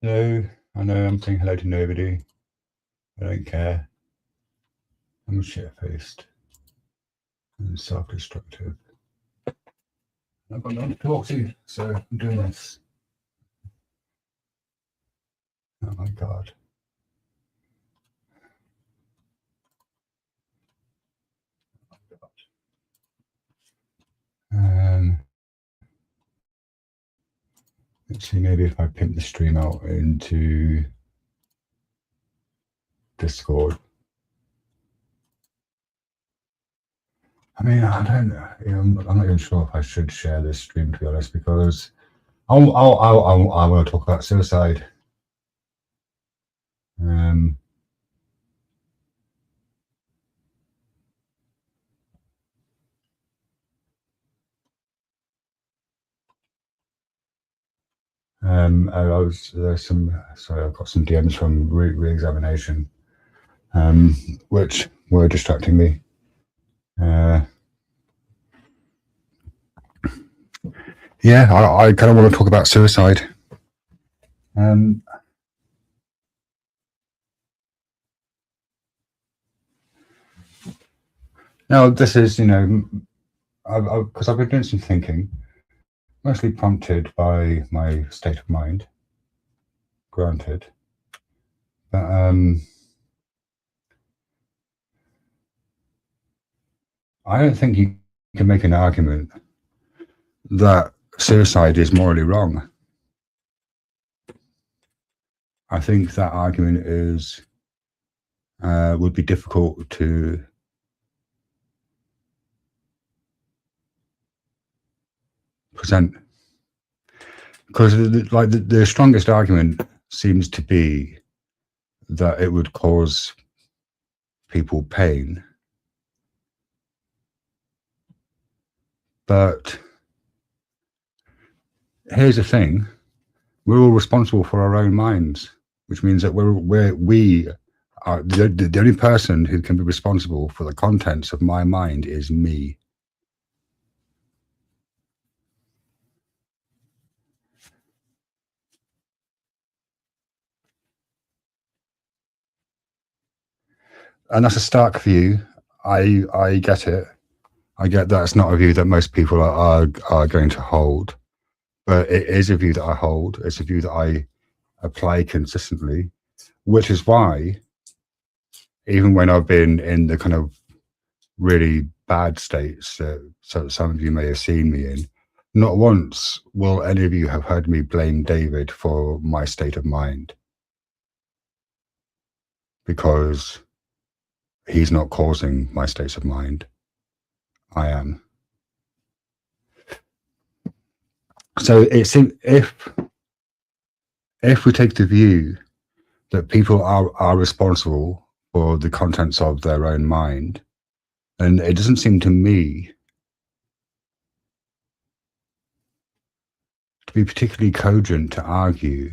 Hello, I know I'm saying hello to nobody. I don't care. I'm shit-faced and self-destructive. I've got no one to talk to, so I'm doing this. Oh my god. Let's see, maybe if I pimp the stream out into Discord. I mean, I don't know. I'm not even sure if I should share this stream, to be honest, because I want to talk about suicide. There's some. Sorry, I've got some DMs from re-examination, which were distracting me. Yeah, I kind of want to talk about suicide. Now, this is, because I've been doing some thinking, mostly prompted by my state of mind, granted. But I don't think you can make an argument that suicide is morally wrong. I think that argument is would be difficult to present, because the strongest argument seems to be that it would cause people pain. But here's the thing: we're all responsible for our own minds, which means that we are the only person who can be responsible for the contents of my mind is me. And that's a stark view. I get it. I get that it's not a view that most people are going to hold, but it is a view that I hold. It's a view that I apply consistently, which is why, even when I've been in the kind of really bad states that some of you may have seen me in, not once will any of you have heard me blame David for my state of mind, because he's not causing my state of mind. I am. So it's if we take the view that people are responsible for the contents of their own mind, and it doesn't seem to me to be particularly cogent to argue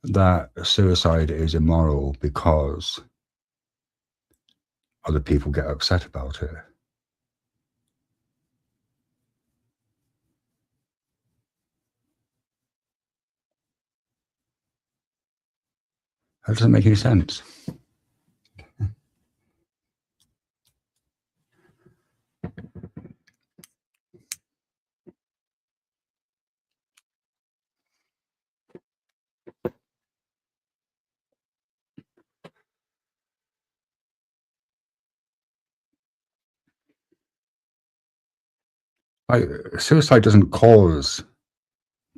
that suicide is immoral because other people get upset about it. That doesn't make any sense. Suicide doesn't cause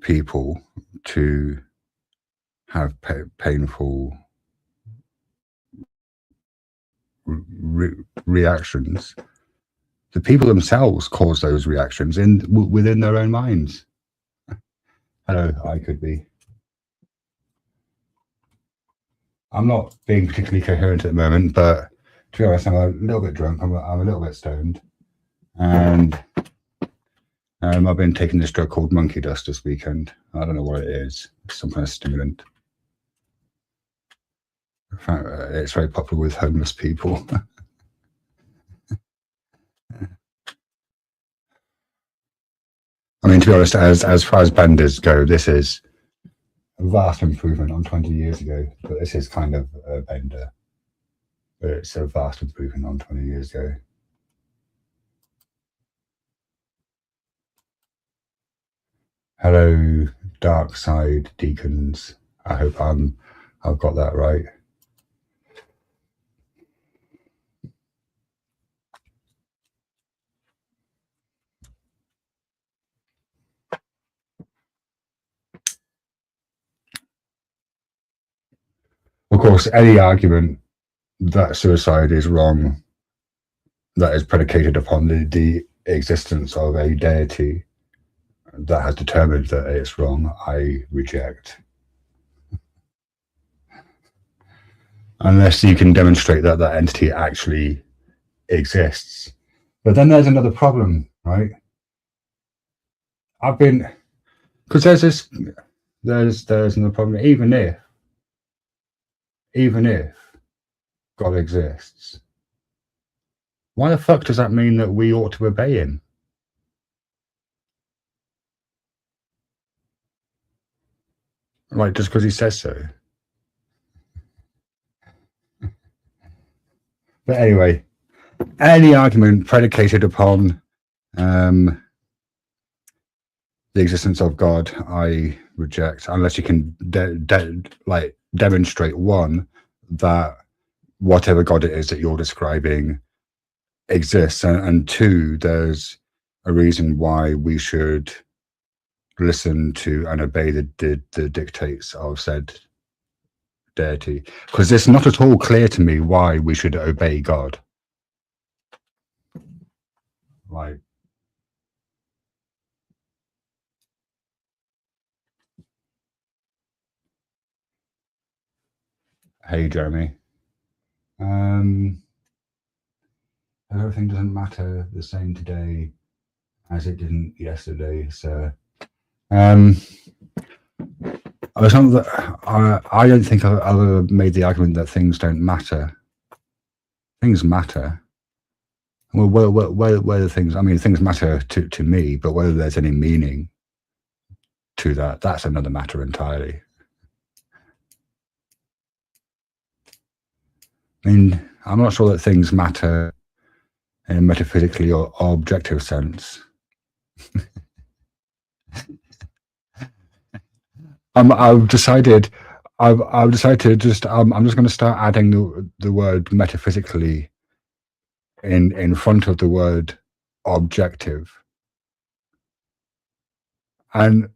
people to have painful reactions. The people themselves cause those reactions within their own minds. Hello, I could be. I'm not being particularly coherent at the moment, but to be honest, I'm a little bit drunk. I'm a little bit stoned, and I've been taking this drug called monkey dust this weekend. I don't know what it is. It's some kind of stimulant. It's very popular with homeless people. I mean, to be honest, as far as benders go, this is a vast improvement on 20 years ago. But this is kind of a bender. But it's a vast improvement on 20 years ago. Hello, Dark Side Deacons. I hope I've got that right. Of course, any argument that suicide is wrong, that is predicated upon the existence of a deity that has determined that it's wrong, I reject. Unless you can demonstrate that that entity actually exists. But then there's another problem, right? Because there's another problem. Even if God exists, why the fuck does that mean that we ought to obey him? Like, just because he says so. But anyway, any argument predicated upon the existence of God, I reject, unless you can demonstrate, one, that whatever God it is that you're describing exists, and two, there's a reason why we should listen to and obey the dictates of said deity, because it's not at all clear to me why we should obey God. Like, hey Jeremy, everything doesn't matter the same today as it didn't yesterday, sir. I don't think I've ever made the argument that things don't matter. Things matter. Well, whether things, I mean, things matter to me, but whether there's any meaning to that, that's another matter entirely. I mean, I'm not sure that things matter in a metaphysically or objective sense. I've decided to just I'm just going to start adding the word metaphysically in front of the word objective, and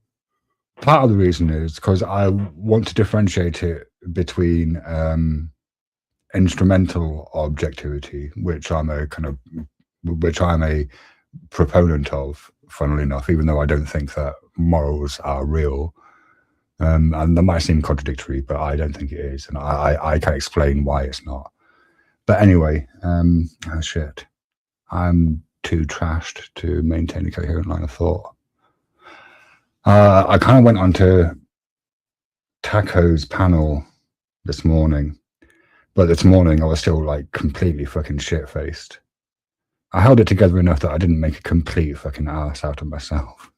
part of the reason is because I want to differentiate it between instrumental objectivity, which I'm a proponent of, funnily enough, even though I don't think that morals are real. And that might seem contradictory, but I don't think it is, and I can explain why it's not. But anyway, oh shit, I'm too trashed to maintain a coherent line of thought. I kind of went onto Taco's panel this morning, but this morning I was still like completely fucking shit-faced. I held it together enough that I didn't make a complete fucking ass out of myself.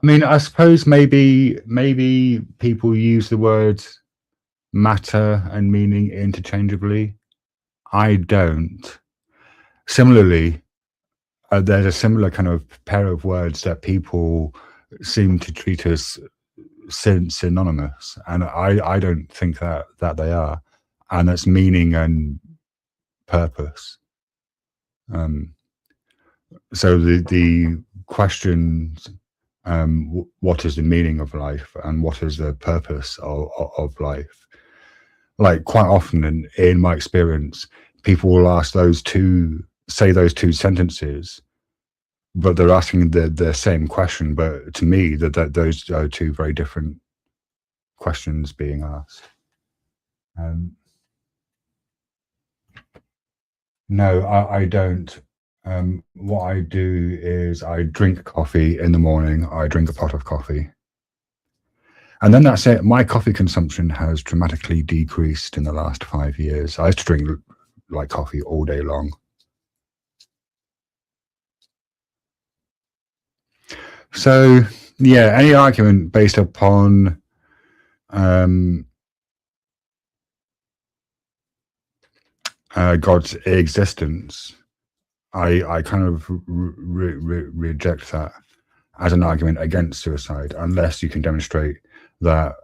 I mean, I suppose maybe people use the words matter and meaning interchangeably. I don't. Similarly, there's a similar kind of pair of words that people seem to treat as synonymous, and I don't think that they are, and that's meaning and purpose. So the questions, what is the meaning of life and what is the purpose of life? Like, quite often in my experience, people will ask those two sentences, but they're asking the same question. But to me, that those are two very different questions being asked. No, I don't. What I do is I drink coffee in the morning. I drink a pot of coffee. And then that's it. My coffee consumption has dramatically decreased in the last 5 years. I used to drink like coffee all day long. So yeah, any argument based upon God's existence, I kind of reject that as an argument against suicide, unless you can demonstrate that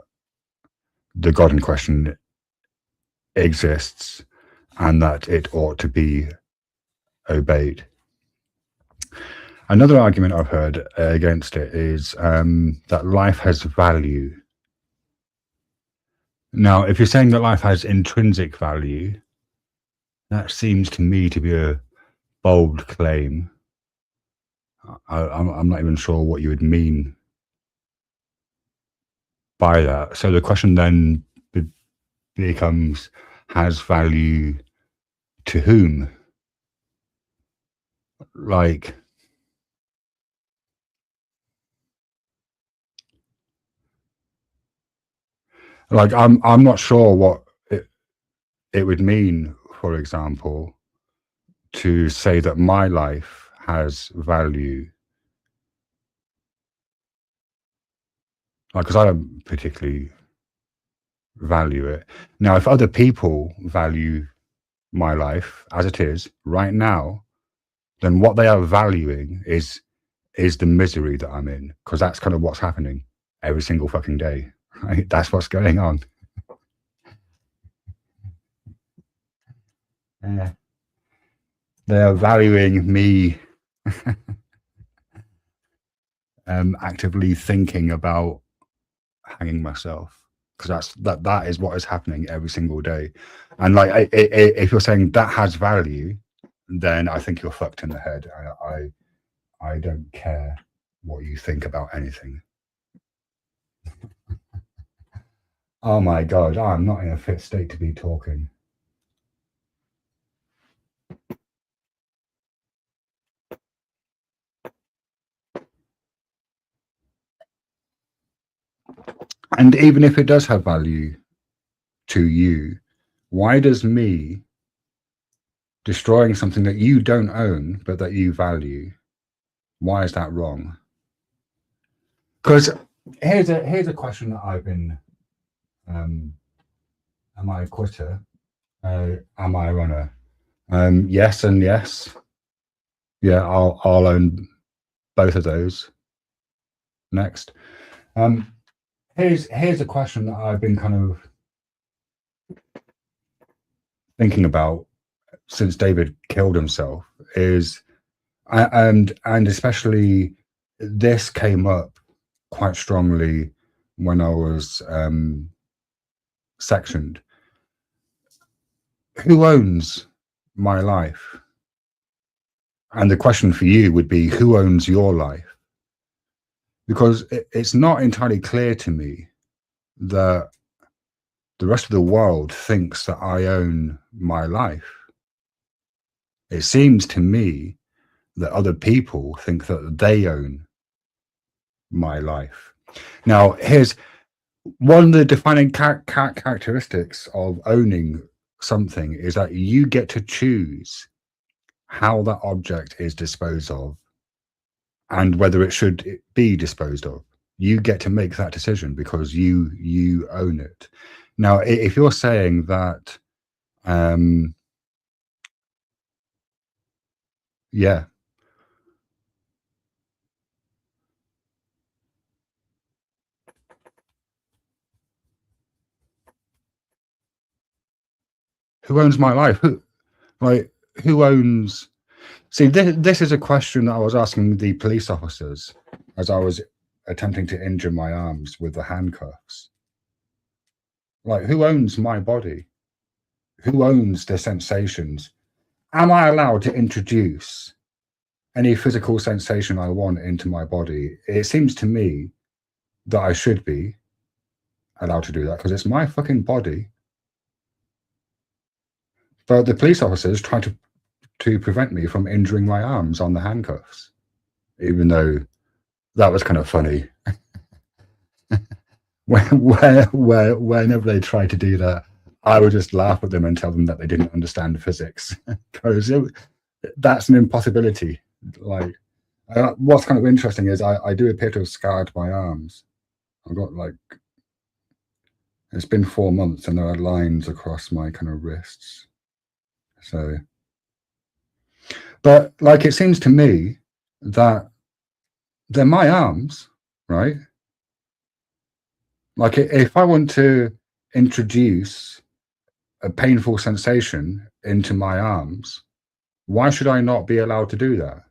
the God in question exists and that it ought to be obeyed. Another argument I've heard against it is that life has value. Now, if you're saying that life has intrinsic value, that seems to me to be a bold claim. I'm not even sure what you would mean by that. So the question then becomes, has value to whom? Like, I'm not sure what it would mean, for example, to say that my life has value. Like, because I don't particularly value it. Now, if other people value my life as it is right now, then what they are valuing is the misery that I'm in, because that's kind of what's happening every single fucking day. Right? That's what's going on. Yeah. They are valuing me actively thinking about hanging myself, because that is what is happening every single day. And like, if you're saying that has value, then I think you're fucked in the head. I don't care what you think about anything. Oh my God, I'm not in a fit state to be talking. And even if it does have value to you, why does me destroying something that you don't own but that you value, why is that wrong? Because here's a question that I've been am I a quitter? Am I a runner? Yes and yes. Yeah, I'll own both of those. Next. Here's a question that I've been kind of thinking about since David killed himself, is and especially this came up quite strongly when I was sectioned. Who owns my life? And the question for you would be, who owns your life? Because it's not entirely clear to me that the rest of the world thinks that I own my life. It seems to me that other people think that they own my life. Now, here's one of the defining characteristics of owning something, is that you get to choose how that object is disposed of and whether it should be disposed of. You get to make that decision because you own it. Now, if you're saying that, yeah. Who owns my life? Who owns? See, this is a question that I was asking the police officers as I was attempting to injure my arms with the handcuffs. Like, who owns my body? Who owns the sensations? Am I allowed to introduce any physical sensation I want into my body? It seems to me that I should be allowed to do that because it's my fucking body. But the police officers try to prevent me from injuring my arms on the handcuffs, even though that was kind of funny. Whenever they try to do that, I would just laugh at them and tell them that they didn't understand physics, because that's an impossibility. Like, what's kind of interesting is I do appear to have scarred my arms. I've got like, it's been 4 months and there are lines across my kind of wrists. So, but like, it seems to me that they're my arms, right? Like, if I want to introduce a painful sensation into my arms, why should I not be allowed to do that?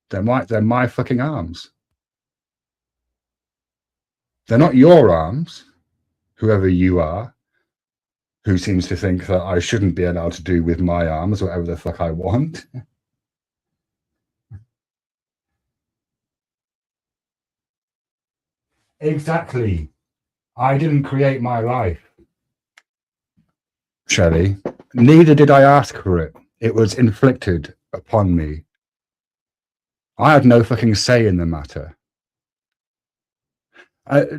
They're my fucking arms. They're not your arms, whoever you are, who seems to think that I shouldn't be allowed to do with my arms whatever the fuck I want. Exactly. I didn't create my life, Shelley. Neither did I ask for it. It was inflicted upon me. I had no fucking say in the matter.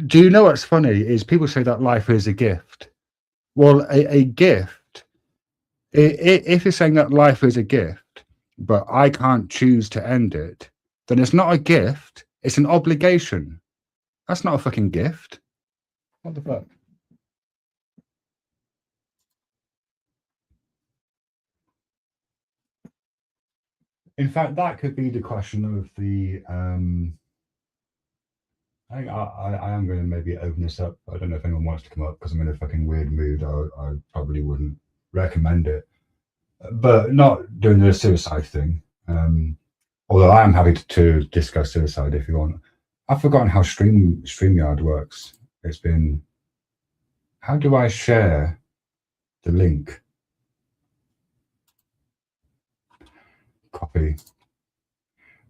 Do you know what's funny is people say that life is a gift. Well, a gift, if you're saying that life is a gift, but I can't choose to end it, then it's not a gift, it's an obligation. That's not a fucking gift. What the fuck? In fact, that could be the question of the. I am going to maybe open this up. I don't know if anyone wants to come up because I'm in a fucking weird mood. I probably wouldn't recommend it, but not doing the suicide thing. Although I am happy to discuss suicide if you want. I've forgotten how StreamYard works. It's been. How do I share the link? Copy.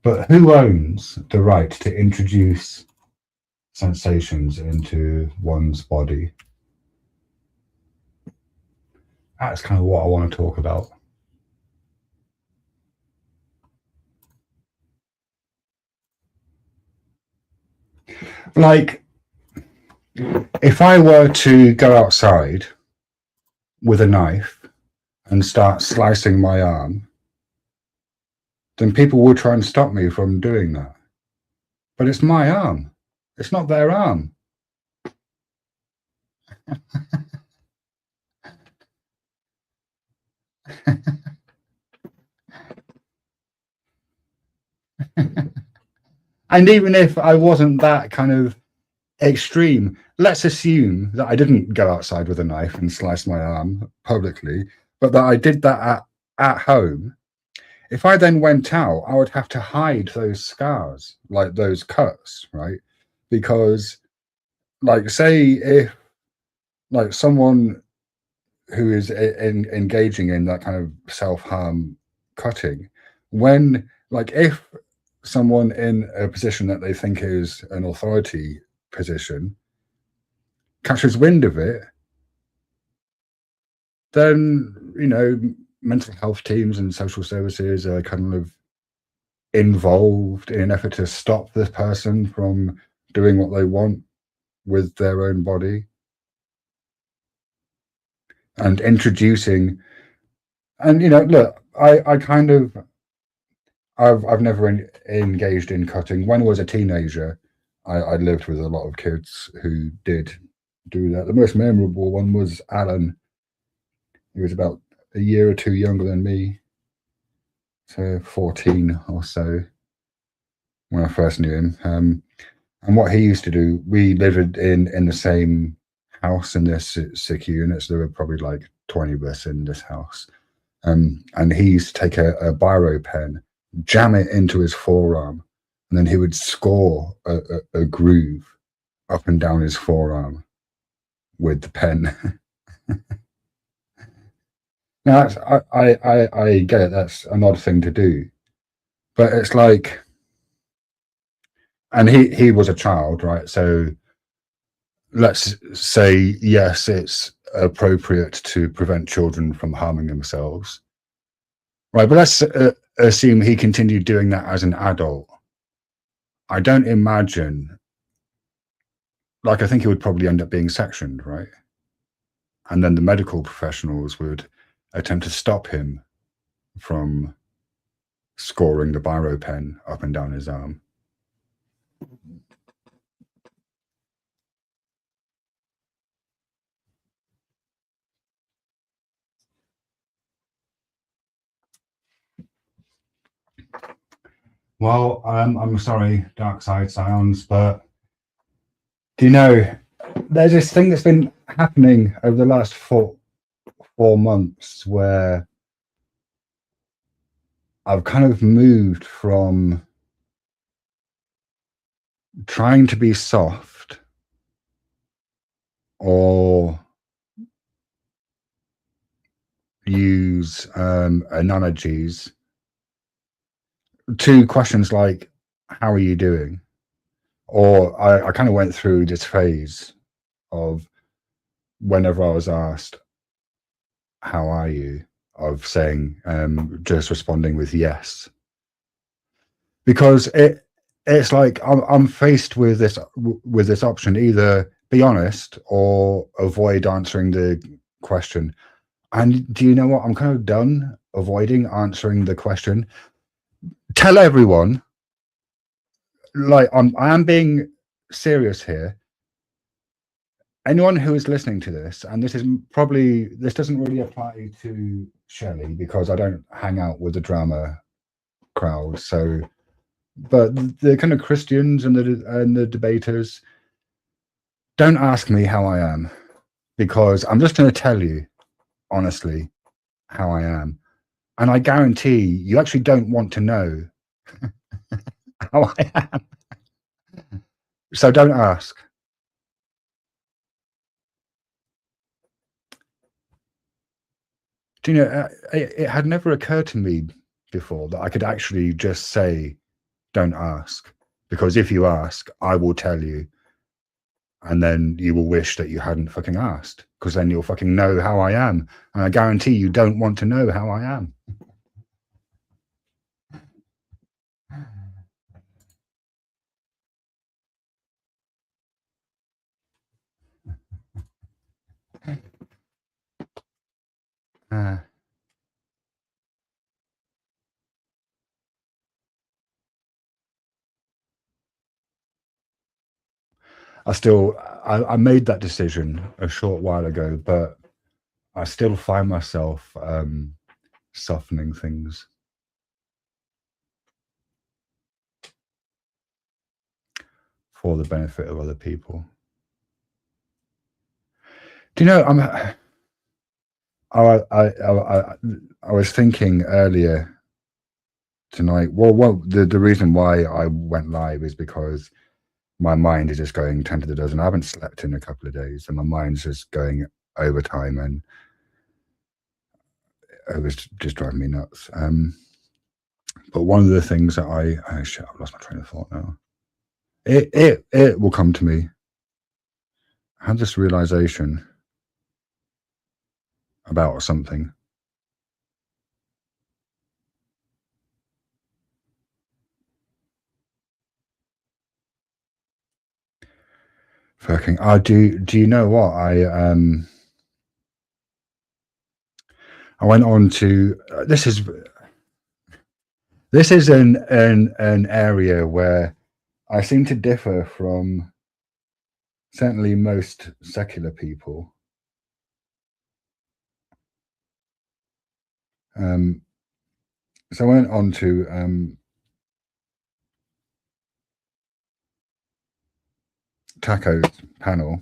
But who owns the right to introduce sensations into one's body? That's kind of what I want to talk about. Like, if I were to go outside with a knife and start slicing my arm, then people would try and stop me from doing that. But it's my arm. It's not their arm. And even if I wasn't that kind of extreme, let's assume that I didn't go outside with a knife and slice my arm publicly, but that I did that at home. If I then went out, I would have to hide those scars, like those cuts, right? Because, like, say if like someone who is engaging in that kind of self-harm cutting, when, like, if someone in a position that they think is an authority position catches wind of it, then, you know, mental health teams and social services are kind of involved in an effort to stop this person from doing what they want with their own body, and introducing. And, you know, look, I kind of, I've never engaged in cutting. When I was a teenager, I lived with a lot of kids who did do that. The most memorable one was Alan. He was about a year or two younger than me, so 14 or so when I first knew him. And what he used to do, we lived in the same house in this sick units. There were probably like 20 of us in this house. And he used to take a biro pen, jam it into his forearm, and then he would score a groove up and down his forearm with the pen. Now, I get it. That's an odd thing to do, but it's like, and he was a child, right? So let's say, yes, it's appropriate to prevent children from harming themselves, right? But let's assume he continued doing that as an adult. I don't imagine like, I think he would probably end up being sectioned, right? And then the medical professionals would attempt to stop him from scoring the biro pen up and down his arm. Well, I'm sorry, Dark Side Scions, but do you know, there's this thing that's been happening over the last 4 months where I've kind of moved from trying to be soft or use analogies to questions like, how are you doing? Or I kind of went through this phase of whenever I was asked, how are you? Of saying, just responding with yes. Because it's like I'm faced with this option: either be honest or avoid answering the question. And do you know what? I'm kind of done avoiding answering the question. Tell everyone, like, I am being serious here. Anyone who is listening to this, and this doesn't really apply to Shelley because I don't hang out with the drama crowd. So, but the kind of Christians and the debaters, don't ask me how I am, because I'm just going to tell you honestly how I am, and I guarantee you actually don't want to know how I am. So don't ask. Do you know, it had never occurred to me before that I could actually just say, don't ask, because if you ask, I will tell you, and then you will wish that you hadn't fucking asked, because then you'll fucking know how I am, and I guarantee you don't want to know how I am. I made that decision a short while ago, but I still find myself softening things for the benefit of other people. Do you know, I was thinking earlier tonight. Well, the reason why I went live is because my mind is just going 10 to the dozen. I haven't slept in a couple of days, and my mind's just going overtime, and it was just driving me nuts. But one of the things that I've lost my train of thought now. It will come to me. I had this realization about something. Fucking, do you know what? I went on to this is an area where I seem to differ from certainly most secular people. So I went on to Taco's panel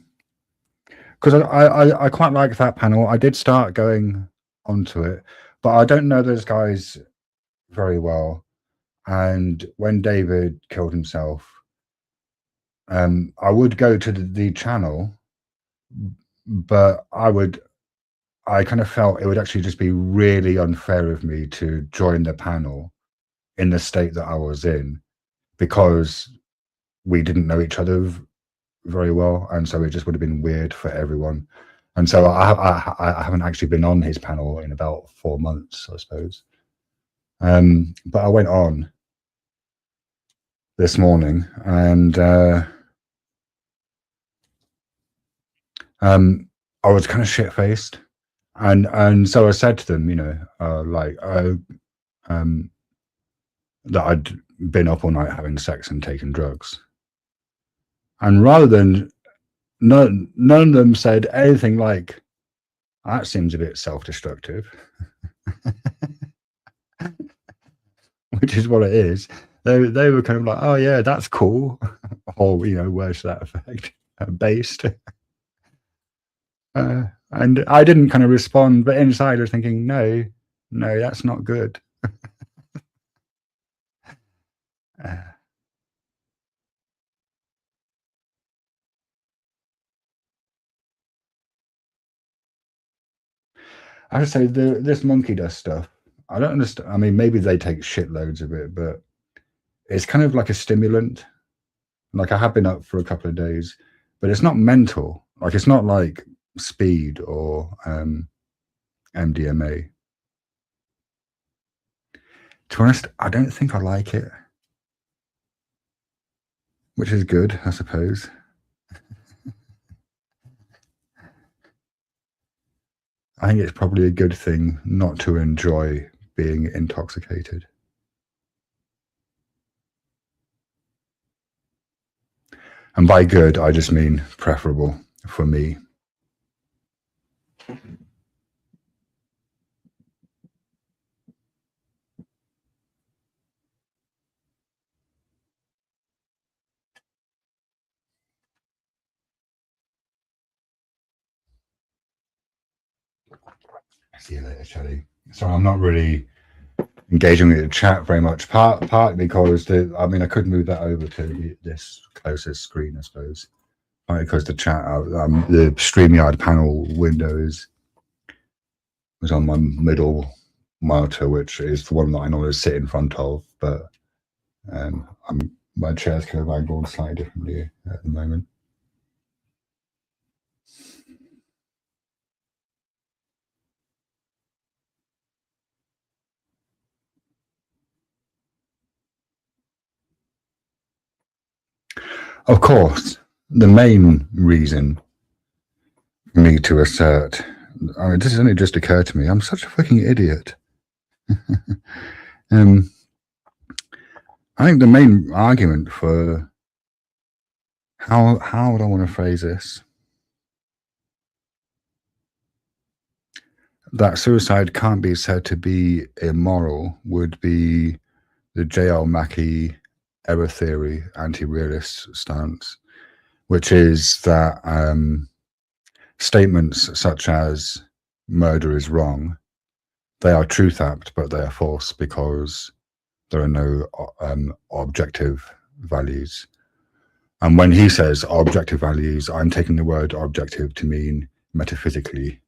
because I quite like that panel. I did start going onto it, but I don't know those guys very well. And when David killed himself, I would go to the channel, but I kind of felt it would actually just be really unfair of me to join the panel in the state that I was in, because we didn't know each other very well, and so it just would have been weird for everyone. And so I haven't actually been on his panel in about 4 months, I suppose. But I went on this morning, and I was kind of shit faced, and so I said to them, that I'd been up all night having sex and taken drugs, and rather than none of them said anything like, that seems a bit self-destructive, which is what it is. They were kind of like, oh yeah, that's cool, or words to that effect, based. And I didn't kind of respond, but inside I was thinking, no, that's not good. I would say this monkey dust stuff, I don't understand. I mean, maybe they take shitloads of it, but it's kind of like a stimulant. Like, I have been up for a couple of days, but it's not mental. Like, it's not like speed or MDMA. To be honest, I don't think I like it, which is good, I suppose. I think it's probably a good thing not to enjoy being intoxicated. And by good, I just mean preferable for me. See you later, Shelley. So I'm not really engaging with the chat very much, partly because I could move that over to this closest screen, I suppose. Partly because the chat, the StreamYard panel window was on my middle monitor, which is the one that I normally sit in front of, but my chair's kind of angled slightly differently at the moment. Of course, the main reason for me to assert, this has only just occurred to me, I'm such a fucking idiot. I think the main argument for how would I want to phrase this? That suicide can't be said to be immoral would be the J.L. Mackie error theory anti-realist stance, which is that statements such as murder is wrong, they are truth apt, but they are false because there are no objective values. And when he says objective values, I'm taking the word objective to mean metaphysically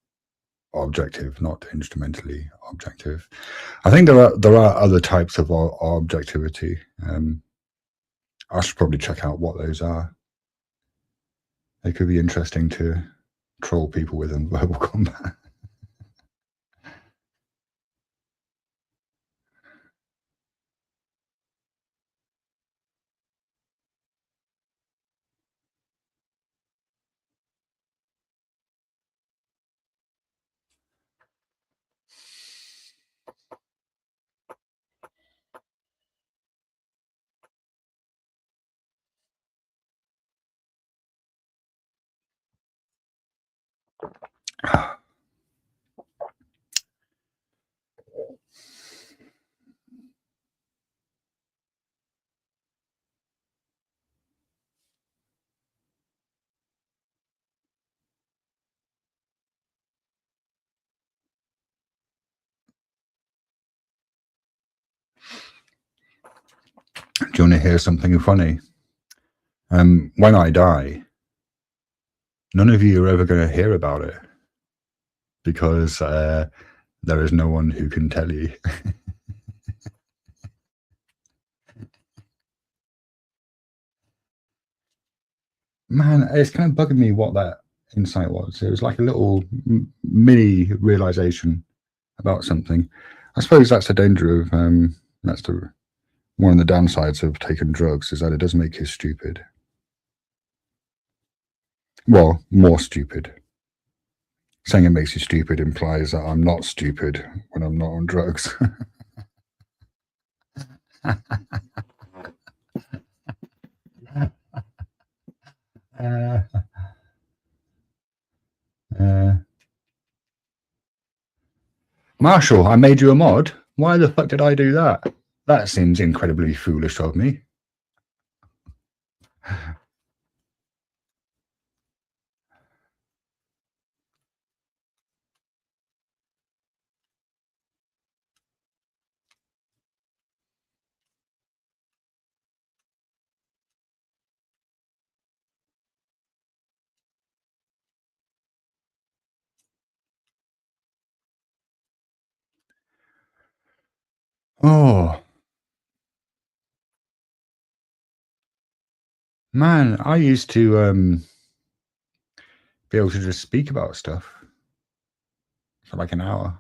objective, not instrumentally objective. I think there are other types of objectivity. I should probably check out what those are. They could be interesting to troll people with in verbal combat. Do you want to hear something funny? When I die, none of you are ever going to hear about it because there is no one who can tell you. Man, it's kind of bugging me what that insight was. It was like a little mini realization about something. I suppose that's the danger of that's one of the downsides of taking drugs, is that it does make you stupid. Well, more stupid. Saying it makes you stupid implies that I'm not stupid when I'm not on drugs. Marshall, I made you a mod. Why the fuck did I do that? That seems incredibly foolish of me. Oh, man, I used to be able to just speak about stuff for like an hour.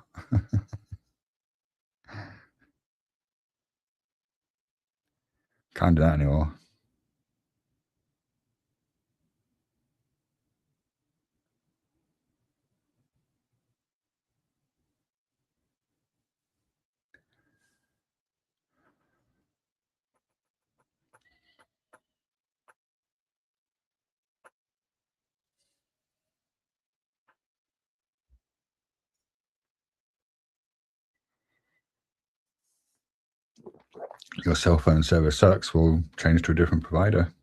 Can't do that anymore. Your cell phone service sucks. We'll change to a different provider.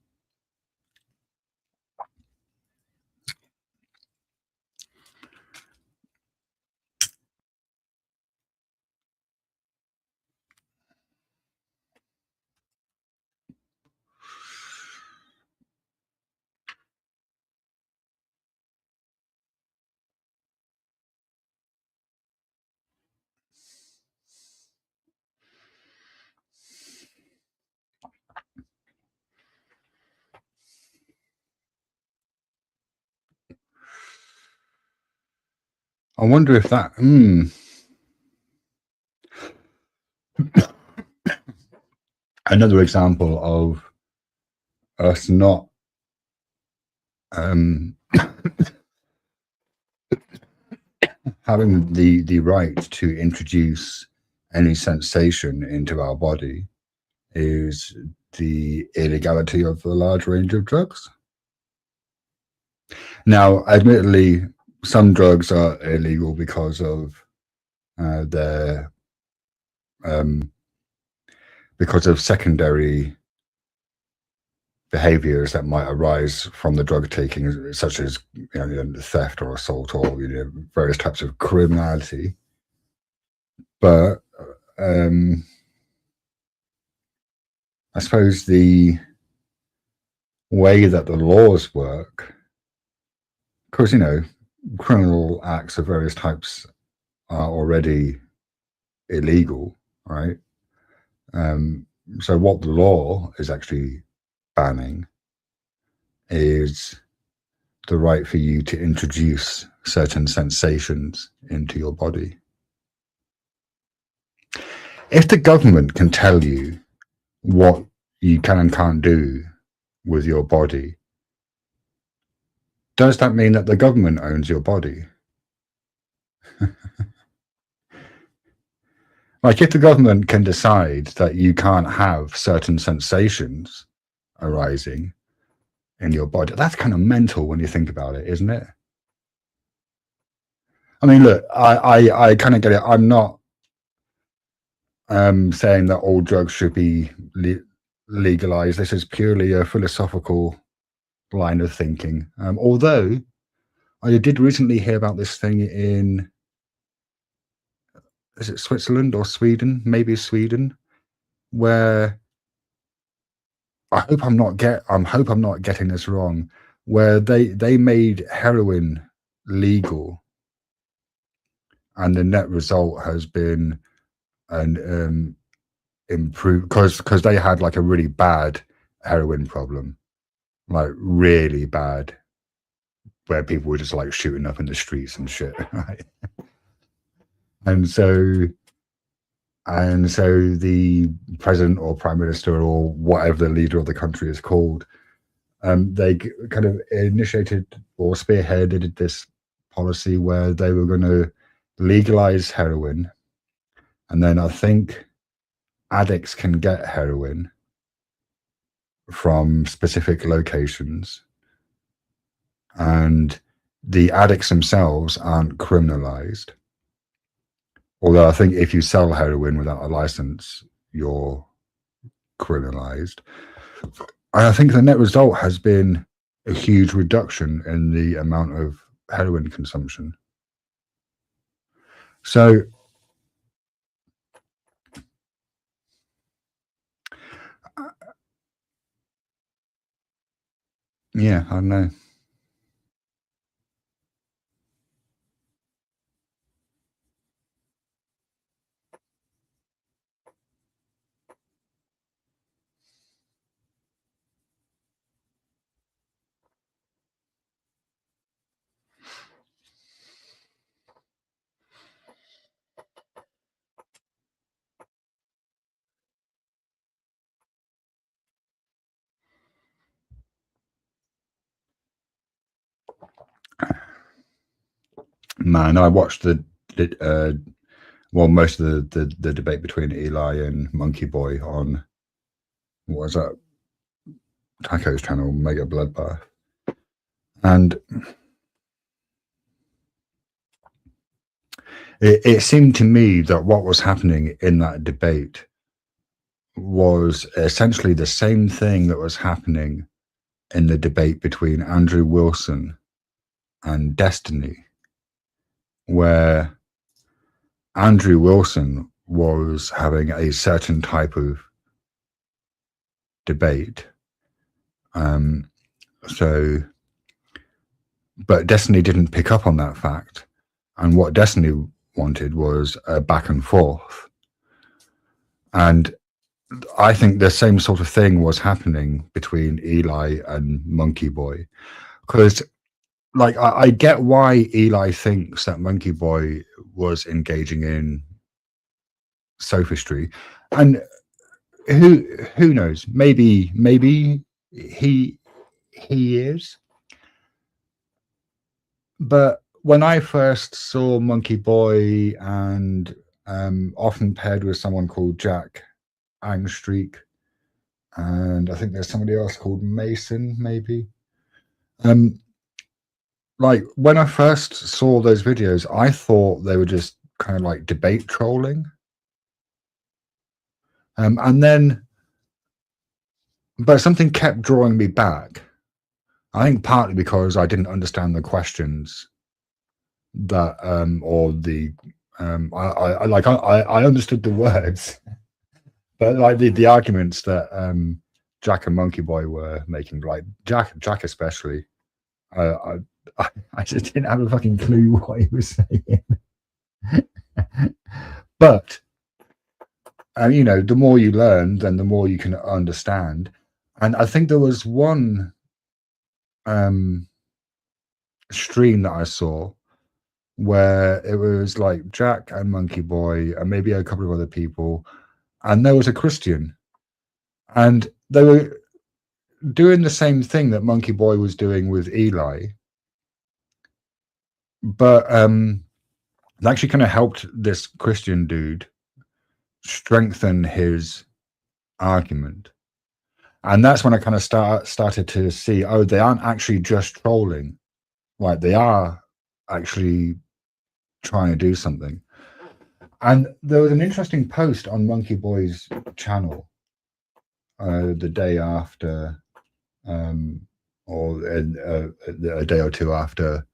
I wonder if that. Another example of us not having the right to introduce any sensation into our body is the illegality of a large range of drugs. Now, admittedly, some drugs are illegal because of their because of secondary behaviors that might arise from the drug taking, such as theft or assault or various types of criminality. But I suppose the way that the laws work, of course, criminal acts of various types are already illegal, right? So what the law is actually banning is the right for you to introduce certain sensations into your body. If the government can tell you what you can and can't do with your body, does that mean that the government owns your body? Like, if the government can decide that you can't have certain sensations arising in your body, that's kind of mental when you think about it, isn't it? I mean, look, I kind of get it. I'm not saying that all drugs should be legalized. This is purely a philosophical line of thinking. Although I did recently hear about this thing in, is it Switzerland or Sweden? Maybe Sweden, where I hope I'm not getting this wrong, where they made heroin legal, and the net result has been an improved, because they had like a really bad heroin problem, like really bad, where people were just like shooting up in the streets and shit, right? And so the president or prime minister or whatever the leader of the country is called, they kind of initiated or spearheaded this policy where they were going to legalize heroin, and then I think addicts can get heroin from specific locations, and the addicts themselves aren't criminalized. Although I think if you sell heroin without a license, you're criminalized. And I think the net result has been a huge reduction in the amount of heroin consumption. So yeah, I don't know. Man, I watched most of the debate between Eli and Monkey Boy on, what was that, Taco's channel, Mega Bloodbath. And it seemed to me that what was happening in that debate was essentially the same thing that was happening in the debate between Andrew Wilson and Destiny, where Andrew Wilson was having a certain type of debate. But Destiny didn't pick up on that fact. And what Destiny wanted was a back and forth. And I think the same sort of thing was happening between Eli and Monkey Boy. Because, like, I get why Eli thinks that Monkey Boy was engaging in sophistry. And who knows? Maybe he is. But when I first saw Monkey Boy, and often paired with someone called Jack Angstreak, and I think there's somebody else called Mason, maybe. Like, when I first saw those videos, I thought they were just kind of like debate trolling. And then, but something kept drawing me back. I think partly because I didn't understand the questions that, or the, I understood the words, but like the arguments that Jack and Monkey Boy were making, like Jack especially, I just didn't have a fucking clue what he was saying. But you know, the more you learn, then the more you can understand. And I think there was one stream that I saw where it was like Jack and Monkey Boy and maybe a couple of other people, and there was a Christian, and they were doing the same thing that Monkey Boy was doing with Eli, but it actually kind of helped this Christian dude strengthen his argument. And that's when I kind of started to see, oh, they aren't actually just trolling, like they are actually trying to do something. And there was an interesting post on Monkey Boy's channel the day after, or a day or two after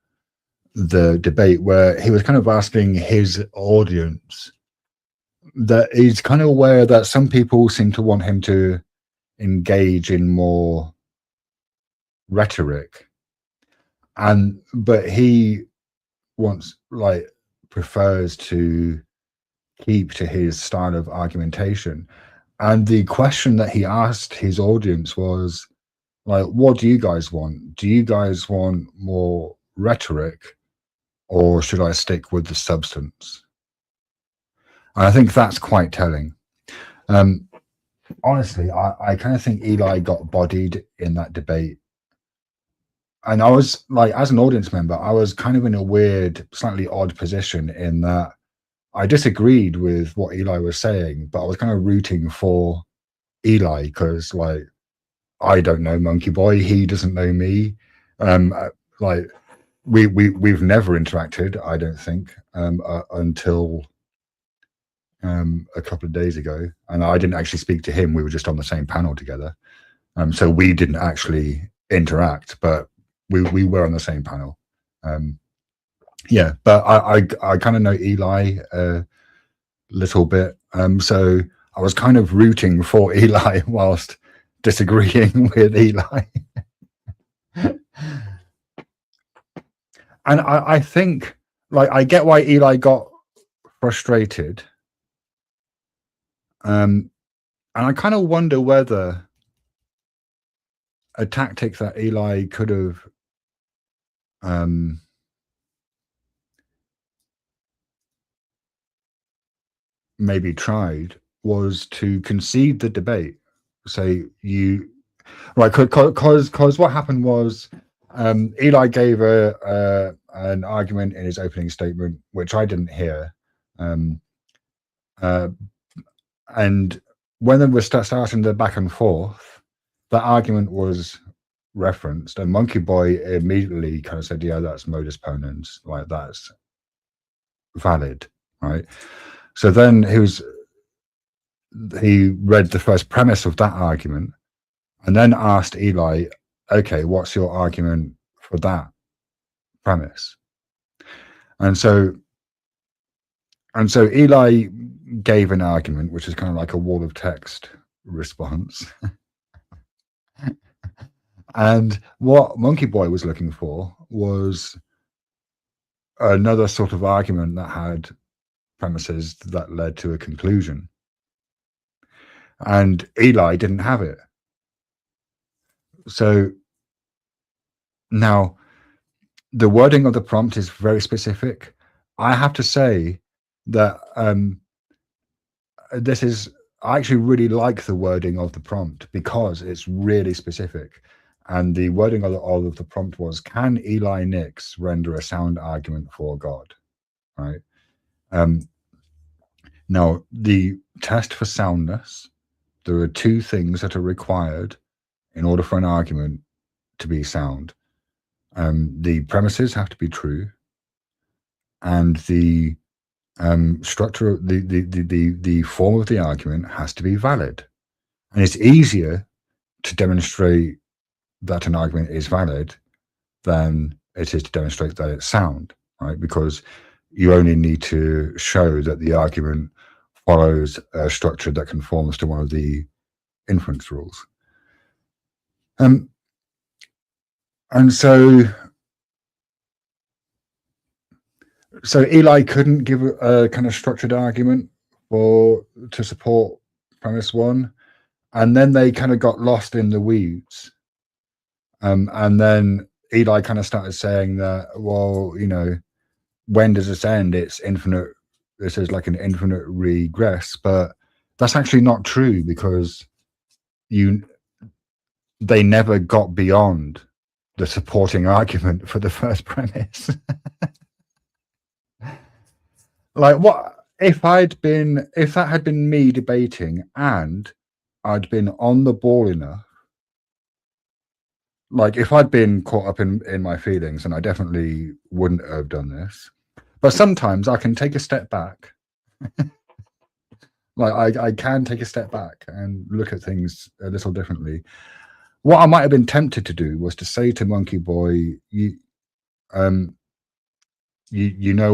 the debate, where he was kind of asking his audience that he's kind of aware that some people seem to want him to engage in more rhetoric, but he prefers to keep to his style of argumentation. And the question that he asked his audience was like, what do you guys want? Do you guys want more rhetoric, or should I stick with the substance? And I think that's quite telling. Honestly, I kind of think Eli got bodied in that debate. and I was like, as an audience member, I was kind of in a weird, slightly odd position in that I disagreed with what Eli was saying, but I was kind of rooting for Eli because, like, I don't know Monkey Boy, he doesn't know me. Like, we've never interacted, I don't think, until a couple of days ago, and I didn't actually speak to him. We were just on the same panel together, so we didn't actually interact, but we were on the same panel. Yeah, but I kind of know Eli a little bit, so I was kind of rooting for Eli whilst disagreeing with Eli. And I think, like, I get why Eli got frustrated. And I kind of wonder whether a tactic that Eli could have maybe tried was to concede the debate. Say you right, because what happened was Eli gave an argument in his opening statement, which I didn't hear, and when they were starting the back and forth, that argument was referenced, and Monkey Boy immediately kind of said, "Yeah, that's modus ponens, like that's valid, right?" So then he read the first premise of that argument, and then asked Eli, "Okay, what's your argument for that premise?" And so Eli gave an argument, which is kind of like a wall of text response. And what Monkey Boy was looking for was another sort of argument that had premises that led to a conclusion. And Eli didn't have it. So now the wording of the prompt is very specific. I have to say that I actually really like the wording of the prompt because it's really specific. And the wording of the prompt was, can Eli Nix render a sound argument for God? Right. Now, the test for soundness, there are two things that are required in order for an argument to be sound. The premises have to be true, and the structure, the form of the argument has to be valid. And it's easier to demonstrate that an argument is valid than it is to demonstrate that it's sound, right? Because you only need to show that the argument follows a structure that conforms to one of the inference rules. And so Eli couldn't give a kind of structured argument to support premise one, and then they kind of got lost in the weeds. And then Eli kind of started saying that, well, you know, when does this end? It's infinite. This is like an infinite regress, but that's actually not true because they never got beyond the supporting argument for the first premise. Like, what if that had been me debating and I'd been on the ball enough? Like, if I'd been caught up in my feelings, and I definitely wouldn't have done this, but sometimes I can take a step back. Like, I can take a step back and look at things a little differently. What I might have been tempted to do was to say to Monkey Boy, you know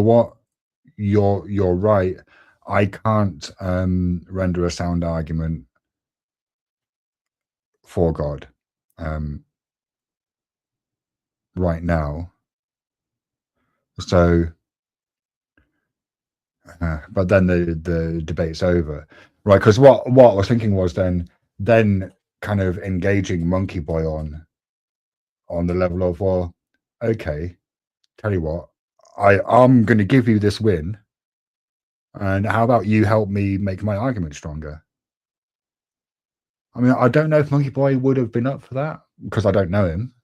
what, you're right. I can't render a sound argument for God right now. So, but then the debate's over, right? Because what I was thinking was then kind of engaging Monkey Boy on the level of, well, okay, tell you what, I'm going to give you this win, and how about you help me make my argument stronger? I mean, I don't know if Monkey Boy would have been up for that because I don't know him.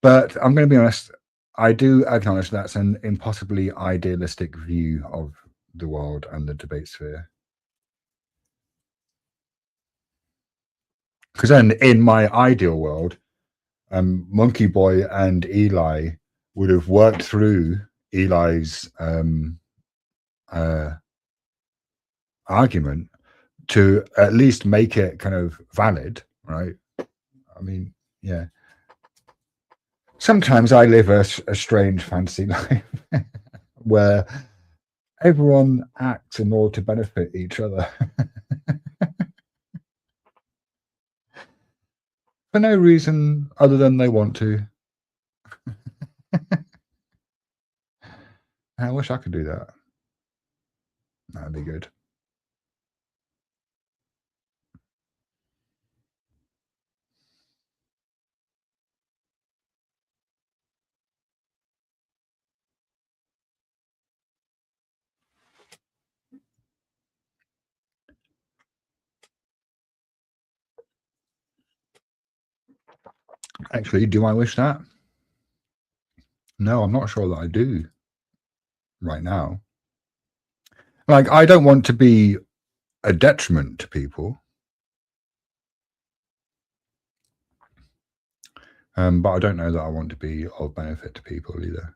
But I'm going to be honest, I do acknowledge that's an impossibly idealistic view of the world and the debate sphere. Because then, in my ideal world, Monkey Boy and Eli would have worked through Eli's argument to at least make it kind of valid, right? I mean, yeah. Sometimes I live a strange fantasy life where everyone acts in order to benefit each other for no reason other than they want to. I wish I could do that. That'd be good. Actually, do I wish that? No, I'm not sure that I do right now. Like, I don't want to be a detriment to people, but I don't know that I want to be of benefit to people either.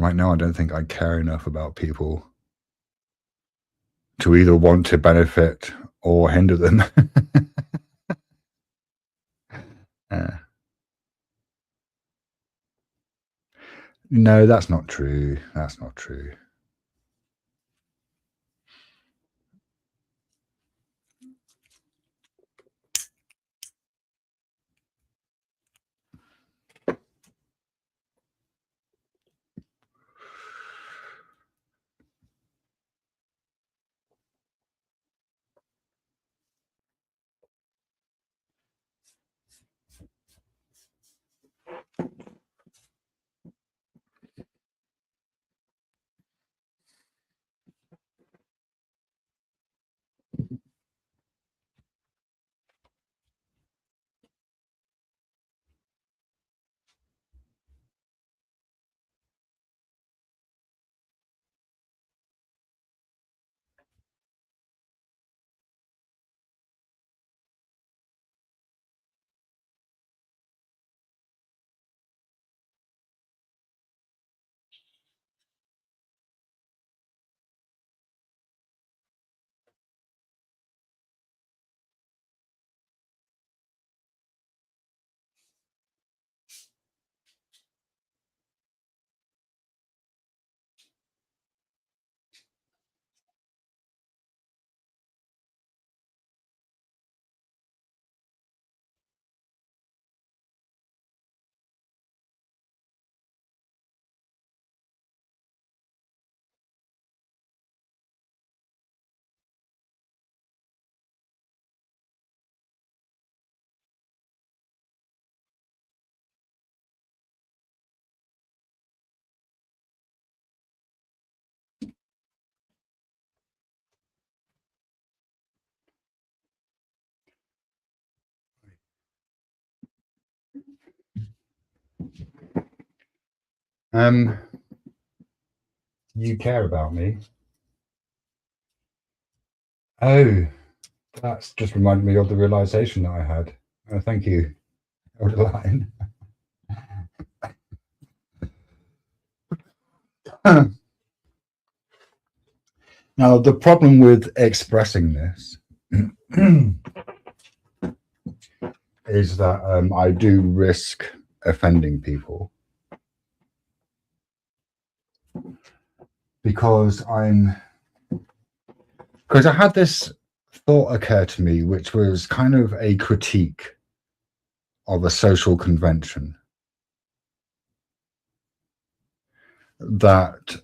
Right now, I don't think I care enough about people to either want to benefit or hinder them. No, that's not true. That's not true. You care about me? Oh, that's just reminded me of the realization that I had. Thank you. Line. Now, the problem with expressing this is that I do risk offending people because I had this thought occur to me, which was kind of a critique of a social convention that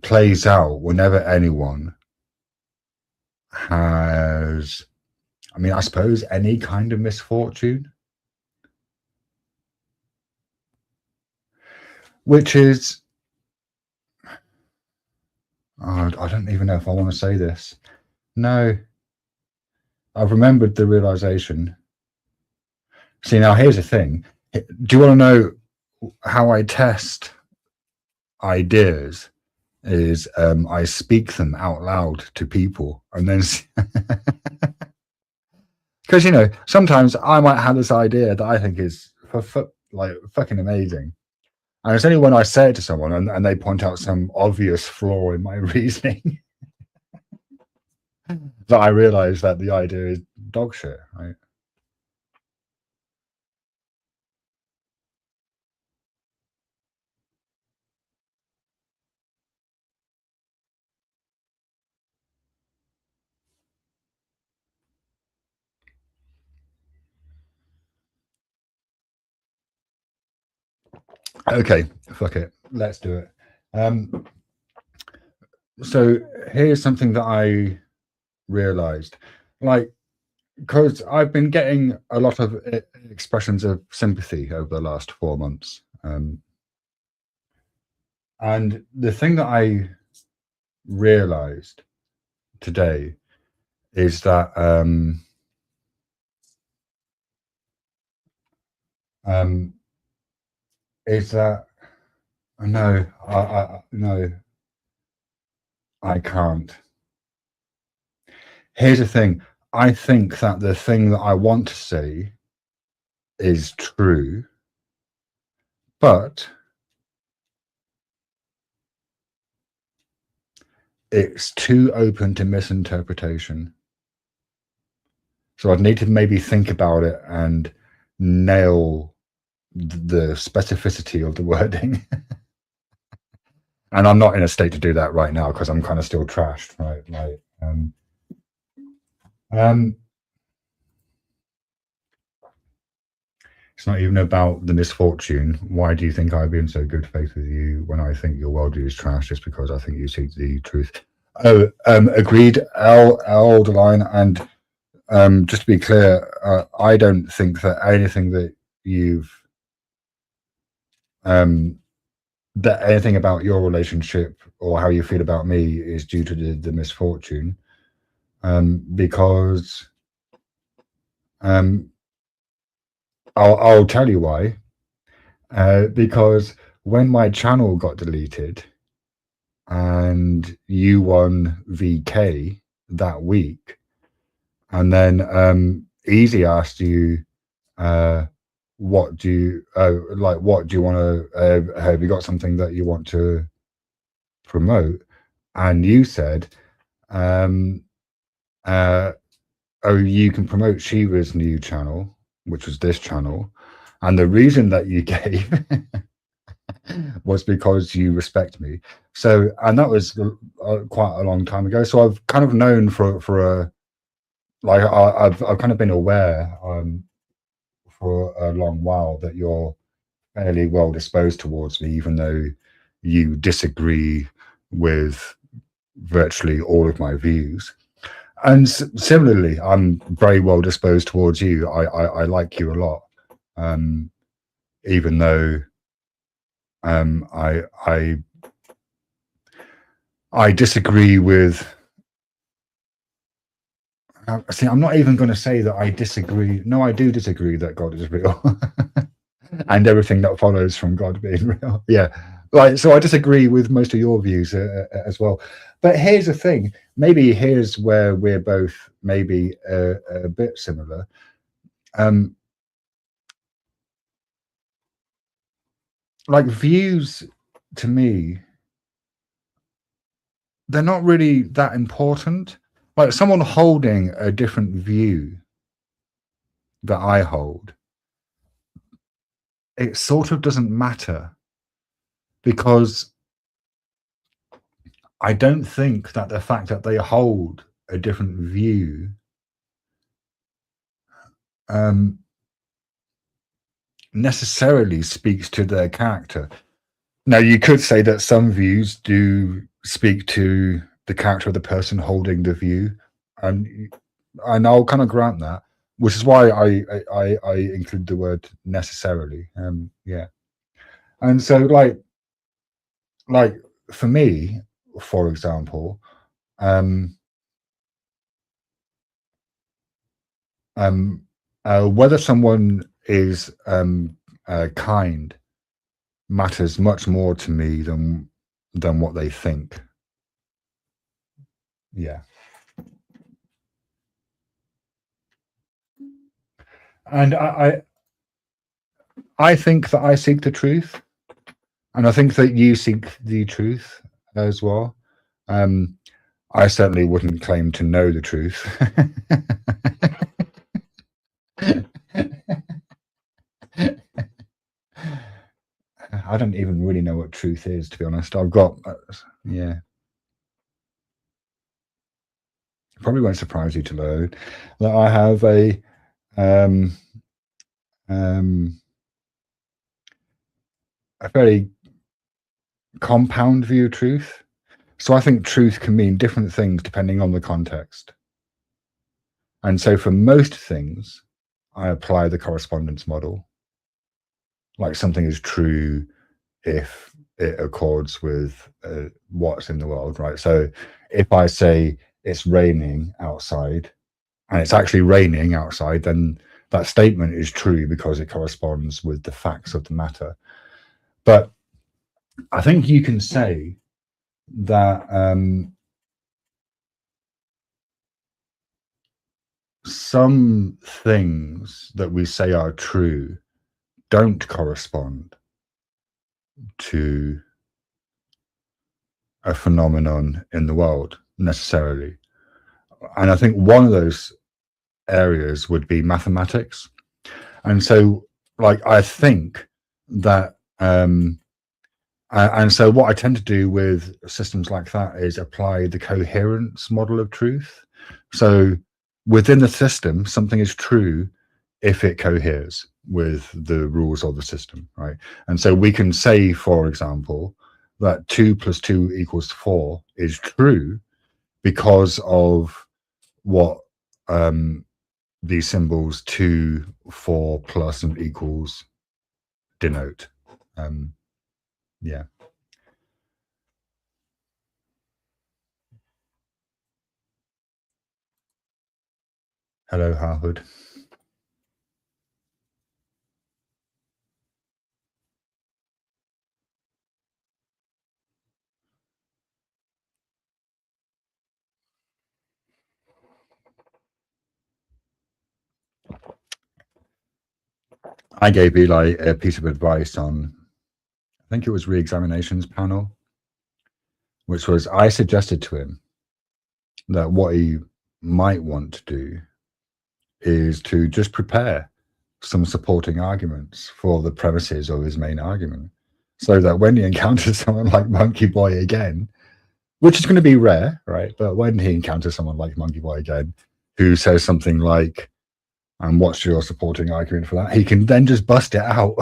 plays out whenever anyone has, I mean, I suppose any kind of misfortune, which is, I don't even know if I want to say this. No, I've remembered the realization. See, now here's the thing. Do you want to know how I test ideas? Is I speak them out loud to people, and then because sometimes I might have this idea that I think is like fucking amazing, and it's only when I say it to someone and they point out some obvious flaw in my reasoning that I realize that the idea is dog shit, right? Okay, fuck it, let's do it. So here's something that I realized, like, because I've been getting a lot of expressions of sympathy over the last 4 months, and the thing that I realized today is that is that no, no, I can't. Here's the thing. I think that the thing that I want to say is true, but it's too open to misinterpretation. So I'd need to maybe think about it and nail the specificity of the wording. And I'm not in a state to do that right now because I'm kind of still trashed, right? Like, it's not even about the misfortune. Why do you think I've been so good faith with you when I think your worldview is trash? Just because I think you seek the truth. Oh, agreed. L the line. And just to be clear, I don't think that anything that you've that anything about your relationship or how you feel about me is due to the misfortune, because I'll tell you why. Because when my channel got deleted and you won VK that week, and then Easy asked you, what do you what do you want to have you got something that you want to promote? And you said, oh, you can promote Shiva's new channel, which was this channel, and the reason that you gave was because you respect me. So, and that was quite a long time ago. So I've kind of known for a like I've kind of been aware for a long while that you're fairly well disposed towards me, even though you disagree with virtually all of my views. And similarly, I'm very well disposed towards you. I like you a lot, even though I disagree with. See, I'm not even going to say that I disagree. No, I do disagree that God is real, and everything that follows from God being real. Yeah, like, so I disagree with most of your views as well. But here's the thing. Maybe here's where we're both maybe a bit similar. Like, views to me, they're not really that important. Like, someone holding a different view that I hold, it sort of doesn't matter, because I don't think that the fact that they hold a different view necessarily speaks to their character. Now, you could say that some views do speak to the character of the person holding the view, and I'll kind of grant that, which is why I include the word necessarily. Yeah, and so like for me, for example, whether someone is kind matters much more to me than what they think. Yeah. And I think that I seek the truth, and I think that you seek the truth as well. I certainly wouldn't claim to know the truth. I don't even really know what truth is, to be honest. I've got, yeah. It probably won't surprise you to learn that I have a very compound view of truth. So I think truth can mean different things depending on the context. And so for most things, I apply the correspondence model. Like something is true if it accords with what's in the world, right? So if I say it's raining outside and it's actually raining outside, then that statement is true because it corresponds with the facts of the matter. But I think you can say that some things that we say are true don't correspond to a phenomenon in the world necessarily. And I think one of those areas would be mathematics. And so, like, I think that, and so what I tend to do with systems like that is apply the coherence model of truth. So within the system, something is true if it coheres with the rules of the system, right? And so we can say, for example, that 2 + 2 = 4 is true because of what these symbols 2, 4, plus, and equals denote. Yeah. Hello, Harwood. I gave Eli a piece of advice on, I think it was re-examinations panel, which was I suggested to him that what he might want to do is to just prepare some supporting arguments for the premises of his main argument, so that when he encounters someone like Monkey Boy again, which is going to be rare, right? But when he encounters someone like Monkey Boy again, who says something like, and what's your supporting argument for that? He can then just bust it out.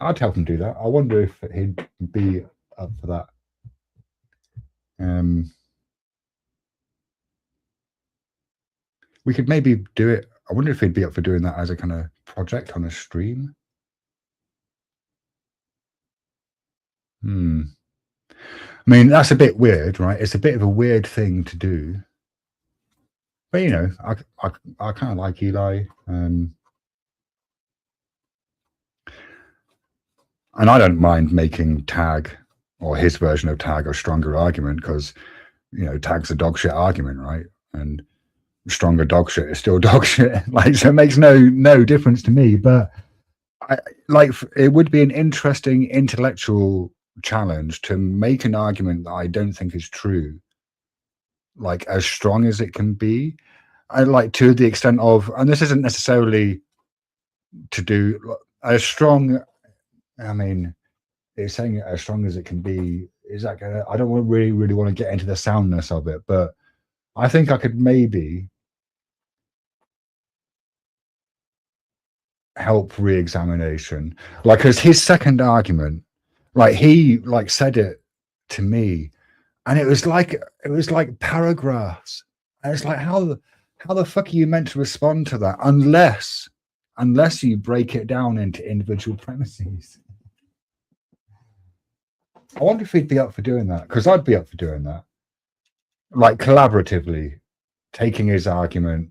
I'd help him do that. I wonder if he'd be up for that. We could maybe do it. I wonder if he'd be up for doing that as a kind of project on a stream. I mean, that's a bit weird, right? It's a bit of a weird thing to do. But, you know, I kind of like Eli. And I don't mind making Tag or his version of Tag a stronger argument because, you know, Tag's a dog shit argument, right? And stronger dog shit is still dog shit. Like, so it makes no difference to me. But it would be an interesting intellectual challenge to make an argument that I don't think is true, like as strong as it can be. I like to the extent of, and this isn't necessarily to do as strong. I mean, it's saying it as strong as it can be. Is that gonna? I don't really want to get into the soundness of it, but I think I could maybe help re-examination, like, as his second argument, like he like said it to me, and it was like paragraphs, and it's like how the fuck are you meant to respond to that unless you break it down into individual premises? I wonder if he'd be up for doing that, because I'd be up for doing that, like collaboratively, taking his argument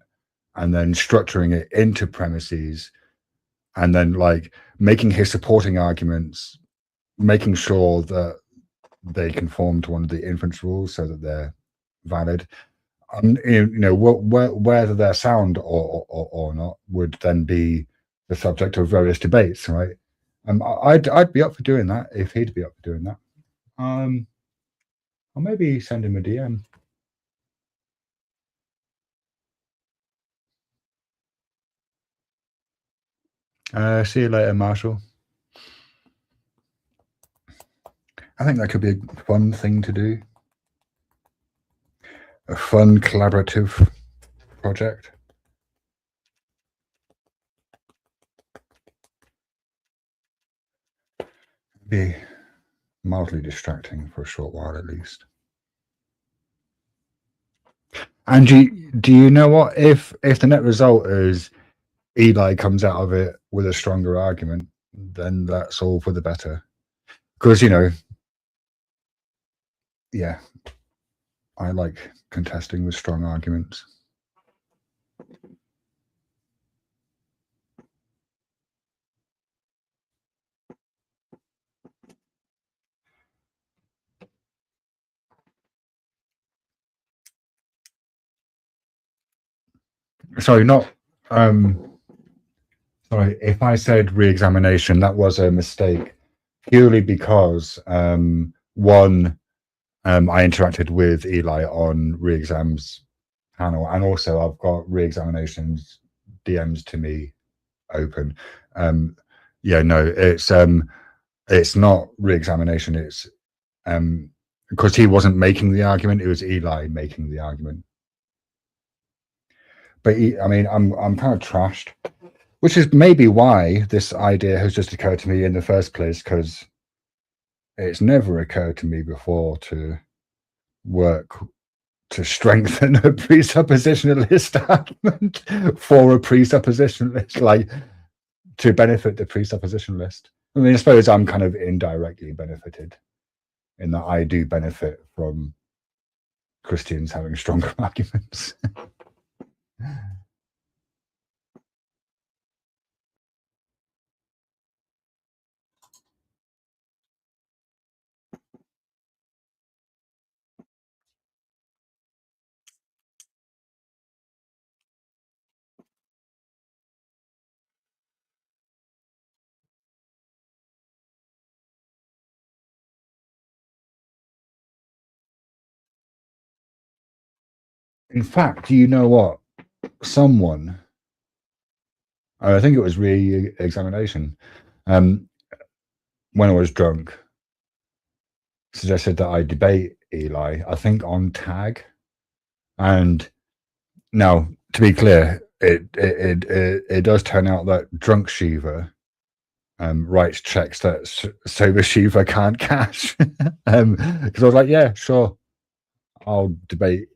and then structuring it into premises, and then like making his supporting arguments, making sure that they conform to one of the inference rules so that they're valid. Whether they're sound or not would then be the subject of various debates, right? I'd be up for doing that if he'd be up for doing that. Or maybe send him a DM. See you later, Marshall. I think that could be a fun thing to do. A fun collaborative project. Be mildly distracting for a short while at least. And do you know what? If the net result is Eli comes out of it with a stronger argument, then that's all for the better. Because, yeah, I like contesting with strong arguments. Sorry, sorry, if I said re-examination, that was a mistake, purely because one, I interacted with Eli on re-exams panel, and also I've got re-examinations DMs to me open. Yeah, no, it's not re-examination. It's because he wasn't making the argument; it was Eli making the argument. But I mean, I'm kind of trashed, which is maybe why this idea has just occurred to me in the first place, because it's never occurred to me before to work to strengthen a presuppositionalist argument for a presuppositionalist, like to benefit the presuppositionalist. I mean, I suppose I'm kind of indirectly benefited in that I do benefit from Christians having stronger arguments. In fact, you know what? Someone, I think it was re-examination, when I was drunk, suggested that I debate Eli, I think on tag. And now, to be clear, it does turn out that drunk Shiva writes checks that sober Shiva can't cash. Because I was like, yeah, sure, I'll debate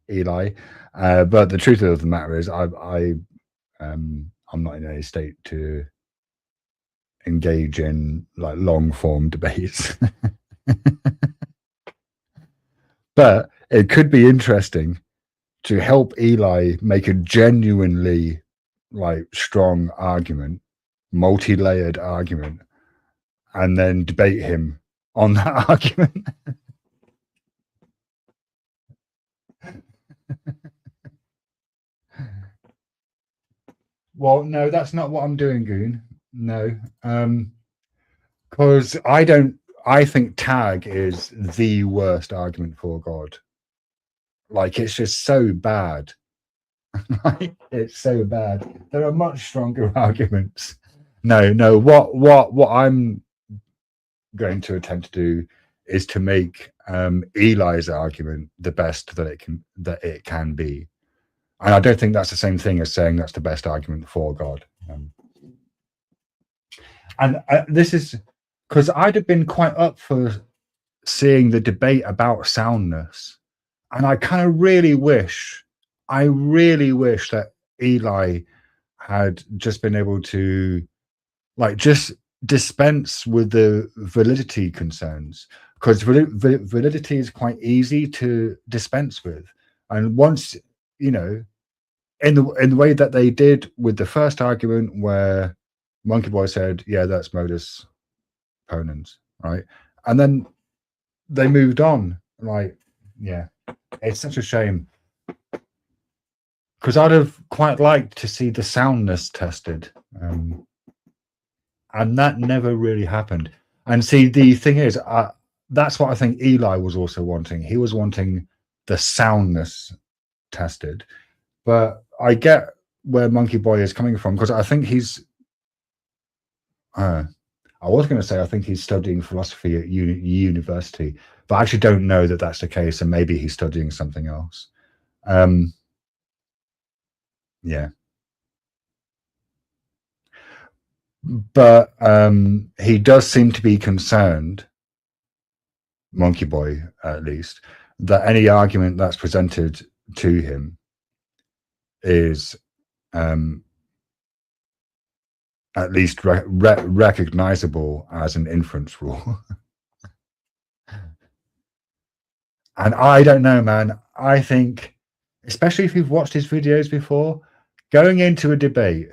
Eli. But the truth of the matter is, I'm not in any state to engage in like long form debates. But it could be interesting to help Eli make a genuinely like strong argument, multi-layered argument, and then debate him on that argument. Well, no, that's not what I'm doing, Goon. No, because I think tag is the worst argument for God. Like, it's just so bad. It's so bad. There are much stronger arguments. No. What I'm going to attempt to do is to make Eli's argument the best that it can be, and I don't think that's the same thing as saying that's the best argument for God. And this is because I'd have been quite up for seeing the debate about soundness, and I kind of really wish that Eli had just been able to like just dispense with the validity concerns, because validity is quite easy to dispense with. And once, you know, in the way that they did with the first argument, where Monkey Boy said, yeah, that's modus ponens, right? And then they moved on. Like, yeah, it's such a shame, because I'd have quite liked to see the soundness tested, and that never really happened. And see, the thing is, that's what I think Eli was also wanting. He was wanting the soundness tested, but I get where Monkey Boy is coming from, because I think he's. I was going to say I think he's studying philosophy at university, but I actually don't know that that's the case, and maybe he's studying something else. Yeah. But he does seem to be concerned, Monkey Boy at least, that any argument that's presented to him is at least recognizable as an inference rule. And I don't know, man. I think, especially if you've watched his videos before, going into a debate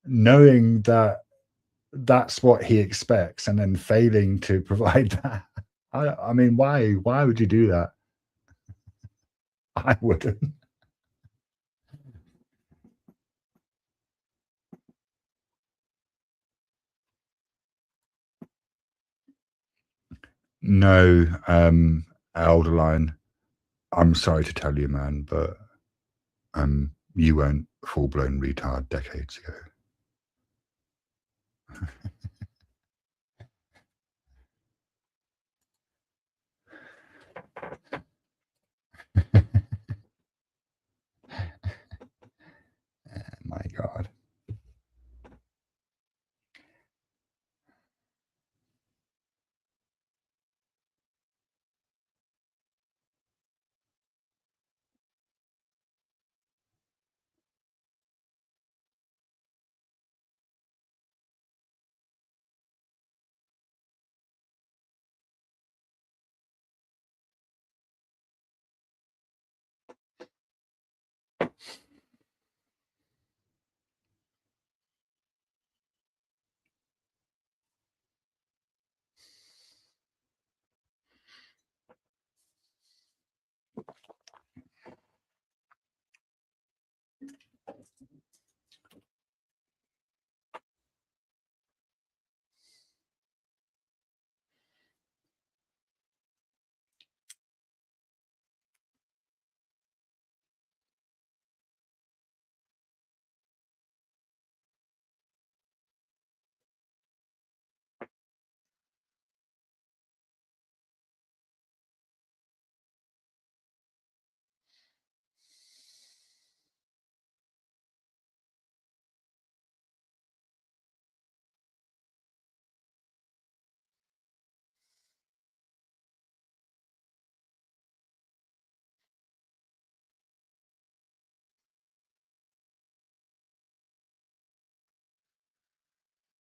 knowing that that's what he expects and then failing to provide that, I mean, why would you do that? I wouldn't. No, Elderline, I'm sorry to tell you, man, but you weren't full-blown retard decades ago. My God.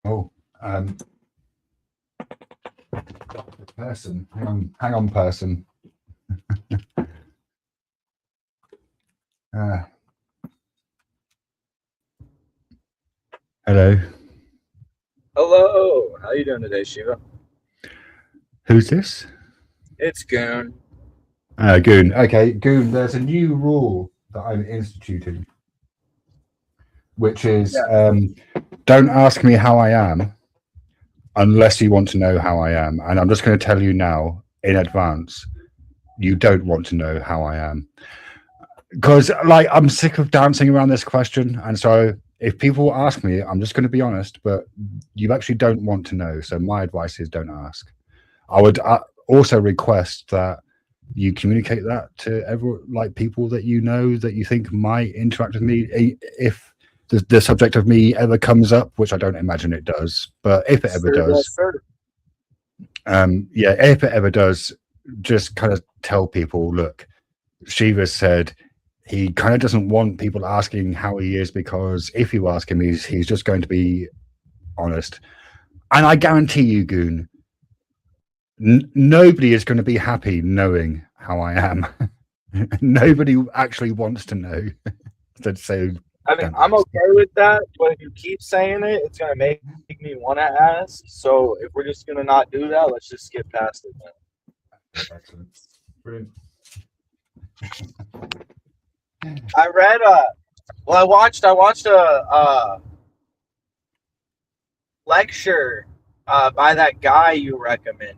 Oh, person. Hang on, person. Hello. Hello. How you doing today, Shiva? Who's this? It's Goon. Goon. Okay, Goon. There's a new rule that I'm instituting, which is don't ask me how I am unless you want to know how I am. And I'm just going to tell you now in advance, you don't want to know how I am. Because, like, I'm sick of dancing around this question. And so if people ask me, I'm just going to be honest, but you actually don't want to know. So my advice is don't ask. I would also request that you communicate that to people that you know that you think might interact with me. If the subject of me ever comes up, which I don't imagine it does, but if it ever does, if it ever does, just kind of tell people, look, Shiva said he kind of doesn't want people asking how he is, because if you ask him, he's just going to be honest. And I guarantee you, Goon, nobody is going to be happy knowing how I am. Nobody actually wants to know. So I mean, I'm okay with that, but if you keep saying it, it's gonna make me want to ask. So if we're just gonna not do that, let's just skip past it then. Excellent. Brilliant. I read well, I watched a lecture by that guy you recommended.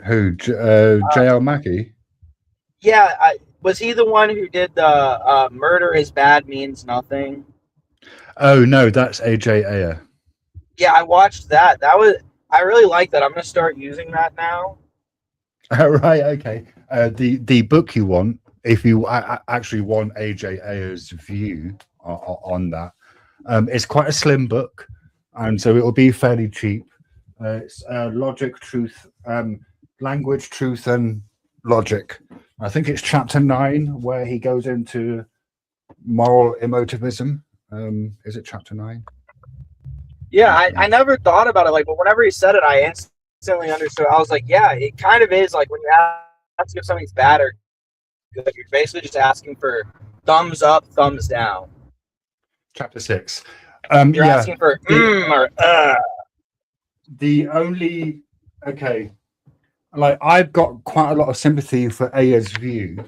Who? J.L. Mackie? Yeah, was he the one who did the murder is bad means nothing? Oh no, that's AJ Ayer. Yeah, I watched that. I really like that. I'm gonna start using that now. Right. Okay. The book you want, if you actually want AJ Ayer's view on that, it's quite a slim book, and so it will be fairly cheap. It's logic, truth, language, truth, and logic. I think it's chapter 9 where he goes into moral emotivism. Is it chapter 9? Yeah, I never thought about it, but whenever he said it, I instantly understood. I was like, yeah, it kind of is like when you ask if something's bad or good, you're basically just asking for thumbs up, thumbs down. Chapter 6. You're asking for or The only I've got quite a lot of sympathy for Ayer's view,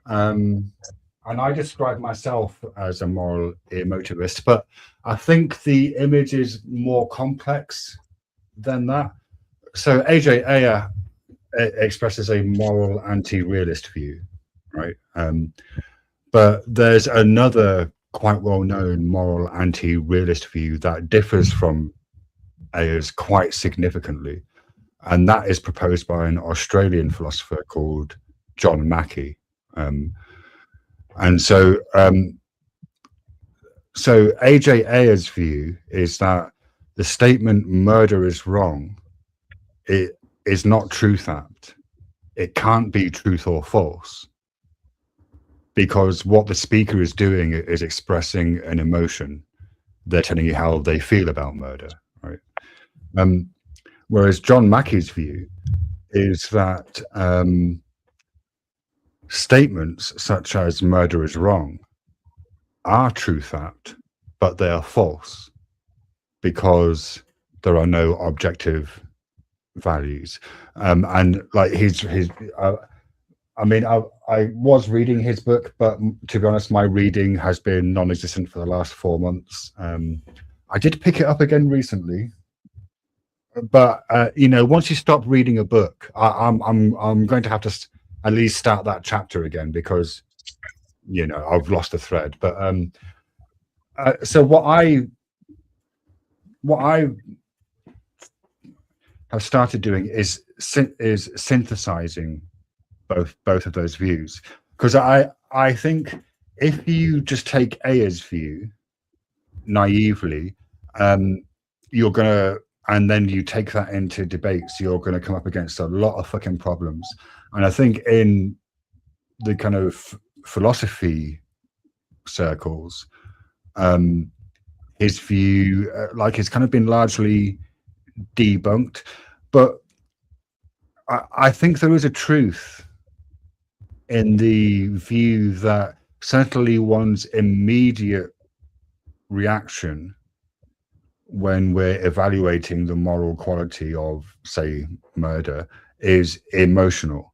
and I describe myself as a moral emotivist, but I think the image is more complex than that. So AJ Ayer expresses a moral anti-realist view, right? But there's another quite well-known moral anti-realist view that differs from Ayer's quite significantly, and that is proposed by an Australian philosopher called John Mackie. And so AJ Ayer's view is that the statement "murder is wrong" it is not truth apt. It can't be truth or false, because what the speaker is doing is expressing an emotion. They're telling you how they feel about murder, right? Whereas John Mackie's view is that statements such as "murder is wrong" are truth apt, but they are false because there are no objective values. And like I was reading his book, but to be honest, my reading has been non-existent for the last 4 months. I did pick it up again recently, but once you stop reading a book, I'm going to have to at least start that chapter again, because I've lost the thread. But so what I have started doing is synthesizing both of those views, because I think if you just take Ayer's view naively, you're gonna, and then you take that into debates, you're going to come up against a lot of fucking problems. And I think in the kind of philosophy circles, his view has kind of been largely debunked. But I think there is a truth in the view that certainly one's immediate reaction when we're evaluating the moral quality of, say, murder is emotional,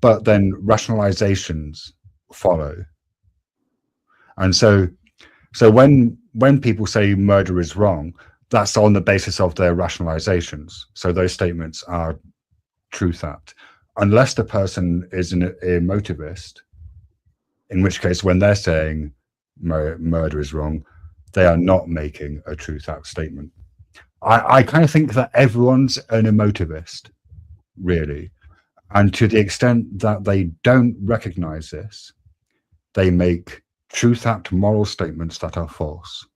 but then rationalizations follow. And so when people say murder is wrong, that's on the basis of their rationalizations. So those statements are truth apt, unless the person is an emotivist, in which case when they're saying murder is wrong, they are not making a truth apt statement. I kind of think that everyone's an emotivist, really. And to the extent that they don't recognize this, they make truth apt moral statements that are false.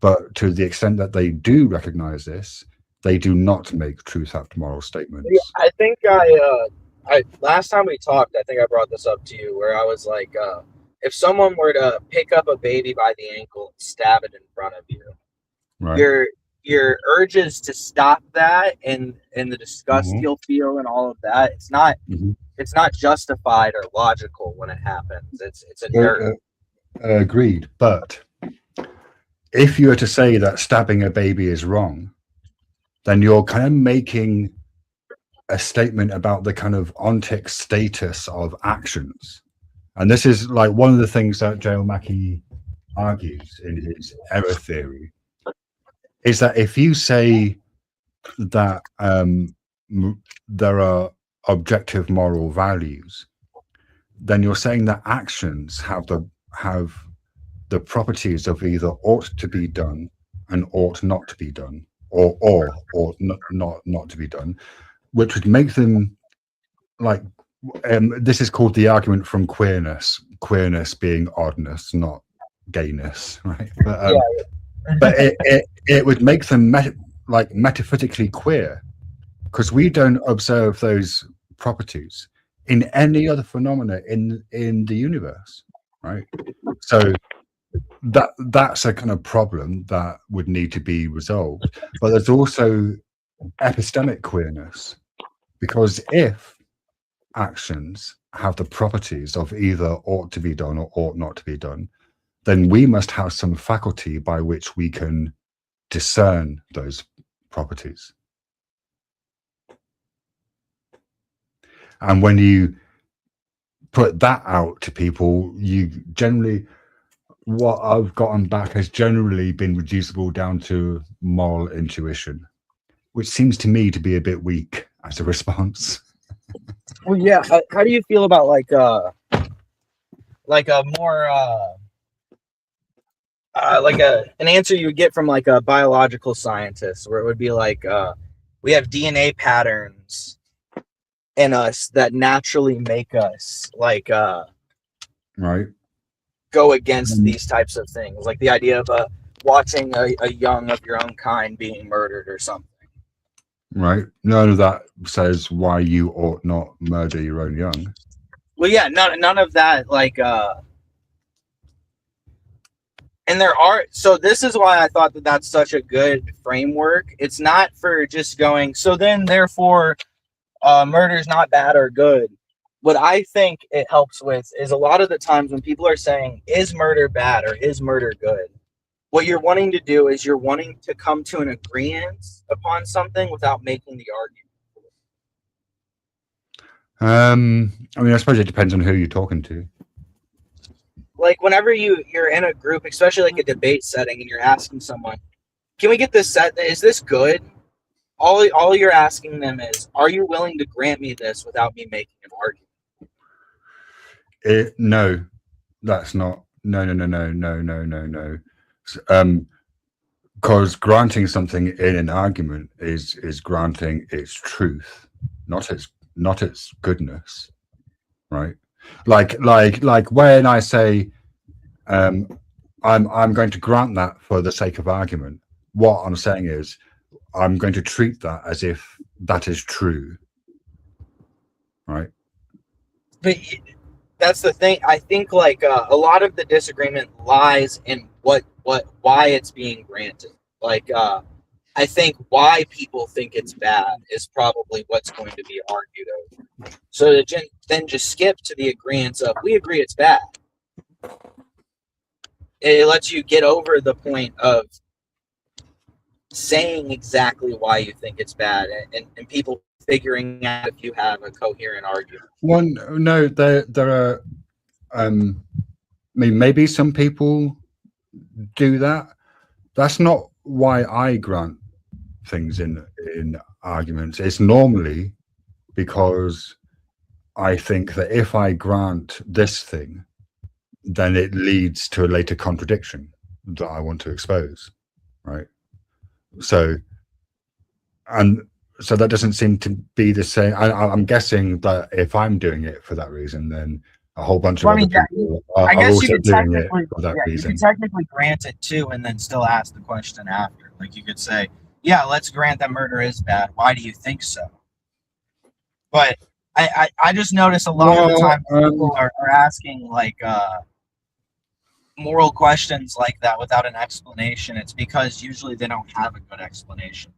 But to the extent that they do recognize this, they do not make truth apt moral statements. Yeah, I think I last time we talked, I think I brought this up to you, where I was like, if someone were to pick up a baby by the ankle and stab it in front of you, Right. Your urges to stop that and the disgust Mhm. you'll feel and all of that, Mhm. it's not justified or logical when it happens. It's So, inert. agreed. But if you were to say that stabbing a baby is wrong, then you're kind of making a statement about the kind of ontic status of actions. And this is like one of the things that Joe Mackey argues in his error theory is that if you say that there are objective moral values, then you're saying that actions have the properties of either ought to be done and ought not to be done, or not to be done, which would make them like this is called the argument from queerness being oddness, not gayness, right? But it would make them like metaphysically queer, because we don't observe those properties in any other phenomena in the universe, right? So that's a kind of problem that would need to be resolved. But there's also epistemic queerness, because if actions have the properties of either ought to be done or ought not to be done, then we must have some faculty by which we can discern those properties. And when you put that out to people, you generally, what I've gotten back has generally been reducible down to moral intuition, which seems to me to be a bit weak as a response. Well, yeah. How do you feel about like a more like an answer you would get from like a biological scientist, where it would be like we have DNA patterns in us that naturally make us like Right. go against these types of things, like the idea of watching a young of your own kind being murdered or something. Right. None of that says why you ought not murder your own young. Well, yeah, none of that. Like, and there are. So this is why I thought that that's such a good framework. It's not for just going. So then, therefore, murder is not bad or good. What I think it helps with is a lot of the times when people are saying, "Is murder bad or is murder good?" What you're wanting to do is you're wanting to come to an agreement upon something without making the argument. I mean, I suppose it depends on who you're talking to. Like whenever you're in a group, especially like a debate setting, and you're asking someone, "Can we get this set? Is this good?" All you're asking them is, "Are you willing to grant me this without me making an argument?" No, that's not. No. Because granting something in an argument is granting its truth, not its goodness, right? Like when I say I'm going to grant that for the sake of argument. What I'm saying is I'm going to treat that as if that is true, right? But that's the thing. I think like a lot of the disagreement lies in why it's being granted. Like I think why people think it's bad is probably what's going to be argued over. So then just skip to the agreement of we agree it's bad. It lets you get over the point of saying exactly why you think it's bad, and people figuring out if you have a coherent argument. One, no, there are. I mean, maybe some people do that. That's not why I grant things in arguments. It's normally because I think that if I grant this thing, then it leads to a later contradiction that I want to expose, right? So, and so that doesn't seem to be the same. I'm guessing that if I'm doing it for that reason, then a whole bunch of other people are also doing it for that reason. You could technically grant it too, and then still ask the question after. Like you could say, "Yeah, let's grant that murder is bad. Why do you think so?" But I just notice a lot of the time people are asking like moral questions like that without an explanation, it's because usually they don't have a good explanation.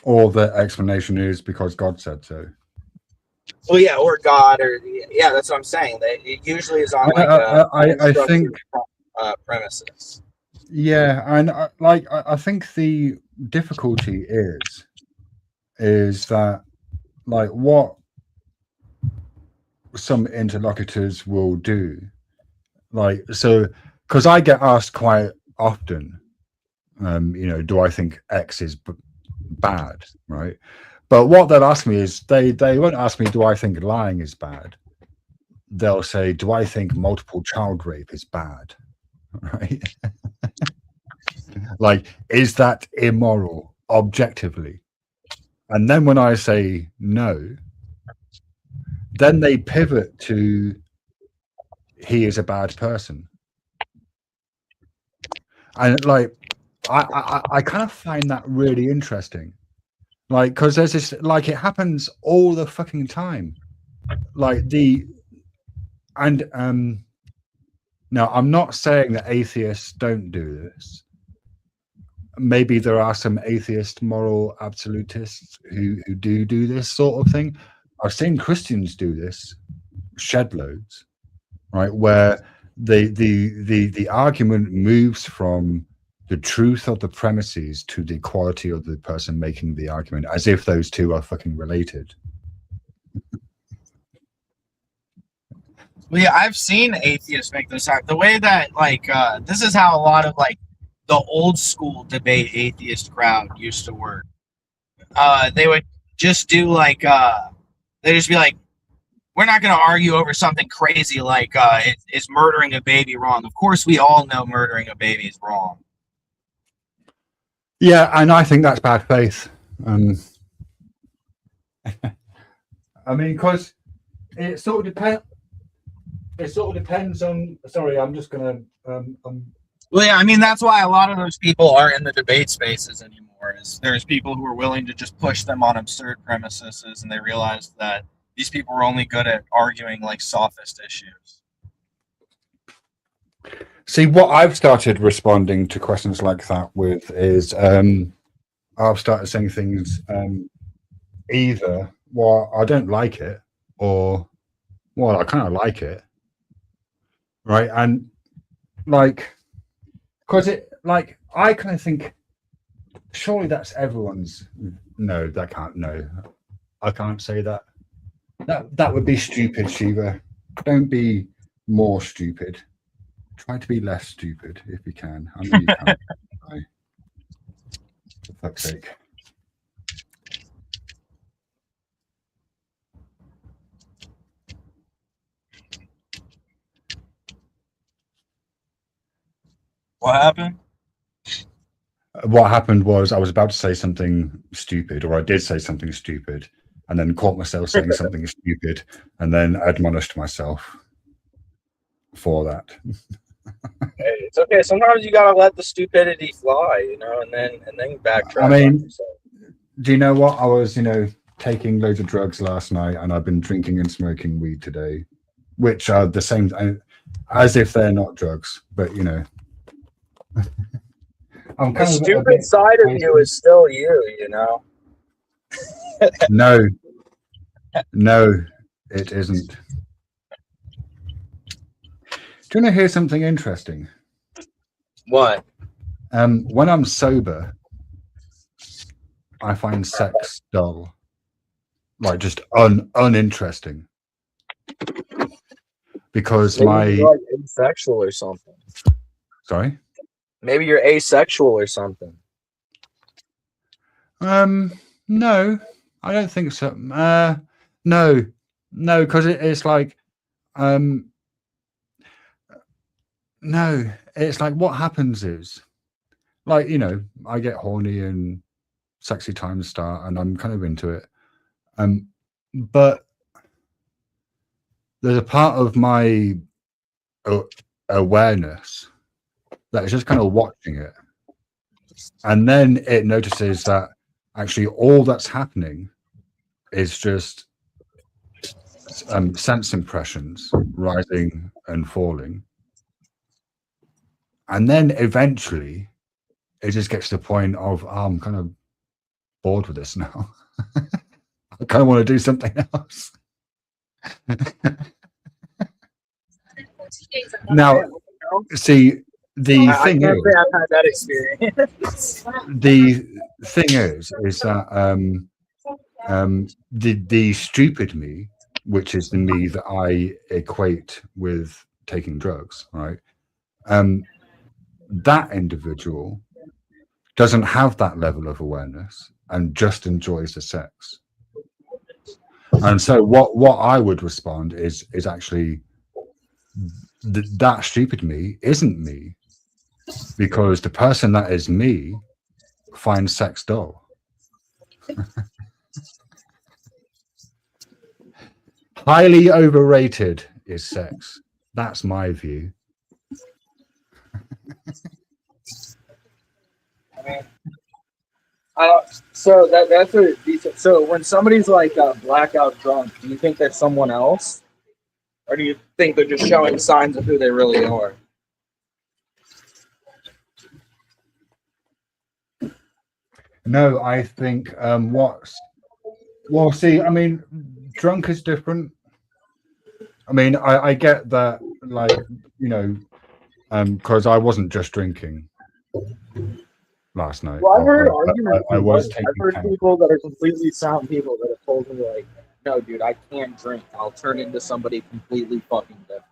Or the explanation is because God said so. Well, yeah, or God, or yeah, that's what I'm saying. It usually is on like I think premises. Yeah, and I think the difficulty is that like what some interlocutors will do, like so, because I get asked quite often, do I think X is bad, right? But what they'll ask me is they won't ask me, do I think lying is bad? They'll say, do I think multiple child rape is bad? Right? Like, is that immoral objectively? And then when I say no, then they pivot to he is a bad person. And like, I kind of find that really interesting. Like, because there's this, like, it happens all the fucking time. Like now I'm not saying that atheists don't do this. Maybe there are some atheist moral absolutists who do this sort of thing. I've seen Christians do this, shed loads, right? Where the argument moves from the truth of the premises to the quality of the person making the argument, as if those two are fucking related. Well, yeah, I've seen atheists make this out. The way that, like, this is how a lot of, like, the old school debate atheist crowd used to work. They would just do, like, they'd just be like, we're not going to argue over something crazy like, is murdering a baby wrong? Of course, we all know murdering a baby is wrong. Yeah, and I think that's bad faith. I mean, because it sort of depends. It sort of depends on. Sorry, I'm just gonna. Well, yeah, I mean that's why a lot of those people aren't in the debate spaces anymore. Is there's people who are willing to just push them on absurd premises, and they realize that these people are only good at arguing like sophist issues. See, what I've started responding to questions like that with is I've started saying things either, well, I don't like it, or, well, I kind of like it. Right. And like, because it, like, I kind of think, surely that's everyone's. No, that can't. No, I can't say that. That would be stupid, Shiva. Don't be more stupid. Try to be less stupid if you can. I know you can't. For fuck's sake. What happened? What happened was I was about to say something stupid, or I did say something stupid, and then caught myself saying something stupid, and then admonished myself for that. Hey, it's okay. Sometimes you gotta let the stupidity fly, and then backtrack. I mean, do you know what? I was, taking loads of drugs last night, and I've been drinking and smoking weed today, which are the same, as if they're not drugs, but I'm the stupid side of you is still you, No, it isn't. Do you want to hear something interesting? What? When I'm sober, I find sex dull, like just uninteresting, because maybe you're like asexual or something. Sorry? Maybe you're asexual or something. No, I don't think so. No, because it's like, no, it's like what happens is, like, I get horny and sexy times start, and I'm kind of into it. But there's a part of my awareness that is just kind of watching it, and then it notices that actually all that's happening is just sense impressions rising and falling, And then eventually it just gets to the point of, I'm kind of bored with this now. I kind of want to do something else. Now, see, the I thing can't is, say I've had that experience. the thing is that the stupid me, which is the me that I equate with taking drugs, right? That individual doesn't have that level of awareness and just enjoys the sex. And so what I would respond is actually that stupid me isn't me, because the person that is me finds sex dull. Highly overrated is sex. That's my view. So that's a decent. So when somebody's like blackout drunk, do you think they're someone else, or do you think they're just showing signs of who they really are? No, I think see, I mean, drunk is different. I mean, I get that, like, you know, because I wasn't just drinking last night. Well, I've heard arguments. I was I've taking heard people that are completely sound people that have told me like, "No, dude, I can't drink. I'll turn into somebody completely fucking different."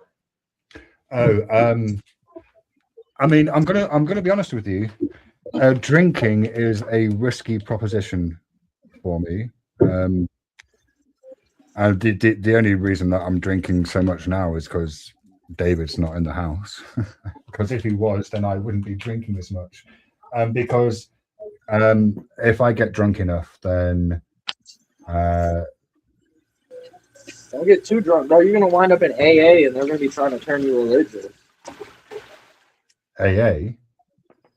Oh, I mean, I'm gonna be honest with you. Drinking is a risky proposition for me. And the only reason that I'm drinking so much now is because David's not in the house. Because if he was, then I wouldn't be drinking as much. Because if I get drunk enough, then don't get too drunk, bro. You're gonna wind up in AA, and they're gonna be trying to turn you religious. AA.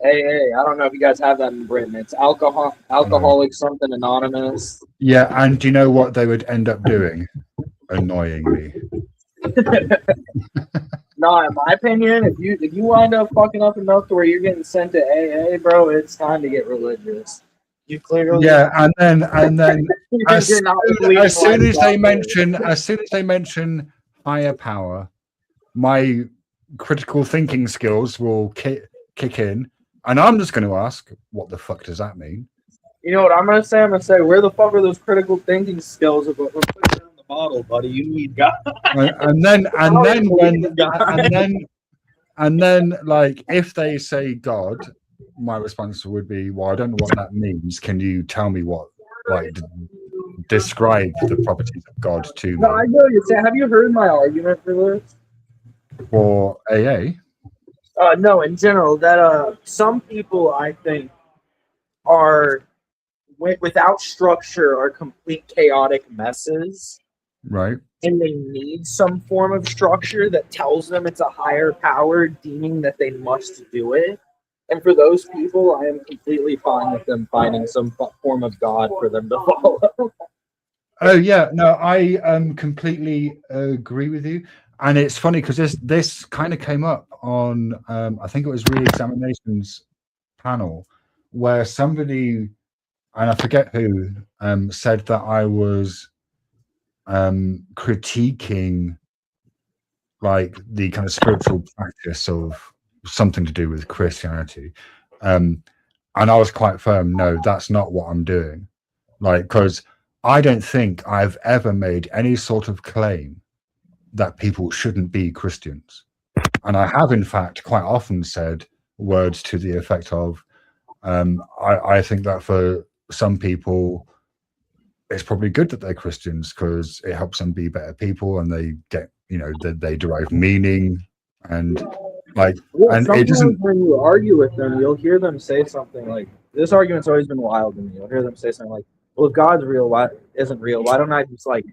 I don't know if you guys have that in Britain. It's Alcoholics something Anonymous. Yeah, and do you know what they would end up doing? Annoying me. No, in my opinion, if you wind up fucking up enough to where you're getting sent to AA, bro, it's time to get religious. You clearly and then as soon as they mention higher power, my critical thinking skills will kick in, and I'm just going to ask, what the fuck does that mean? You know what I'm going to say? I'm going to say, where the fuck are those critical thinking skills? We're putting it in the bottle, buddy. You need God. And then, like, if they say God, my response would be, well, I don't know what that means. Can you tell me what, like, describe the properties of God to me? No, I know you say. Have you heard my argument for this? For AA? No, in general, that some people, I think, are without structure, are complete chaotic messes. Right. And they need some form of structure that tells them it's a higher power deeming that they must do it. And for those people, I am completely fine with them finding some form of God for them to follow. Oh, yeah. No, I completely agree with you. And it's funny because this kind of came up on, I think it was Re-Examination's panel, where somebody, and I forget who, said that I was critiquing, like, the kind of spiritual practice of something to do with Christianity. And I was quite firm, no, that's not what I'm doing. Like, because I don't think I've ever made any sort of claim that people shouldn't be Christians. And I have, in fact, quite often said words to the effect of, I think that for some people, it's probably good that they're Christians because it helps them be better people, and they get, they derive meaning, and like, yeah, and it doesn't. When you argue with them, you'll hear them say something like, "This argument's always been wild to me." You'll hear them say something like, "Well, if God's real, why isn't real? Why don't I just like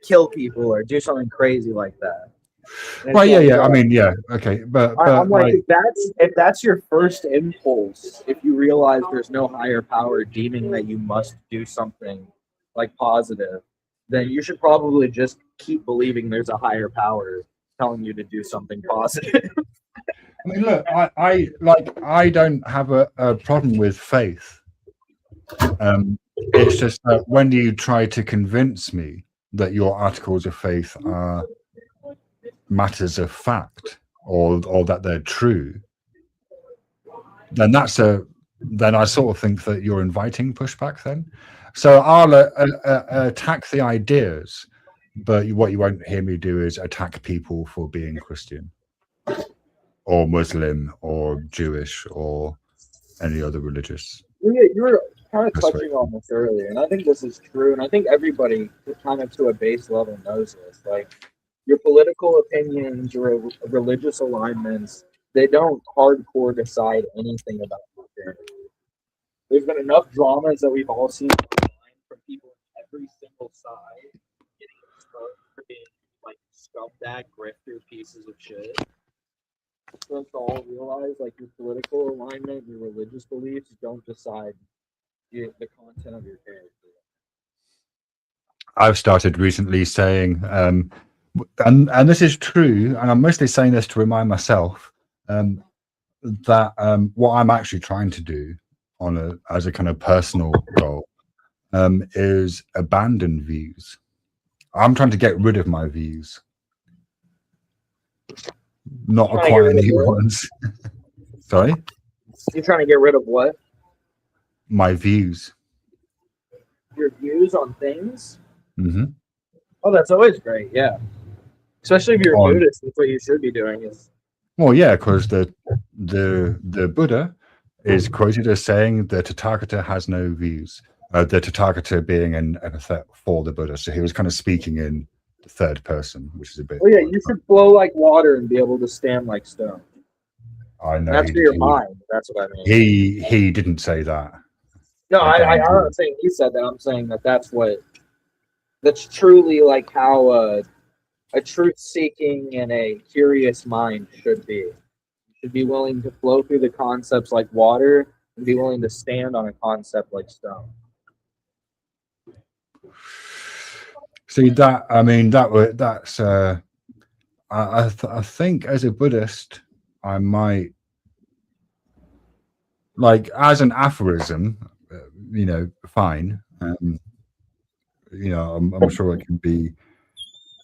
kill people or do something crazy like that?" Well, yeah. I mean, yeah, okay, but I'm like, if that's your first impulse, if you realize there's no higher power deeming that you must do something like positive, then you should probably just keep believing there's a higher power telling you to do something positive. I mean, look, I don't have a problem with faith. It's just that when you try to convince me that your articles of faith are matters of fact or that they're true, then then I sort of think that you're inviting pushback then. So I'll attack the ideas, but what you won't hear me do is attack people for being Christian or Muslim or Jewish or any other religious. You were kind of touching on this earlier, and I think this is true, and I think everybody kind of to a base level knows this. Like, your political opinions, your religious alignments, they don't hardcore decide anything about Christianity. There's been enough dramas that we've all seen online from people on every single side getting exposed for being like scumbag, grifter pieces of shit. For us to all realize, like, your political alignment, your religious beliefs don't decide the content of your character. I've started recently saying, and this is true, and I'm mostly saying this to remind myself that what I'm actually trying to do as a kind of personal goal is abandon views. I'm trying to get rid of my views, not acquire new ones. Sorry? You're trying to get rid of what? My views. Your views on things? Mm-hmm. Oh, that's always great, yeah. Especially if you're a Buddhist, that's what you should be doing. Well, yeah, because the Buddha is quoted as saying the Tathagata has no views. The Tathagata being an epithet for the Buddha, so he was kind of speaking in the third person, which is a bit. Oh yeah, you should flow like water and be able to stand like stone. I know. That's for your mind. That's what I mean. He didn't say that. No, I'm not saying he said that. I'm saying that's truly like how a truth-seeking and a curious mind should be. You should be willing to flow through the concepts like water and be willing to stand on a concept like stone. See that? I mean, that's. I think as a Buddhist, I might, like, as an aphorism, fine. I'm sure it can be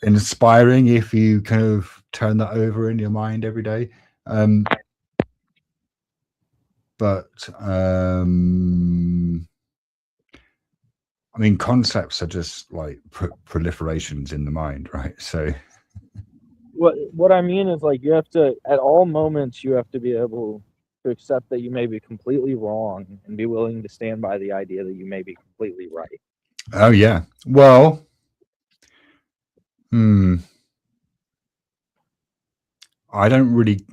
inspiring if you kind of turn that over in your mind every day. But I mean, concepts are just like proliferations in the mind, right? So what I mean is, like, you have to, at all moments, you have to be able to accept that you may be completely wrong and be willing to stand by the idea that you may be completely right. Oh yeah. Well, I don't really.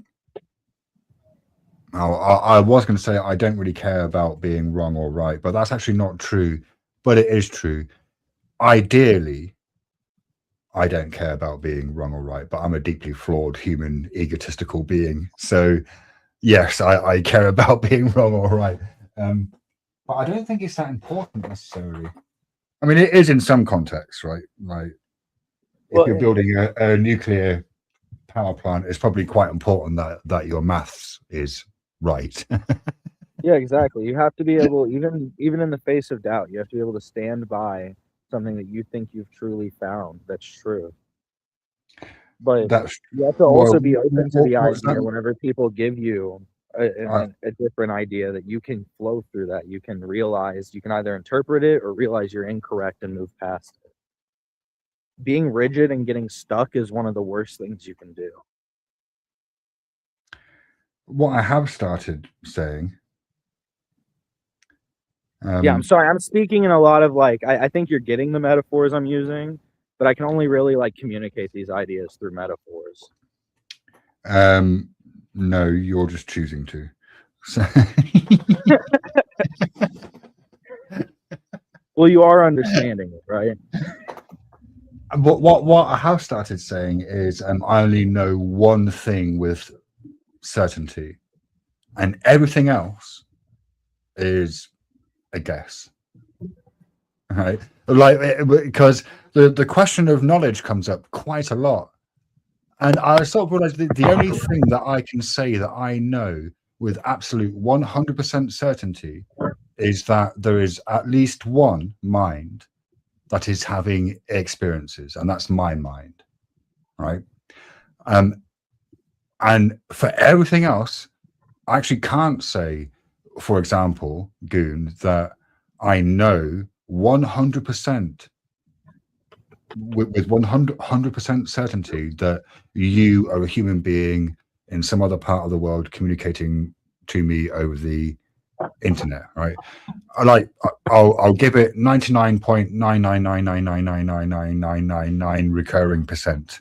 I was going to say I don't really care about being wrong or right, but that's actually not true. But it is true. Ideally, I don't care about being wrong or right, but I'm a deeply flawed human, egotistical being. So, yes, I care about being wrong or right. But I don't think it's that important necessarily. I mean, it is in some contexts, right? Like, if you're building a nuclear power plant, it's probably quite important that your maths is right. Yeah, exactly. You have to be able, even in the face of doubt, you have to be able to stand by something that you think you've truly found that's true. But you have to also be open to the idea whenever people give you a different idea that you can flow through that. You can realize, you can either interpret it or realize you're incorrect and move past it. Being rigid and getting stuck is one of the worst things you can do. What I have started saying. Yeah, I'm sorry. I'm speaking in a lot of, like, I think you're getting the metaphors I'm using, but I can only really, like, communicate these ideas through metaphors. No, you're just choosing to. So well, you are understanding it, right? What I have started saying is I only know one thing with certainty, and everything else is a guess. Right? Like, because the question of knowledge comes up quite a lot, And I sort of realized the only thing that I can say that I know with absolute 100% certainty is that there is at least one mind that is having experiences, and that's my mind, right? And for everything else, I actually can't say, for example, Goon, that I know 100% with 100% certainty that you are a human being in some other part of the world communicating to me over the internet, right? I'll give it 99.99999999999 recurring percent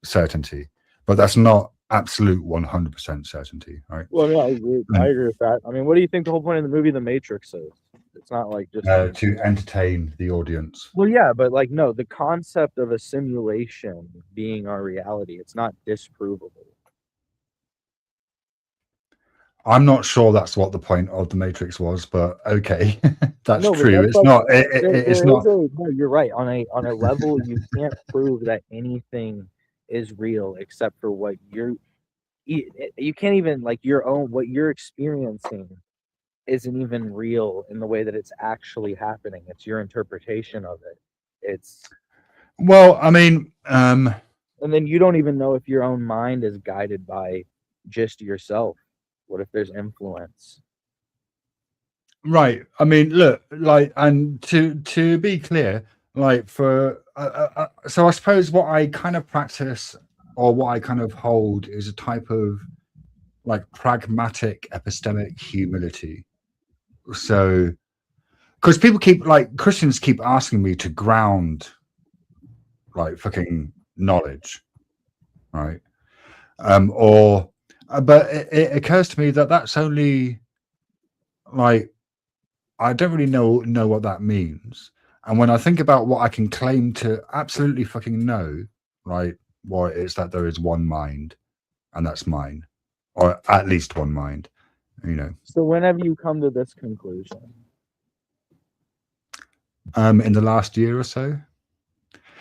certainty, but that's not absolute 100% certainty, right? Well, yeah, I agree with that. I mean, what do you think the whole point of the movie The Matrix is? It's not like just to entertain the audience. well, yeah, but like no, the concept of a simulation being our reality, it's not disprovable. I'm not sure that's what the point of the Matrix was, but okay, that's No, but true. that's It's like- not. There It's is not. no, you're right. On a level, you can't prove that anything is real except for what you can't even like your own what you're experiencing isn't even real in the way that it's actually happening. It's your interpretation of it. It's Well, I mean, and then you don't even know if your own mind is guided by just yourself. What if there's influence? right. I mean, look, like, and to be clear, like, for so I suppose what I kind of practice or what I kind of hold is a type of like pragmatic epistemic humility. So, because people keep like Christians keep asking me to ground like fucking knowledge, right? But it occurs to me that that's only like I don't really know what that means. And when I think about what I can claim to absolutely fucking know, right? Well, it's that there is one mind, and that's mine, or at least one mind, you know. So when have you come to this conclusion? In the last year or so.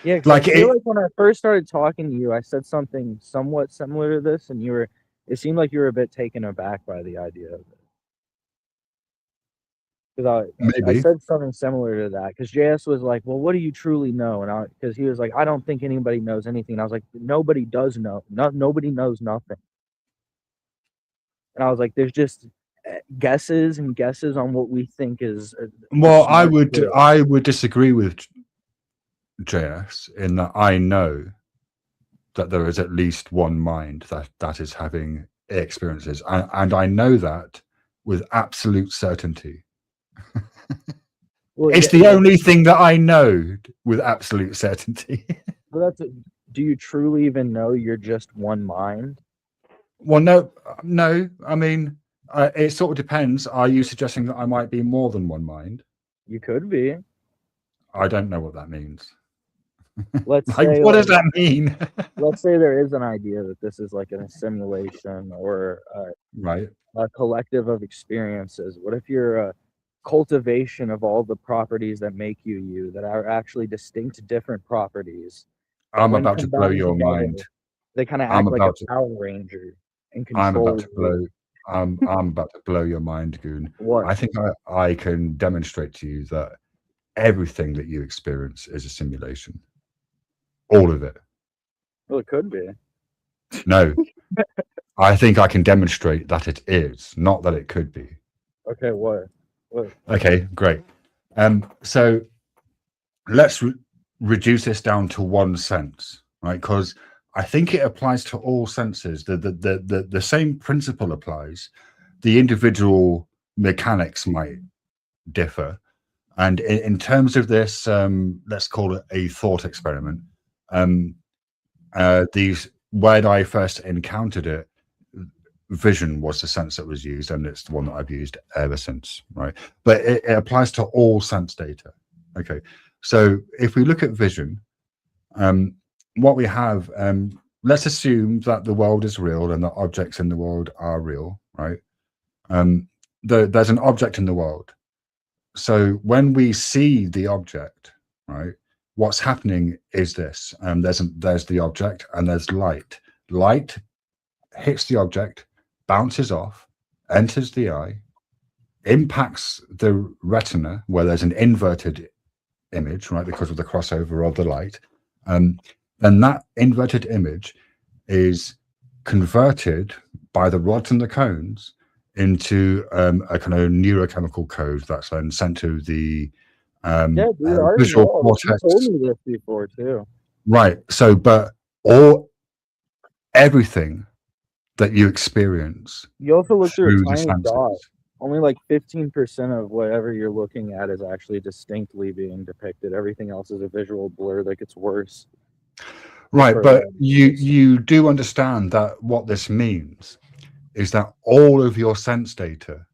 Yeah, 'cause Like I feel it- like when I first started talking to you, I said something somewhat similar to this, and it seemed like you were a bit taken aback by the idea of it. Because I Maybe. said something similar to that. Because JS was like, "Well, what do you truly know?" And because he was like, "I don't think anybody knows anything." And I was like, "Nobody does know. Nobody knows nothing." And I was like, "There's just guesses and guesses on what we think is." Well, I smart would disagree with JS in that I know that there is at least one mind that is having experiences, and I know that with absolute certainty. Well, It's yeah, the only thing that I know with absolute certainty. but do you truly even know you're just one mind? Well, no. I mean, it sort of depends. Are you suggesting that I might be more than one mind? You could be. I don't know what that means. Let's Like, say, what does that mean? let's say there is an idea that this is like a simulation or Right. a collective of experiences. What if you're a cultivation of all the properties that make you that are actually distinct different properties? I'm When about to blow combined your together, mind. They kind of I'm act like about a to- Power Ranger and I'm control about to blow. I'm about to blow your mind, Goon. what? I think I can demonstrate to you that everything that you experience is a simulation. All of it. Well, it could be. No. I think I can demonstrate that it is, not that it could be. Okay, what? Okay, great. So let's reduce this down to one sense, right? Because I think it applies to all senses. The same principle applies. The individual mechanics might differ. And in terms of this, let's call it a thought experiment. When I first encountered it, vision was the sense that was used, and it's the one that I've used ever since, right? But it applies to all sense data. Okay, so if we look at vision, what we have, let's assume that the world is real and that objects in the world are real, right? There's an object in the world. So when we see the object, right, what's happening is this. There's the object and there's light. Light hits the object, bounces off, enters the eye, impacts the retina where there's an inverted image, right, because of the crossover of the light. Then that inverted image is converted by the rods and the cones into a kind of neurochemical code that's then sent to the Yeah, dude, I already visual know. You cortex. told me this before too. Right. So, but everything that you experience You also look through through a the tiny senses. dot. Only like 15% of whatever you're looking at is actually distinctly being depicted. Everything else is a visual blur that gets worse. Right, for but them. you do understand that what this means is that all of your sense data,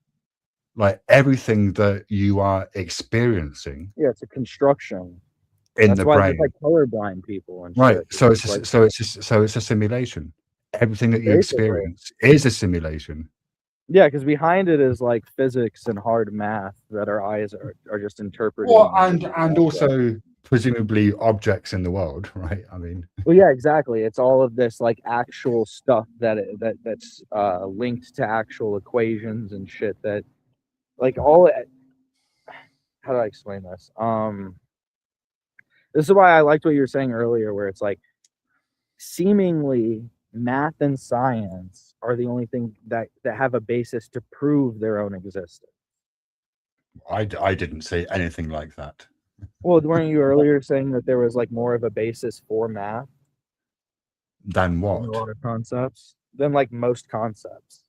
like everything that you are experiencing Yeah, it's a construction. in That's the why brain, it's like colorblind people and right? shit. So it's like so it's a simulation. Everything that you Basically. experience is a simulation. yeah, because behind it is like physics and hard math that our eyes are just interpreting. Well, and also presumably objects in the world, right? I mean, Well, yeah, exactly. It's all of this like actual stuff that's linked to actual equations and shit that like all. How do I explain this? This is why I liked what you were saying earlier, where it's like seemingly math and science are the only thing that have a basis to prove their own existence. I didn't say anything like that. Well, weren't you earlier saying that there was like more of a basis for math Than in a what? lot of concepts than like most concepts?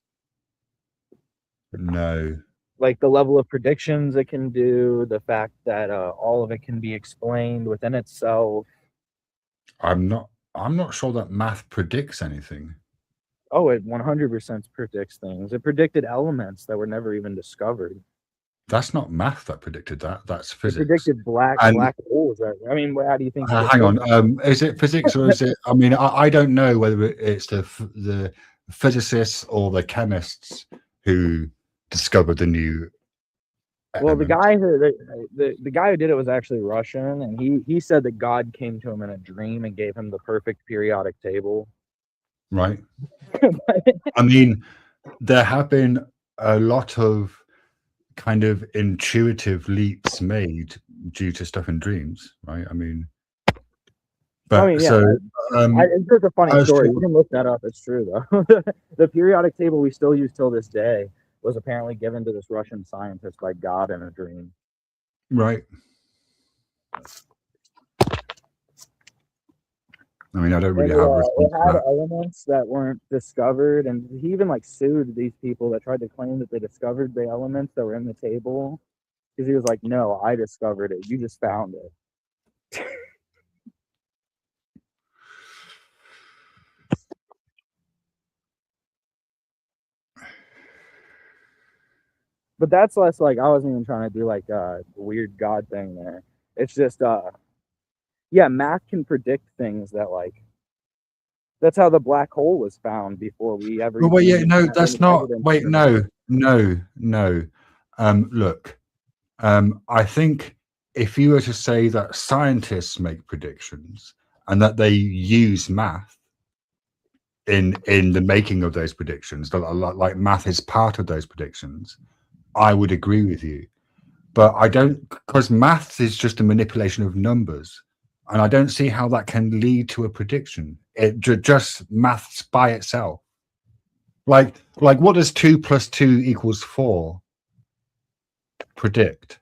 No. Like the level of predictions it can do, the fact that all of it can be explained within itself. I'm not sure that math predicts anything. Oh, it 100% predicts things. It predicted elements that were never even discovered. That's not math that predicted that. That's It physics. predicted black holes. I mean, how do you think? Hang on. Is it physics or is it? I mean, I don't know whether it's the physicists or the chemists who discovered the new. Well, the element. guy the guy who did it was actually Russian, and he said that God came to him in a dream and gave him the perfect periodic table. Right. I mean, there have been a lot of kind of intuitive leaps made due to stuff in dreams, right? I mean, but I mean, yeah, so it's just a funny I was story. talking- You can look that up. It's true though. The periodic table we still use till this day was apparently given to this Russian scientist by God in a dream. right. I mean, I don't really And, have a it response to had that. elements that weren't discovered, and he even like sued these people that tried to claim that they discovered the elements that were in the table, because he was like, "No, I discovered it. You just found it." But that's less like, I wasn't even trying to do like a weird God thing there. It's just yeah, math can predict things that like. That's how the black hole was found before we ever. Well, yeah, even no, had that's any not. evidence Wait, for no, it. no. Look, I think if you were to say that scientists make predictions and that they use math in the making of those predictions, that like math is part of those predictions, I would agree with you. But I don't, because maths is just a manipulation of numbers, and I don't see how that can lead to a prediction. It just maths by itself. Like what does 2 + 2 = 4 predict?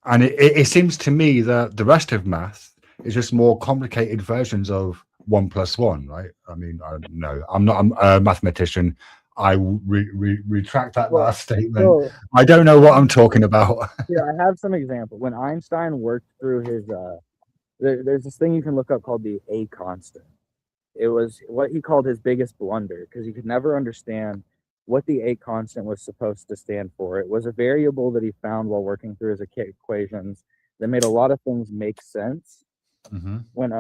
And it seems to me that the rest of math is just more complicated versions of 1 + 1, right? I mean, no, I'm not a mathematician. I retract that last statement. So, I don't know what I'm talking about. yeah, I have some example. When Einstein worked through his, there's this thing you can look up called the A constant. It was what he called his biggest blunder because he could never understand what the A constant was supposed to stand for. It was a variable that he found while working through his equations that made a lot of things make sense when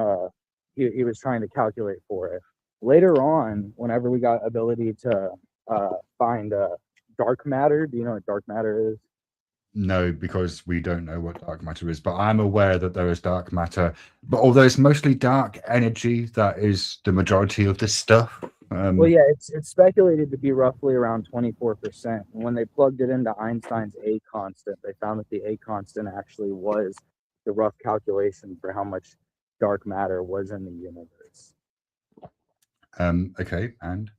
he was trying to calculate for it. Later on, whenever we got ability to find dark matter, do you know what dark matter is? No, because we don't know what dark matter is, but I'm aware that there is dark matter. But although it's mostly dark energy, that is the majority of this stuff. Well, yeah, it's speculated to be roughly around 24%. And when they plugged it into Einstein's A constant, they found that the A constant actually was the rough calculation for how much dark matter was in the universe. Okay, and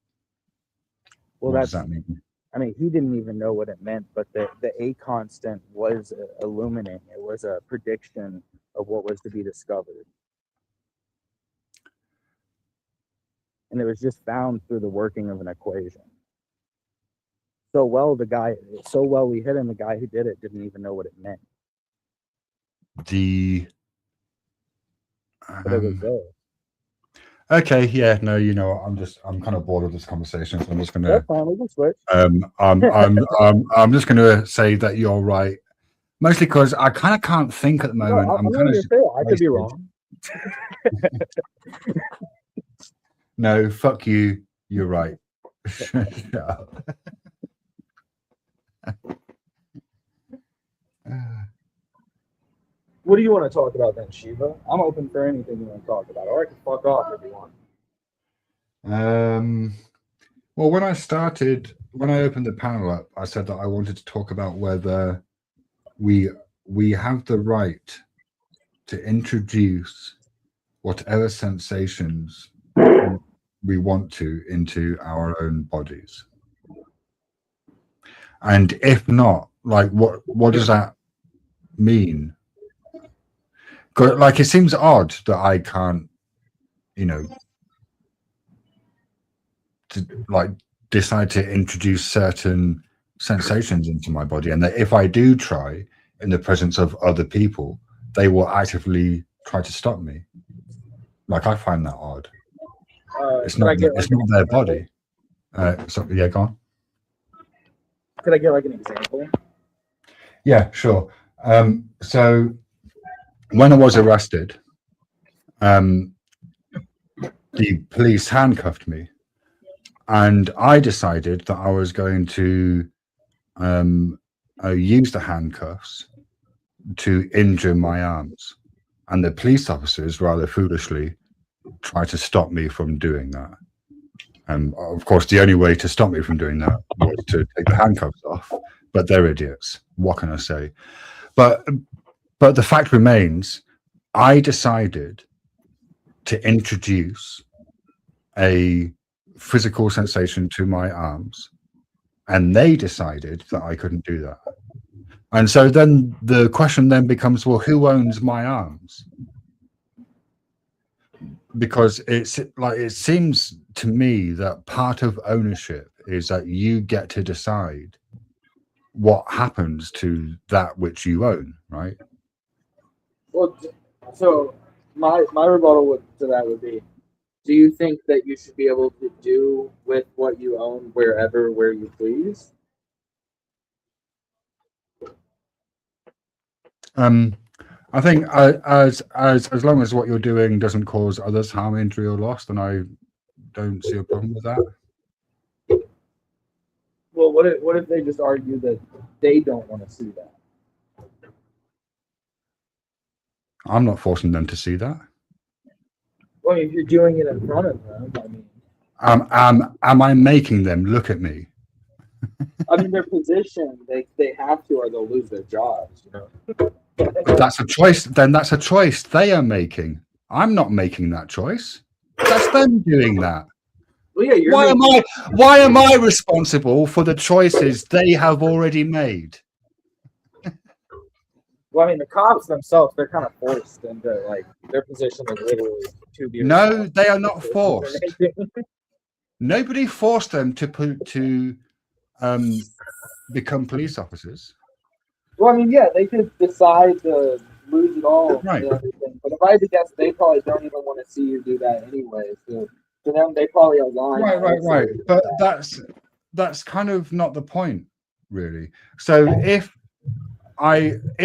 Well, what does that mean? I mean, he didn't even know what it meant, but the A constant was illuminating. It was a prediction of what was to be discovered. And it was just found through the working of an equation. So well we hit him, the guy who did it didn't even know what it meant. But it was there. Okay, yeah, no, you know, I'm kind of bored of this conversation, so I'm just gonna. That's fine, we can switch. I'm just gonna say that you're right, mostly because I kind of can't think at the moment. No, I'm kind of. I could be wrong. No, fuck you. You're right. Shut up. What do you want to talk about then, Shiva? I'm open for anything you want to talk about, or I can fuck off if you want. Well, when I opened the panel up, I said that I wanted to talk about whether we have the right to introduce whatever sensations we want to into our own bodies. And if not, like what does that mean? Like, it seems odd that I can't, you know, decide to introduce certain sensations into my body, and that if I do try in the presence of other people, they will actively try to stop me. Like, I find that odd. It's not their body. So yeah, go on. Could I get like an example? Yeah, sure. So when I was arrested, the police handcuffed me, and I decided that I was going to use the handcuffs to injure my arms, and the police officers rather foolishly tried to stop me from doing that. And of course, the only way to stop me from doing that was to take the handcuffs off. But they're idiots. What can I say? But the fact remains, I decided to introduce a physical sensation to my arms, and they decided that I couldn't do that. And so then the question then becomes, well, who owns my arms? Because it's like, it seems to me that part of ownership is that you get to decide what happens to that which you own, right? Well, so my rebuttal to that would be, do you think that you should be able to do with what you own where you please? I think as long as what you're doing doesn't cause others harm, injury, or loss, then I don't see a problem with that. Well, what if they just argue that they don't want to see that? I'm not forcing them to see that. Well, if you're doing it in front of them, I mean, am I making them look at me? I mean, their position, they have to, or they'll lose their jobs. You know. That's a choice. Then that's a choice they are making. I'm not making that choice. That's them doing that. Well, yeah, why am I responsible for the choices they have already made? Well, I mean, the cops themselves, they're kind of forced into, like, their position is literally to be. No, they are not forced. Nobody forced them to become police officers. Well, I mean, yeah, they could decide to lose it all, right? And everything. But if I had to guess, they probably don't even want to see you do that anyway. So to them, they probably align. Right. But that's kind of not the point, really. So if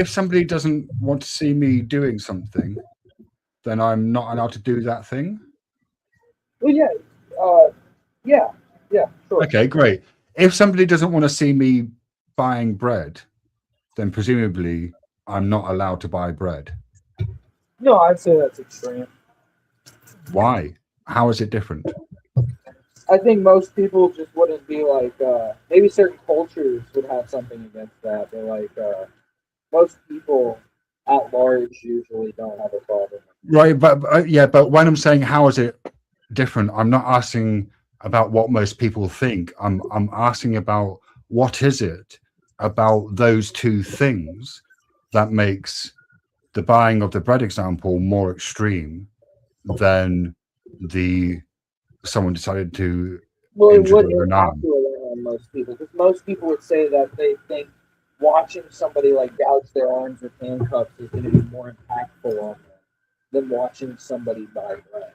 somebody doesn't want to see me doing something, then I'm not allowed to do that thing. Well, yeah, sure. Okay, great. If somebody doesn't want to see me buying bread, then presumably I'm not allowed to buy bread. No, I'd say that's extreme. Why? How is it different? I think most people just wouldn't be like, maybe certain cultures would have something against that, but like most people at large usually don't have a problem. Right, but when I'm saying how is it different, I'm not asking about what most people think. I'm asking about what is it about those two things that makes the buying of the bread example more extreme than the someone decided to Well, it injure wouldn't their have arm. to alarm on most people, because most people would say that they think watching somebody like gouge their arms with handcuffs is going to be more impactful on them than watching somebody buy bread.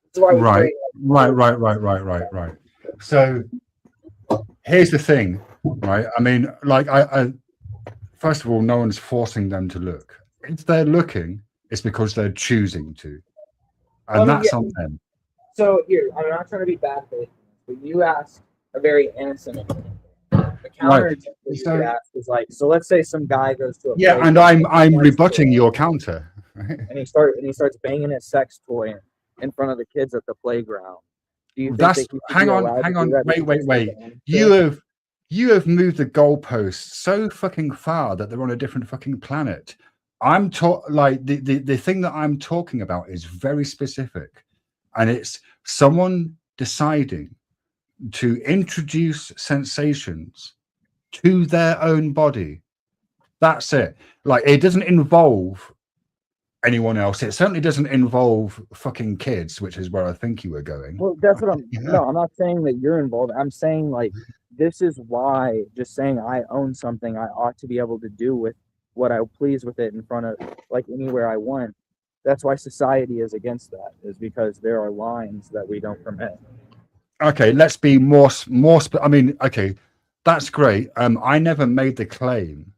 That's why we Right, create, right. So here's the thing, right? I mean, like I first of all, no one's forcing them to look. If they're looking, it's because they're choosing to, and that's on them. So here, I'm not trying to be bad faith, but you ask a very innocent question. The counter Right. you could ask is like, so let's say some guy goes to a Yeah, and playground I'm rebutting your counter. Right? and he starts banging his sex toy in front of the kids at the playground. Do you think That's that he should hang be on, allowed hang to do on, that wait. because of the amateur? You have moved the goalposts so fucking far that they're on a different fucking planet. I'm like the thing that I'm talking about is very specific, and it's someone deciding to introduce sensations to their own body. That's it. Like, it doesn't involve anyone else. It certainly doesn't involve fucking kids, which is where I think you were going. Well, that's what I'm. Yeah. No, I'm not saying that you're involved. I'm saying like this is why just saying I own something, I ought to be able to do with what I please with it in front of like anywhere I want. That's why society is against that. Is because there are lines that we don't permit. Okay, let's be more. I mean, okay, that's great. I never made the claim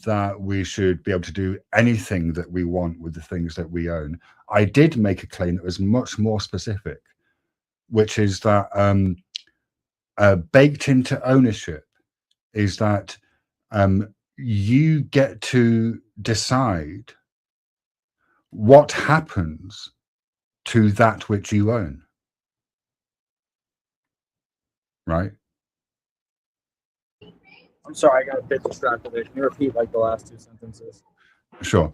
that we should be able to do anything that we want with the things that we own. I did make a claim that was much more specific, which is that baked into ownership is that you get to decide what happens to that which you own. Right? I'm sorry, I got a bit distracted there. Can you repeat like the last two sentences? Sure.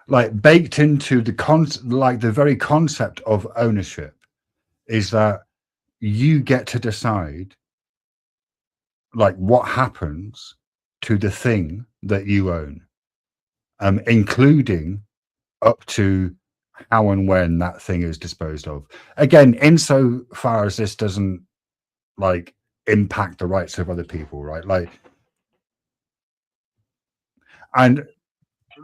Like, baked into the very concept of ownership is that you get to decide like what happens to the thing that you own, including up to how and when that thing is disposed of. Again, insofar as this doesn't like impact the rights of other people, right? Like, and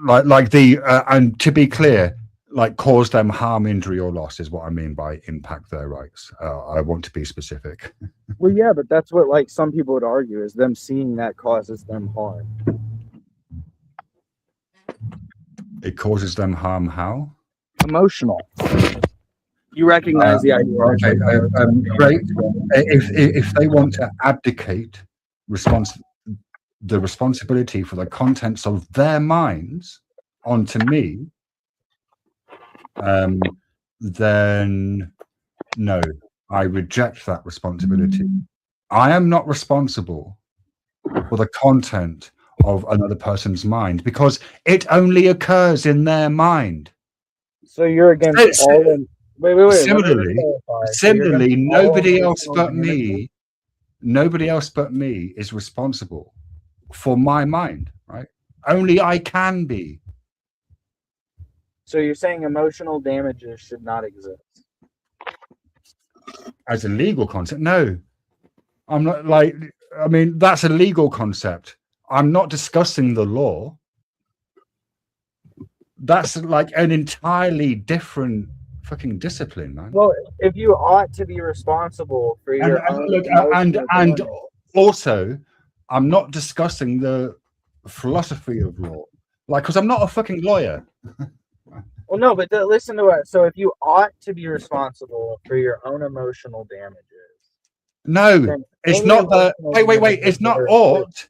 and to be clear, like, cause them harm, injury, or loss is what I mean by impact their rights. I want to be specific. Well, yeah, but that's what like some people would argue is them seeing that causes them harm. It causes them harm. How? Emotional. You recognize the idea. Okay, great. If they want to abdicate the responsibility for the contents of their minds onto me, then no, I reject that responsibility. I am not responsible for the content of another person's mind because it only occurs in their mind. So you're against all of. Wait. Similarly, nobody else but me is responsible for my mind, right? Only I can be. So you're saying emotional damages should not exist? As a legal concept, no. I'm not like, I mean, that's a legal concept. I'm not discussing the law. That's like an entirely different fucking discipline, man. Well, if you ought to be responsible for your and also, I'm not discussing the philosophy of law, like, because I'm not a fucking lawyer. Well, no, but listen to it. So if you ought to be responsible for your own emotional damages. No, it's not the wait. It's not ought.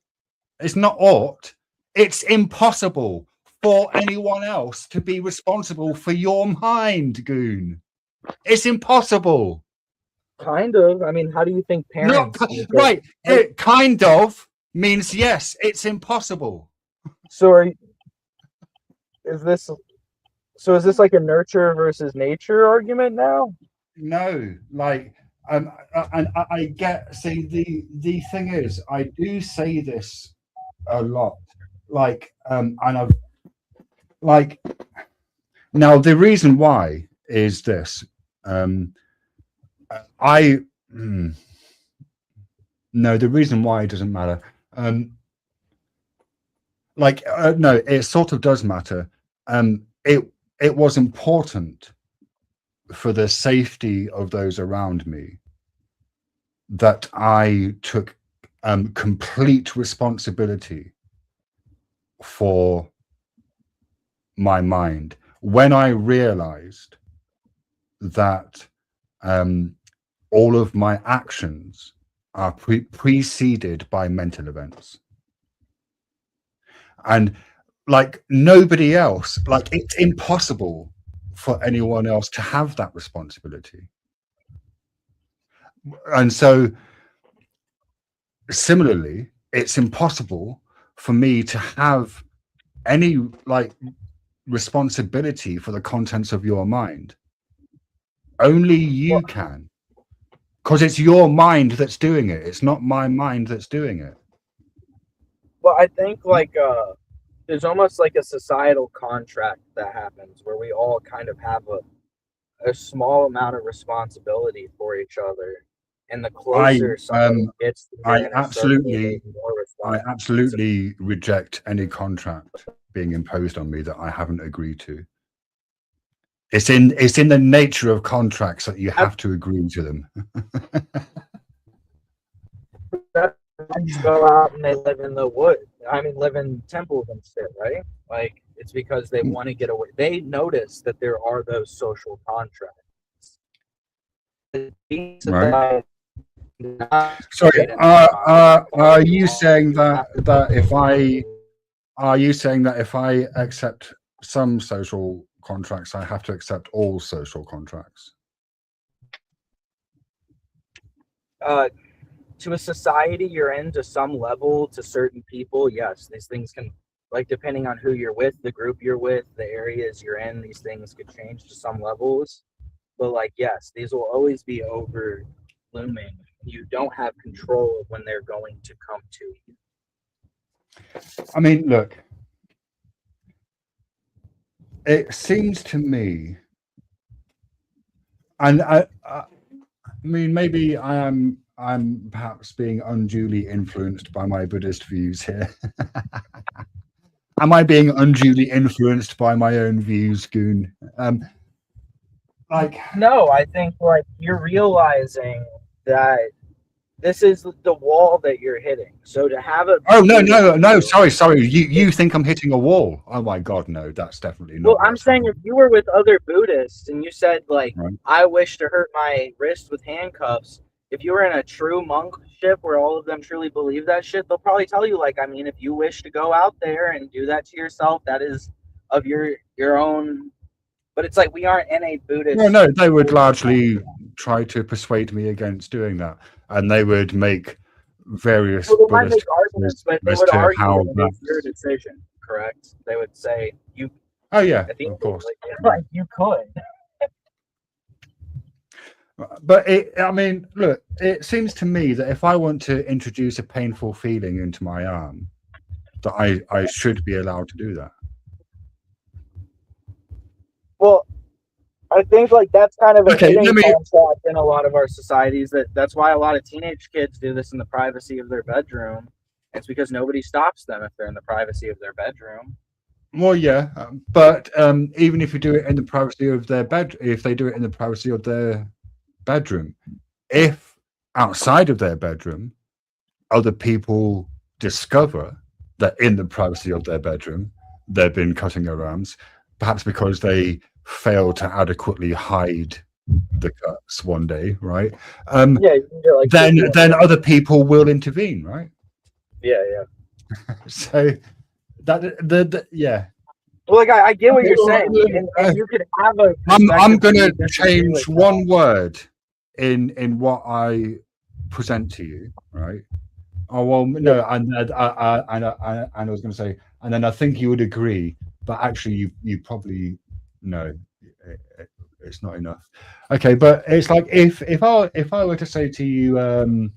It's not ought. It's impossible for anyone else to be responsible for your mind, goon. It's impossible. Kind of. I mean, how do you think Not parents? right. It kind of means yes. It's impossible. So is this like a nurture versus nature argument now? No, like, and I get. See, the thing is, I do say this a lot. Like, and I've like now the reason why is this. No, the reason why doesn't matter. No, it sort of does matter. It was important for the safety of those around me that I took complete responsibility for my mind when I realized that all of my actions are preceded by mental events. And like nobody else, like it's impossible for anyone else to have that responsibility. And so similarly, it's impossible for me to have any like responsibility for the contents of your mind. Only you can, because it's your mind that's doing it. It's not my mind that's doing it. Well, I think like there's almost like a societal contract that happens where we all kind of have a small amount of responsibility for each other, and the closer someone gets to I absolutely reject any contract being imposed on me that I haven't agreed to. It's in the nature of contracts that you have to agree to them. Go out and they live in the wood. I mean, live in temples and shit, right? Like it's because they want to get away. They notice that there are those social contracts. Right. Sorry, are you saying that if I accept some social contracts, I have to accept all social contracts? To a society you're in, to some level, to certain people, yes, these things can, like, depending on who you're with, the group you're with, the areas you're in, these things could change to some levels. But like, yes, these will always be over looming. You don't have control of when they're going to come to you. I mean, look, it seems to me, and I mean, maybe I'm perhaps being unduly influenced by my Buddhist views here. Am I being unduly influenced by my own views, Goon? No, I think like you're realizing that this is the wall that you're hitting. So to have a no, sorry. You think I'm hitting a wall? Oh my God, no, that's definitely not. Well, I'm saying if you were with other Buddhists and you said like, right. I wish to hurt my wrist with handcuffs. If you were in a true monkship where all of them truly believe that shit, they'll probably tell you like, I mean, if you wish to go out there and do that to yourself, that is of your own. But it's like we aren't in a Buddhist. No, they would largely try to persuade me against doing that, and they would make various. Well, they might make arguments, but they would argue that it's your decision. Correct? They would say you. Oh yeah, of course. Like you could. But I mean, look, it seems to me that if I want to introduce a painful feeling into my arm, that I should be allowed to do that. Well, I think like that's kind of a hidden concept in a lot of our societies. That's why a lot of teenage kids do this in the privacy of their bedroom. It's because nobody stops them if they're in the privacy of their bedroom. Well, yeah, but even if you do it in the privacy of their bed, if they do it in the privacy of their bedroom, if outside of their bedroom, other people discover that in the privacy of their bedroom they've been cutting their arms, perhaps because they failed to adequately hide the cuts one day, right? Yeah, you can get, like, then other people will intervene, right? Yeah. So yeah. Well, like I get what you're saying, and you could have a. I'm going to perspective change one word in what I present to you, right? Oh well, no, and I was going to say, and then I think you would agree, but actually, you probably no, it's not enough. Okay, but it's like if I were to say to you,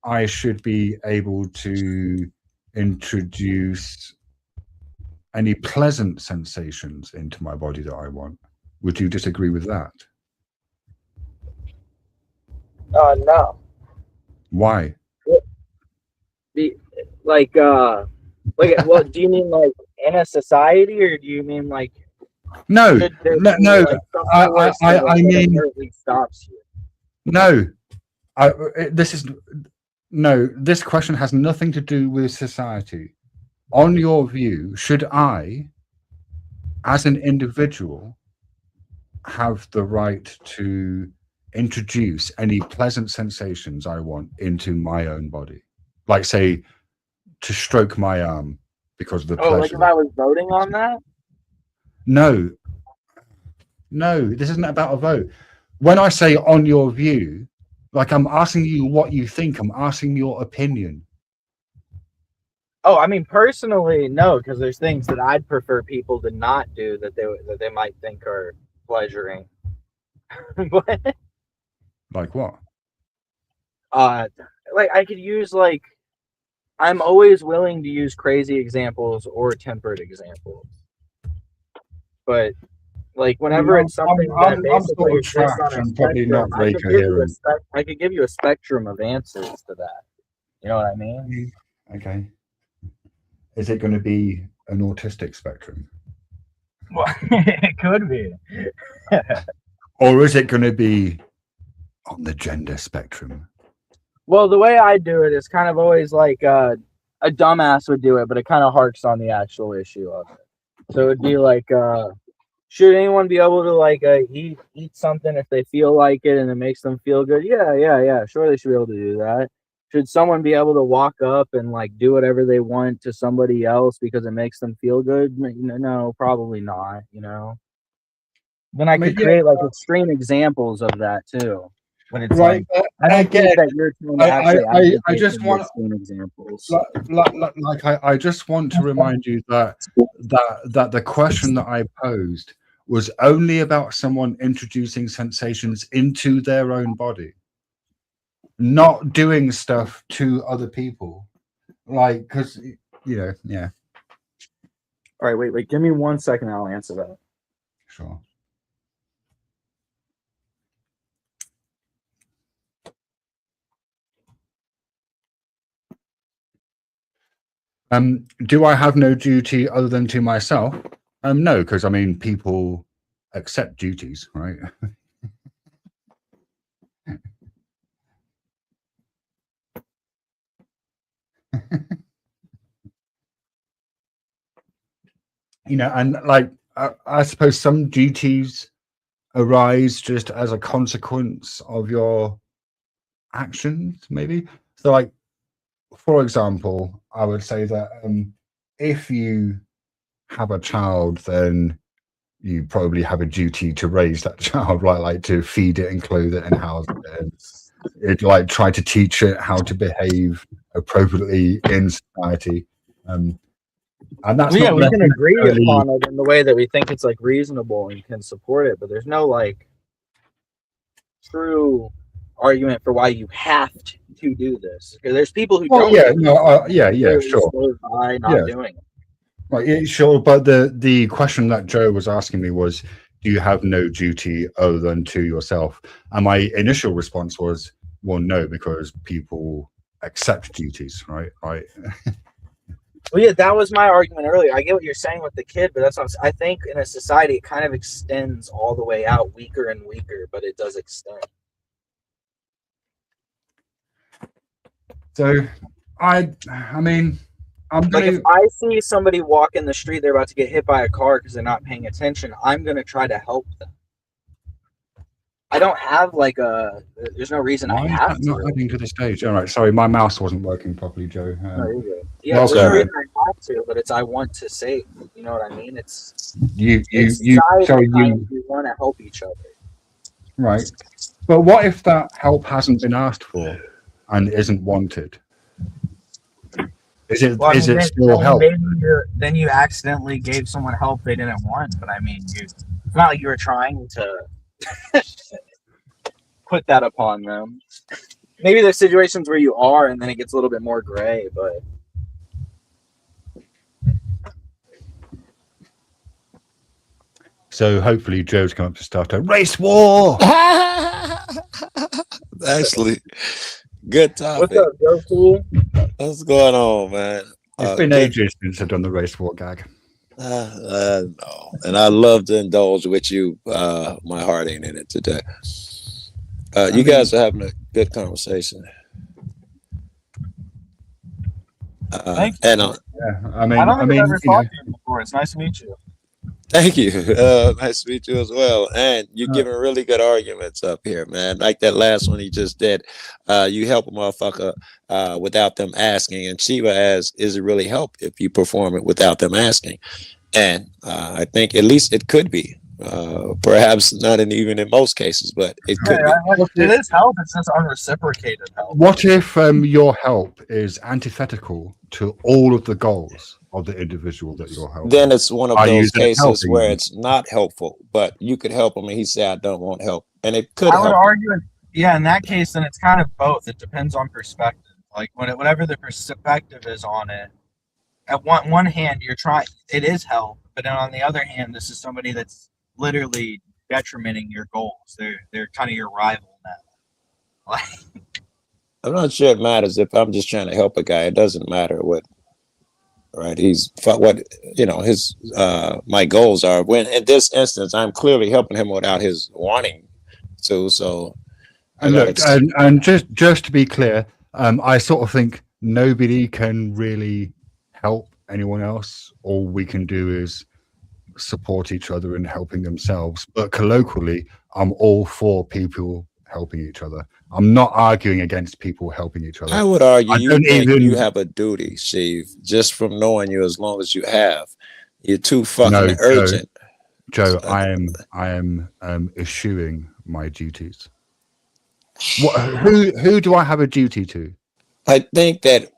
I should be able to introduce any pleasant sensations into my body that I want. Would you disagree with that? No. Why? Like, well, do you mean like in a society, or do you mean like? No. Like, I mean, stops you. No. This question has nothing to do with society. On your view, should I, as an individual, have the right to introduce any pleasant sensations I want into my own body? Like, say, to stroke my arm because of the pleasure. Like if I was voting on that? No, this isn't about a vote. When I say on your view, like I'm asking you what you think, I'm asking your opinion. Oh, I mean, personally, no, because there's things that I'd prefer people to not do that they might think are pleasuring. Like what? Like I could use like, I'm always willing to use crazy examples or tempered examples, but like whenever it's something that basically exists on a probably not very coherent. I could give you a spectrum of answers to that. You know what I mean? Okay. Is it going to be an autistic spectrum? Well, it could be. Or is it going to be on the gender spectrum? Well, the way I do it is kind of always like a dumbass would do it, but it kind of harks on the actual issue of it. So it'd be like, should anyone be able to like eat something if they feel like it and it makes them feel good? Yeah. Sure, they should be able to do that. Should someone be able to walk up and like do whatever they want to somebody else because it makes them feel good? No, probably not. You know. Then I could create like extreme examples of that too. When it's right, like, I don't think that you're trying to actually. I just want extreme examples. I just want to remind you that the question that I posed was only about someone introducing sensations into their own body, not doing stuff to other people, like because yeah. All right, wait. Give me 1 second. I'll answer that. Sure. Do I have no duty other than to myself? No, because I mean, people accept duties, right? You know, and like I suppose some duties arise just as a consequence of your actions, maybe. So, like, for example, I would say that if you have a child, then you probably have a duty to raise that child, right? Like to feed it and clothe it and house it, and like try to teach it how to behave appropriately in society. And that's we can agree upon it in the way that we think it's like reasonable and can support it, but there's no like true argument for why you have to do this. Because there's people who don't. Sure. By not doing it. Right, yeah, sure. But the question that Joe was asking me was, do you have no duty other than to yourself? And my initial response was, well, no, because people accept duties, right? Well, yeah, that was my argument earlier. I get what you're saying with the kid, but that's what I think in a society it kind of extends all the way out, weaker and weaker, but it does extend. So, I mean, if I see somebody walk in the street, they're about to get hit by a car because they're not paying attention, I'm going to try to help them. I don't have like a. There's no reason I Why is have that not to. adding to the stage? All right, sorry, my mouse wasn't working properly, Joe. Yeah, Well, there's no sorry. reason I have to, but it's I want to say. You know what I mean? It's you society sorry, kind we want to help each other. right. But what if that help hasn't been asked for and isn't wanted? Is it Well, I is mean, it then- still then help? Maybe then you accidentally gave someone help they didn't want. But I mean, it's not like you were trying to put that upon them. Maybe there's situations where you are, and then it gets a little bit more gray. But So hopefully Joe's come up to start a race war. Actually, good what's topic. up, Joe Cool? What's going on, man? It's been ages since I've done the race war gag. No, and I love to indulge with you. My heart ain't in it today. You guys are having a good conversation. Thank you. And Yeah, I mean, I don't think I've ever you know, talked to you before. It's nice to meet you. thank you. Nice to meet you as well. And you're giving really good arguments up here, man. Like that last one he just did. You help a motherfucker without them asking. And Shiva asks, is it really help if you perform it without them asking? And I think at least it could be. Perhaps not even in most cases, but it could be. It is help. It's just unreciprocated help. what if your help is antithetical to all of the goals of the individual that you're helping? Then it's one of Are you those then cases helping where them? it's not helpful, but you could help him and he said, I don't want help. And it could I would help. argue, yeah, in that case, then it's kind of both. It depends on perspective. Like whatever the perspective is on it. At one hand, you're trying. It is help, but then on the other hand, this is somebody that's literally detrimenting your goals. They're kind of your rival now. Like, I'm not sure it matters if I'm just trying to help a guy. It doesn't matter what, right? He's what, his my goals are. When in this instance, I'm clearly helping him without his wanting to. So, I And gotta look, and just to be clear, I sort of think nobody can really help anyone else. All we can do is support each other in helping themselves. But colloquially, I'm all for people helping each other. I'm not arguing against people helping each other. I would argue I you don't think even- you have a duty, Steve, just from knowing you as long as you have. You're too fucking No, Joe. urgent. Joe, I am eschewing my duties. Who do I have a duty to? I think that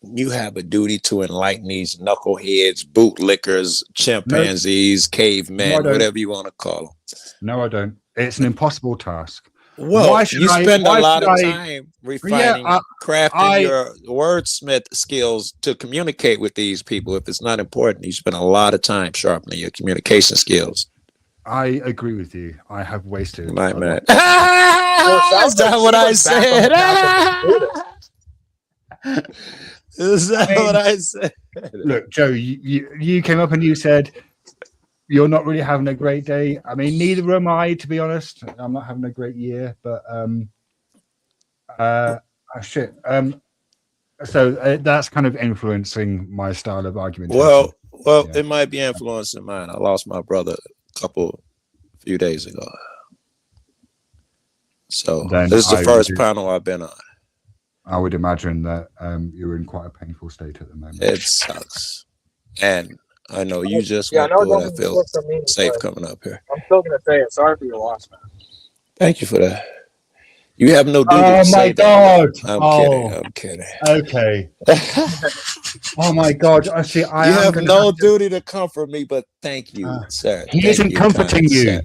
you have a duty to enlighten these knuckleheads, bootlickers, chimpanzees, cavemen, No, I don't. whatever you want to call them. No, I don't. It's an impossible task. Well, Why should you I- spend why a lot should of I- time refining, crafting your wordsmith skills to communicate with these people. If it's not important, you spend a lot of time sharpening your communication skills. I agree with you. I have wasted. My a man. lot- Is that what I said? Is that what I said? Look, Joe, you came up and you said you're not really having a great day. I mean, neither am I, to be honest. I'm not having a great year, but shit. So that's kind of influencing my style of argument. Well, Yeah. it might be influencing mine. I lost my brother a few days ago. So Then this is the I first would- panel I've been on. I would imagine that you're in quite a painful state at the moment. It sucks. And I know you just yeah, I went know through it. I it's feel what's I mean, safe but coming up here. I'm still gonna say it. Sorry for your loss, man. Thank you for that. You have no duty Oh to my say that. God. I'm Oh. kidding. Okay. Oh my God. I see. I You am have gonna no have to- duty to comfort me, but thank you, sir. He Thank isn't you, comforting kind you. sir.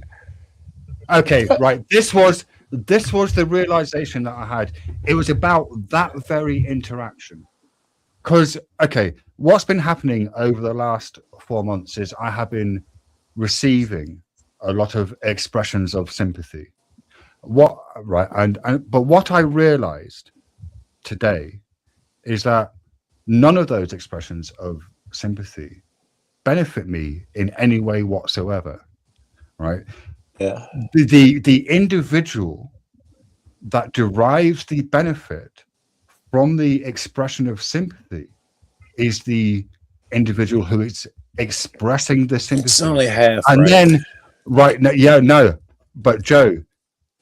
Okay, right. This was the realization that I had. It was about that very interaction. Because, okay, what's been happening over the last 4 months is I have been receiving a lot of expressions of sympathy. But what I realized today is that none of those expressions of sympathy benefit me in any way whatsoever. Right? Yeah. The individual that derives the benefit from the expression of sympathy is the individual who is expressing the sympathy. It's only half. And right. then, right, no, yeah, no, but Joe,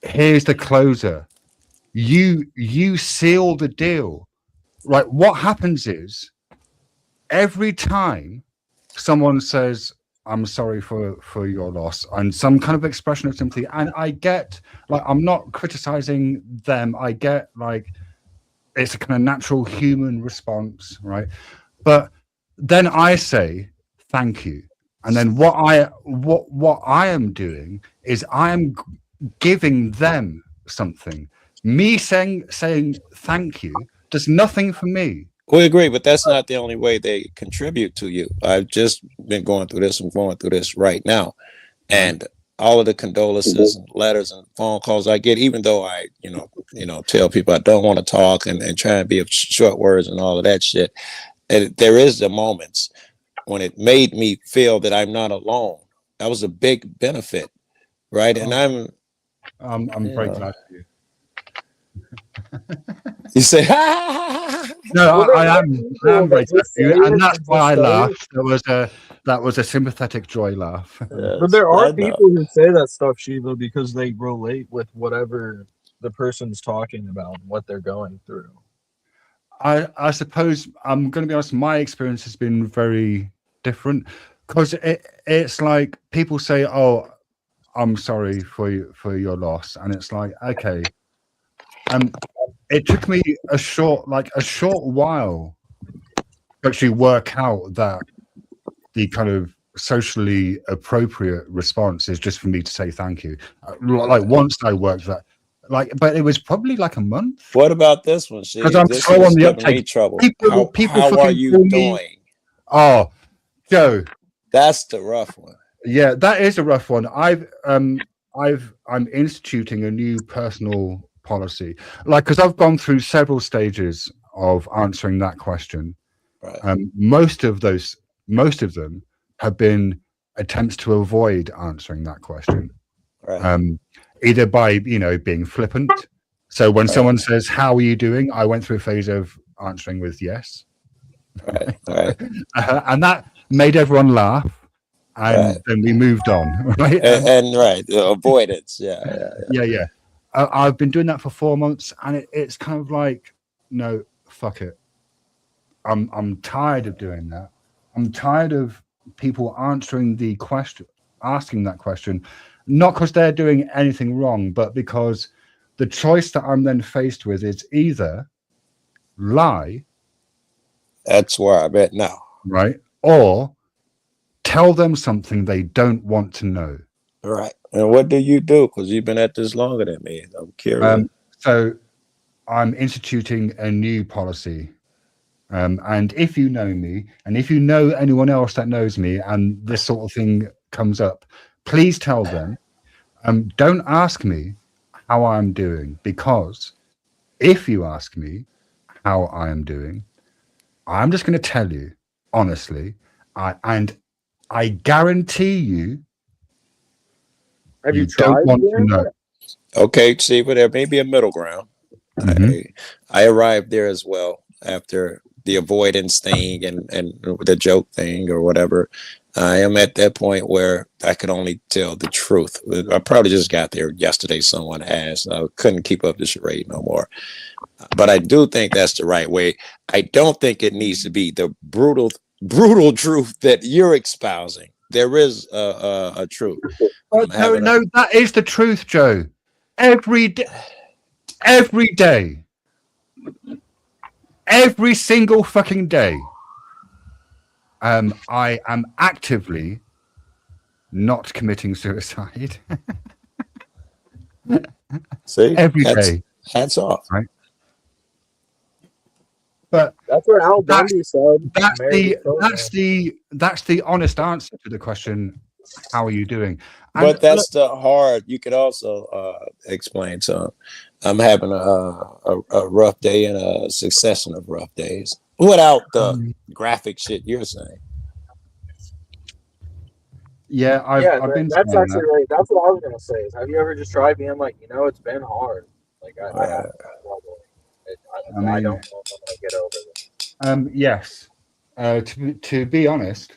here's the closer. You seal the deal. Right? What happens is every time someone says, I'm sorry for your loss, and some kind of expression of sympathy, and I get, like, I'm not criticizing them. I get, like, it's a kind of natural human response, right? But then I say thank you, and then what I am doing is I am giving them something. Me saying thank you does nothing for me. We agree, but that's not the only way they contribute to you. I've just been going through this. I'm going through this right now, and all of the condolences and letters and phone calls I get, even though I, tell people I don't want to talk and try and be of short words and all of that shit. And there is the moments when it made me feel that I'm not alone. That was a big benefit, right? And I'm very glad for you. You say, no, I am very glad for you, and that's why I laughed. That was a sympathetic joy laugh. Yes, but there are people who say that stuff, Shiva, because they relate with whatever the person's talking about, what they're going through. I suppose I'm going to be honest. My experience has been very different because it's like people say, "Oh, I'm sorry for your loss," and it's like, okay. It took me a short while to actually work out that the kind of socially appropriate response is just for me to say thank you. Like once I worked that, but it was probably like a month. What about this one? Because I'm so on the uptake. Trouble. People how are you doing? Oh, Joe, that's the rough one. Yeah, that is a rough one. I'm instituting a new personal policy, because I've gone through several stages of answering that question. Right. Most of them have been attempts to avoid answering that question. Right. Either by being flippant. So when someone says, "How are you doing?" I went through a phase of answering with yes. Right. And that made everyone laugh, and then we moved on. Right. Avoidance. Yeah. I've been doing that for 4 months, and it's kind of like, no, fuck it. I'm tired of doing that. I'm tired of people asking that question, not because they're doing anything wrong, but because the choice that I'm then faced with is either lie. That's where I'm at now. Right. Or tell them something they don't want to know. Right. And what do you do? Because you've been at this longer than me. I'm curious. So I'm instituting a new policy. And if you know me, and if you know anyone else that knows me, and this sort of thing comes up, please tell them, don't ask me how I'm doing, because if you ask me how I am doing, I'm just going to tell you honestly, and I guarantee you, Have you don't want to know. Okay, see, but there may be a middle ground. Mm-hmm. I arrived there as well after the avoidance thing and the joke thing or whatever. I am at that point where I could only tell the truth. I probably just got there yesterday. Someone asked. I couldn't keep up the charade no more. But I do think that's the right way. I don't think it needs to be the brutal truth that you're espousing. There is a truth. No, that is the truth, Joe. Every day, every single fucking day, I am actively not committing suicide. See, every day. Hats off. Right. But that's what Al Bundy said. That's the honest answer to the question, how are you doing? And but that's the hard. You could also explain. So I'm having a rough day and a succession of rough days without the graphic shit you're saying. Yeah, I've been. That's actually right. That's what I was gonna say. Is have you ever just tried being like, it's been hard. Like I have trouble. I don't know if I'm gonna get over this. Yes. To be honest,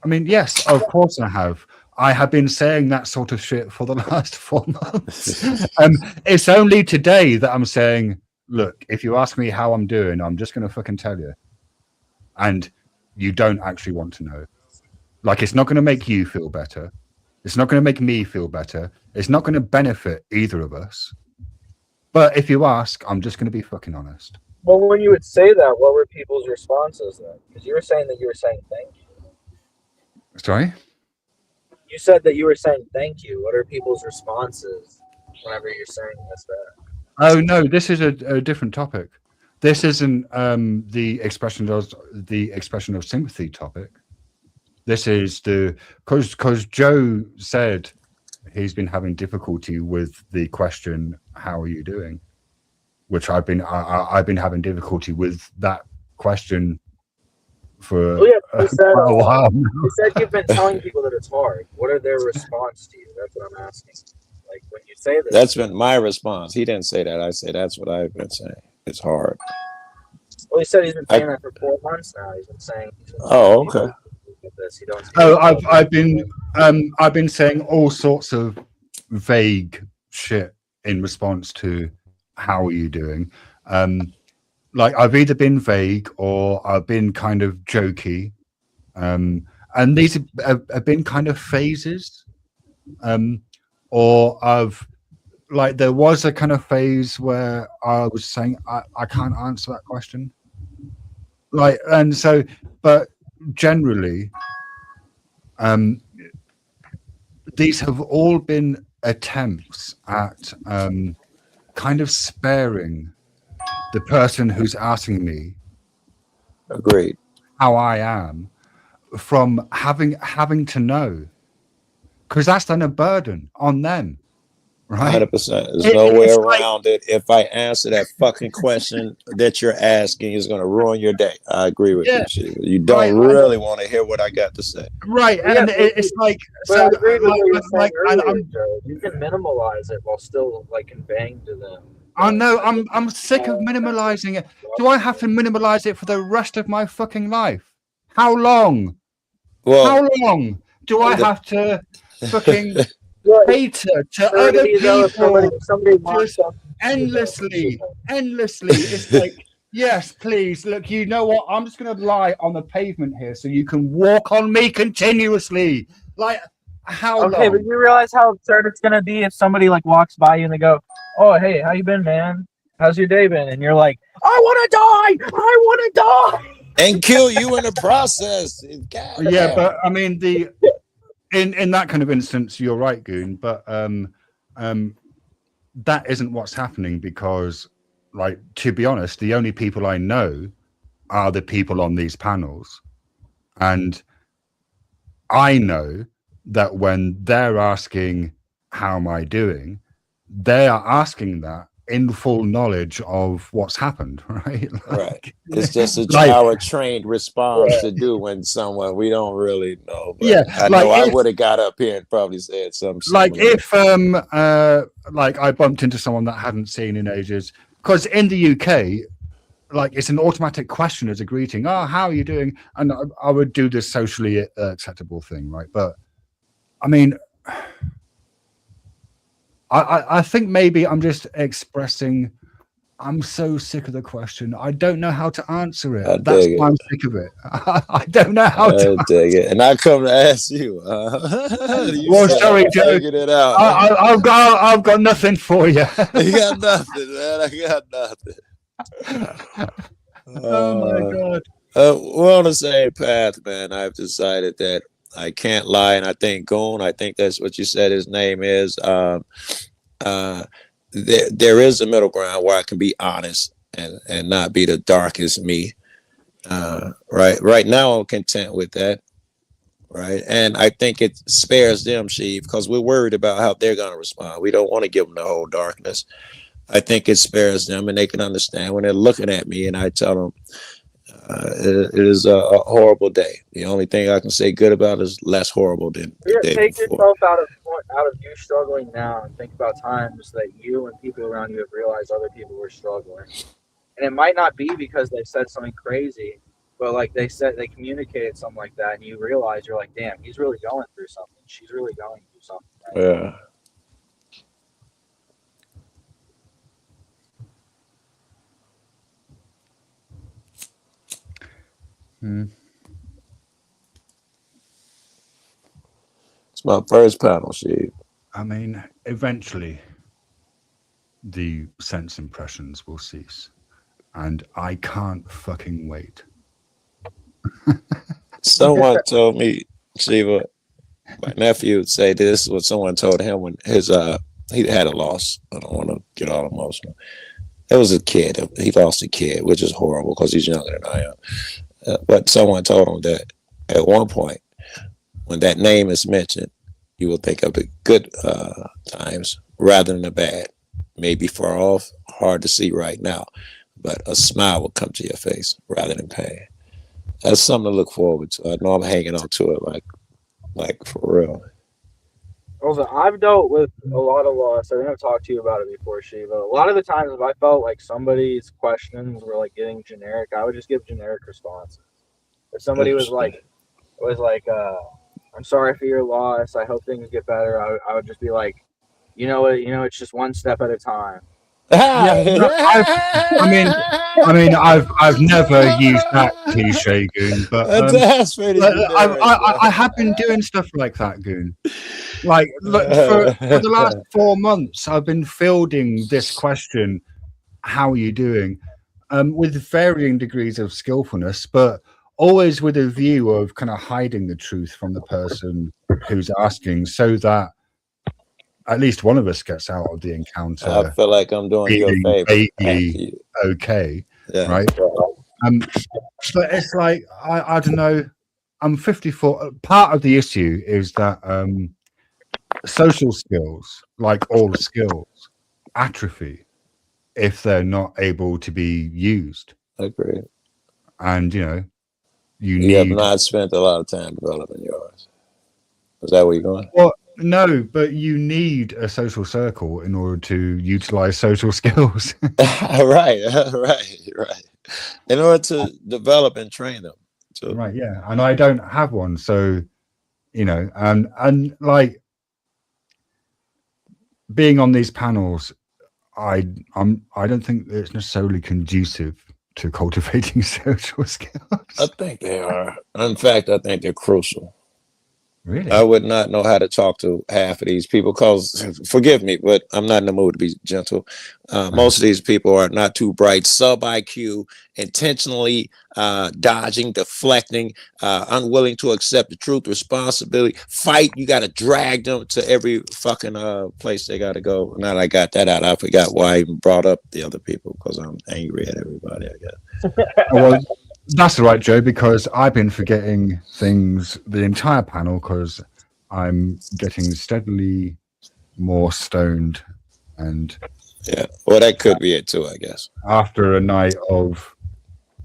I mean, yes, of course I have. I have been saying that sort of shit for the last 4 months. It's only today that I'm saying, look, if you ask me how I'm doing, I'm just going to fucking tell you. And you don't actually want to know. Like, it's not going to make you feel better. It's not going to make me feel better. It's not going to benefit either of us. But if you ask, I'm just going to be fucking honest. Well, when you would say that, what were people's responses then? Because you were saying that you were saying thank you. Sorry? You said that you were saying thank you. What are people's responses whenever you're saying this? Oh no, this is a different topic. This isn't the expression of sympathy topic. This is because Joe said he's been having difficulty with the question, "How are you doing?" Which I've been having difficulty with that question for quite a while. You said you've been telling people that it's hard. What are their response to you? That's what I'm asking. Like when you say this. That's been my response. He didn't say that. I say that's what I've been saying. It's hard. Well, he said he's been saying that for 4 months now. He's been saying. Oh, okay. I've been saying all sorts of vague shit in response to how are you doing. Like I've either been vague or I've been kind of jokey, and these have been kind of phases. Or I've like there was a kind of phase where I was saying I can't answer that question. Like and so, but generally, these have all been attempts at kind of sparing the person who's asking me Agreed. how I am from having to know, because that's then a burden on them, right? 100%. There's no way around it. If I answer that fucking question that you're asking, is going to ruin your day. I agree with you, Shiva. You don't really want to hear what I got to say. Right, and it's like so. I agree with what you were saying like, earlier, Joe. You can minimalize it while still like conveying to them. I know I'm sick of minimalizing it. Do I have to minimalize it for the rest of my fucking life? How long? Well, how long do I have to fucking cater to other people just endlessly? It's like, yes, please. Look, you know what? I'm just going to lie on the pavement here so you can walk on me continuously. Like, how long? Okay, but you realize how absurd it's going to be if somebody like walks by you and they go, "Oh, hey, how you been, man? How's your day been?" And you're like, "I want to die. And kill you in the process." God yeah, damn. but I mean in that kind of instance, you're right, Goon. But that isn't what's happening because, like, to be honest, the only people I know are the people on these panels, and I know that when they're asking how am I doing, they are asking that in full knowledge of what's happened, right? Right. It's just our trained response to do when someone we don't really know. But yeah, I know I would have got up here and probably said something. Like if like I bumped into someone that I hadn't seen in ages, because in the UK, like it's an automatic question as a greeting. Oh, how are you doing? And I would do this socially acceptable thing, right? But I mean, I think maybe I'm just expressing I'm so sick of the question. I don't know how to answer it. That's why I'm sick of it. I don't know how to dig it. And I come to ask you. Well, sorry, Joe. It out. I've got nothing for you. You got nothing, man. I got nothing. Oh my God. We're on the same path, man. I've decided that I can't lie, and I think Goon, I think that's what you said his name is. There is a middle ground where I can be honest and not be the darkest me. Right now I'm content with that. Right. And I think it spares them, Sheev, because we're worried about how they're gonna respond. We don't want to give them the whole darkness. I think it spares them and they can understand when they're looking at me and I tell them it is a horrible day. The only thing I can say good about it is less horrible than the day take before. yourself out of you struggling now and think about times that you and people around you have realized other people were struggling. And it might not be because they said something crazy, but like they communicated something like that and you realize you're like, damn, he's really going through something. she's really going through something. Right? Yeah. It's my first panel, Steve. I mean, eventually, the sense impressions will cease, and I can't fucking wait. Someone told me, Shiva, my nephew would say this is what someone told him when his he had a loss. I don't want to get all emotional. It was a kid. He lost a kid, which is horrible because he's younger than I am. But someone told him that at one point, when that name is mentioned, you will think of the good times rather than the bad. Maybe far off, hard to see right now, but a smile will come to your face rather than pain. That's something to look forward to. I know I'm hanging on to it like for real. Also, I've dealt with a lot of loss. I think I've talked to you about it before, Shiva. A lot of the times, if I felt like somebody's questions were like getting generic, I would just give generic responses. If somebody was like, "I'm sorry for your loss. I hope things get better," I would just be like, it's just one step at a time. I mean, I've never used that cliche, Goon, but I have been doing stuff like that, Goon. Like, look, for the last 4 months, I've been fielding this question: "How are you doing?" With varying degrees of skillfulness, but always with a view of kind of hiding the truth from the person who's asking, so that at least one of us gets out of the encounter. I feel like I'm doing you a favor. Vaguely okay, right? But it's like I don't know. I'm 54. Part of the issue is that social skills, like all skills, atrophy if they're not able to be used. Agreed. And you have not spent a lot of time developing yours. Is that where you're going? Well, no, but you need a social circle in order to utilize social skills. right. In order to develop and train them. So. Right, yeah. And I don't have one. So, and like being on these panels, I don't think it's necessarily conducive to cultivating social skills. I think they are. In fact, I think they're crucial. Really? I would not know how to talk to half of these people because, forgive me, but I'm not in the mood to be gentle. Most of these people are not too bright, sub IQ, intentionally dodging, deflecting, unwilling to accept the truth, responsibility, fight. You got to drag them to every fucking place they got to go. Now that I got that out, I forgot why I even brought up the other people because I'm angry at everybody, I guess. Well, that's all right, Joe, because I've been forgetting things the entire panel because I'm getting steadily more stoned. And yeah, well, that could be it too, I guess. After a night of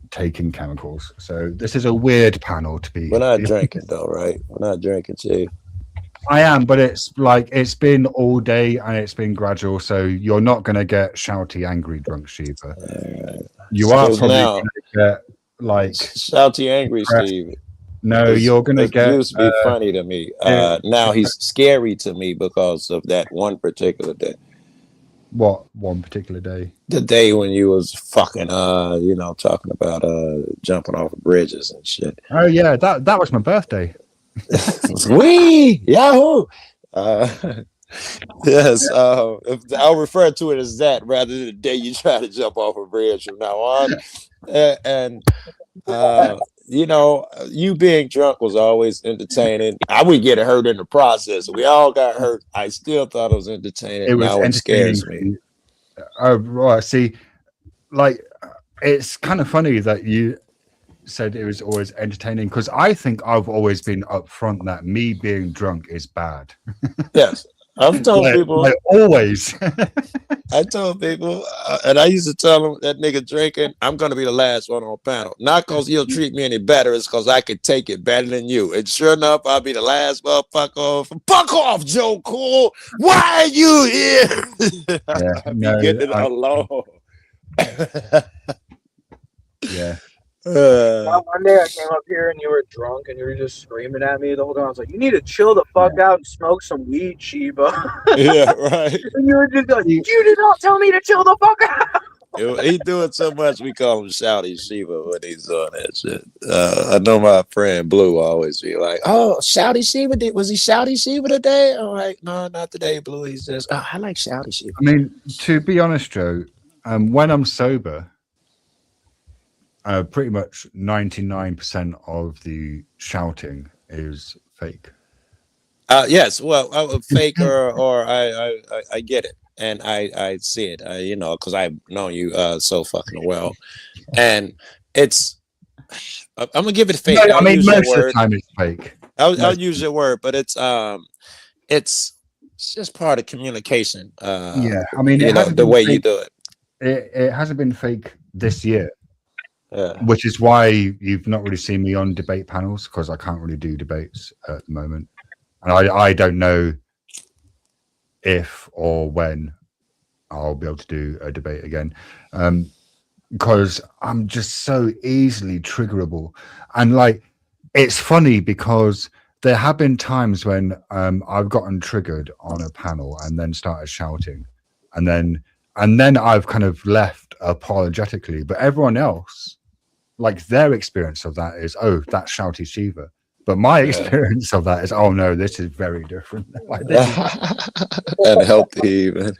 taking chemicals. So this is a weird panel to be. We're not drinking though, right? We're not drinking, Chief. I am, but it's been all day and it's been gradual. So you're not going to get shouty, angry drunk, Shiva. You are probably going to get like shouty, angry, Steve. No, you're going to get. It used to be funny to me. Now he's scary to me because of that one particular day. What one particular day? The day when you was fucking, talking about jumping off of bridges and shit. Oh yeah, that was my birthday. Wee Yahoo! Yes, I'll refer to it as that rather than the day you try to jump off a bridge from now on. You being drunk was always entertaining. I would get hurt in the process. We all got hurt. I still thought it was entertaining. It was now it scares me. Oh, right. See, like, it's kind of funny that you said it was always entertaining because I think I've always been upfront that me being drunk is bad. Yes. I've told people. Like always. I told people, and I used to tell them that nigga drinking, I'm going to be the last one on panel. Not because he'll treat me any better, it's because I could take it better than you. And sure enough, I'll be the last motherfucker off. Fuck off, Joe Cool. Why are you here? I'll be getting it alone. Yeah. No, one day I came up here and you were drunk and you were just screaming at me the whole time. I was like, you need to chill the fuck out and smoke some weed, Shiva. Yeah, right. And you were just like, you did not tell me to chill the fuck out. He doing so much, we call him Shouty Shiva when he's doing that shit. I know my friend Blue always be like, "Oh, Shouty Shiva, was he Shouty Shiva today?" I'm like, "No, not today, Blue." He says, "Oh, I like Shouty Shiva." I mean, to be honest, Joe, when I'm sober, pretty much 99% of the shouting is fake. Yes, well, fake or I get it, and I see it, you know, because I've known you so fucking well, and it's I'm gonna give it fake. No, I mean, use most your of the word. time it's fake. I'll use your word, but it's just part of communication. Yeah, I mean, you it know, hasn't the been way fake. you do it. It hasn't been fake this year, Yeah. which is why you've not really seen me on debate panels, because I can't really do debates at the moment, and I don't know if or when I'll be able to do a debate again, because I'm just so easily triggerable. And like, it's funny because there have been times when I've gotten triggered on a panel and then started shouting, and then I've kind of left apologetically, but everyone else, like, their experience of that is, oh, that's Shouty Shiva. But my experience of that is, oh no, this is very different. Like, this is And healthy even.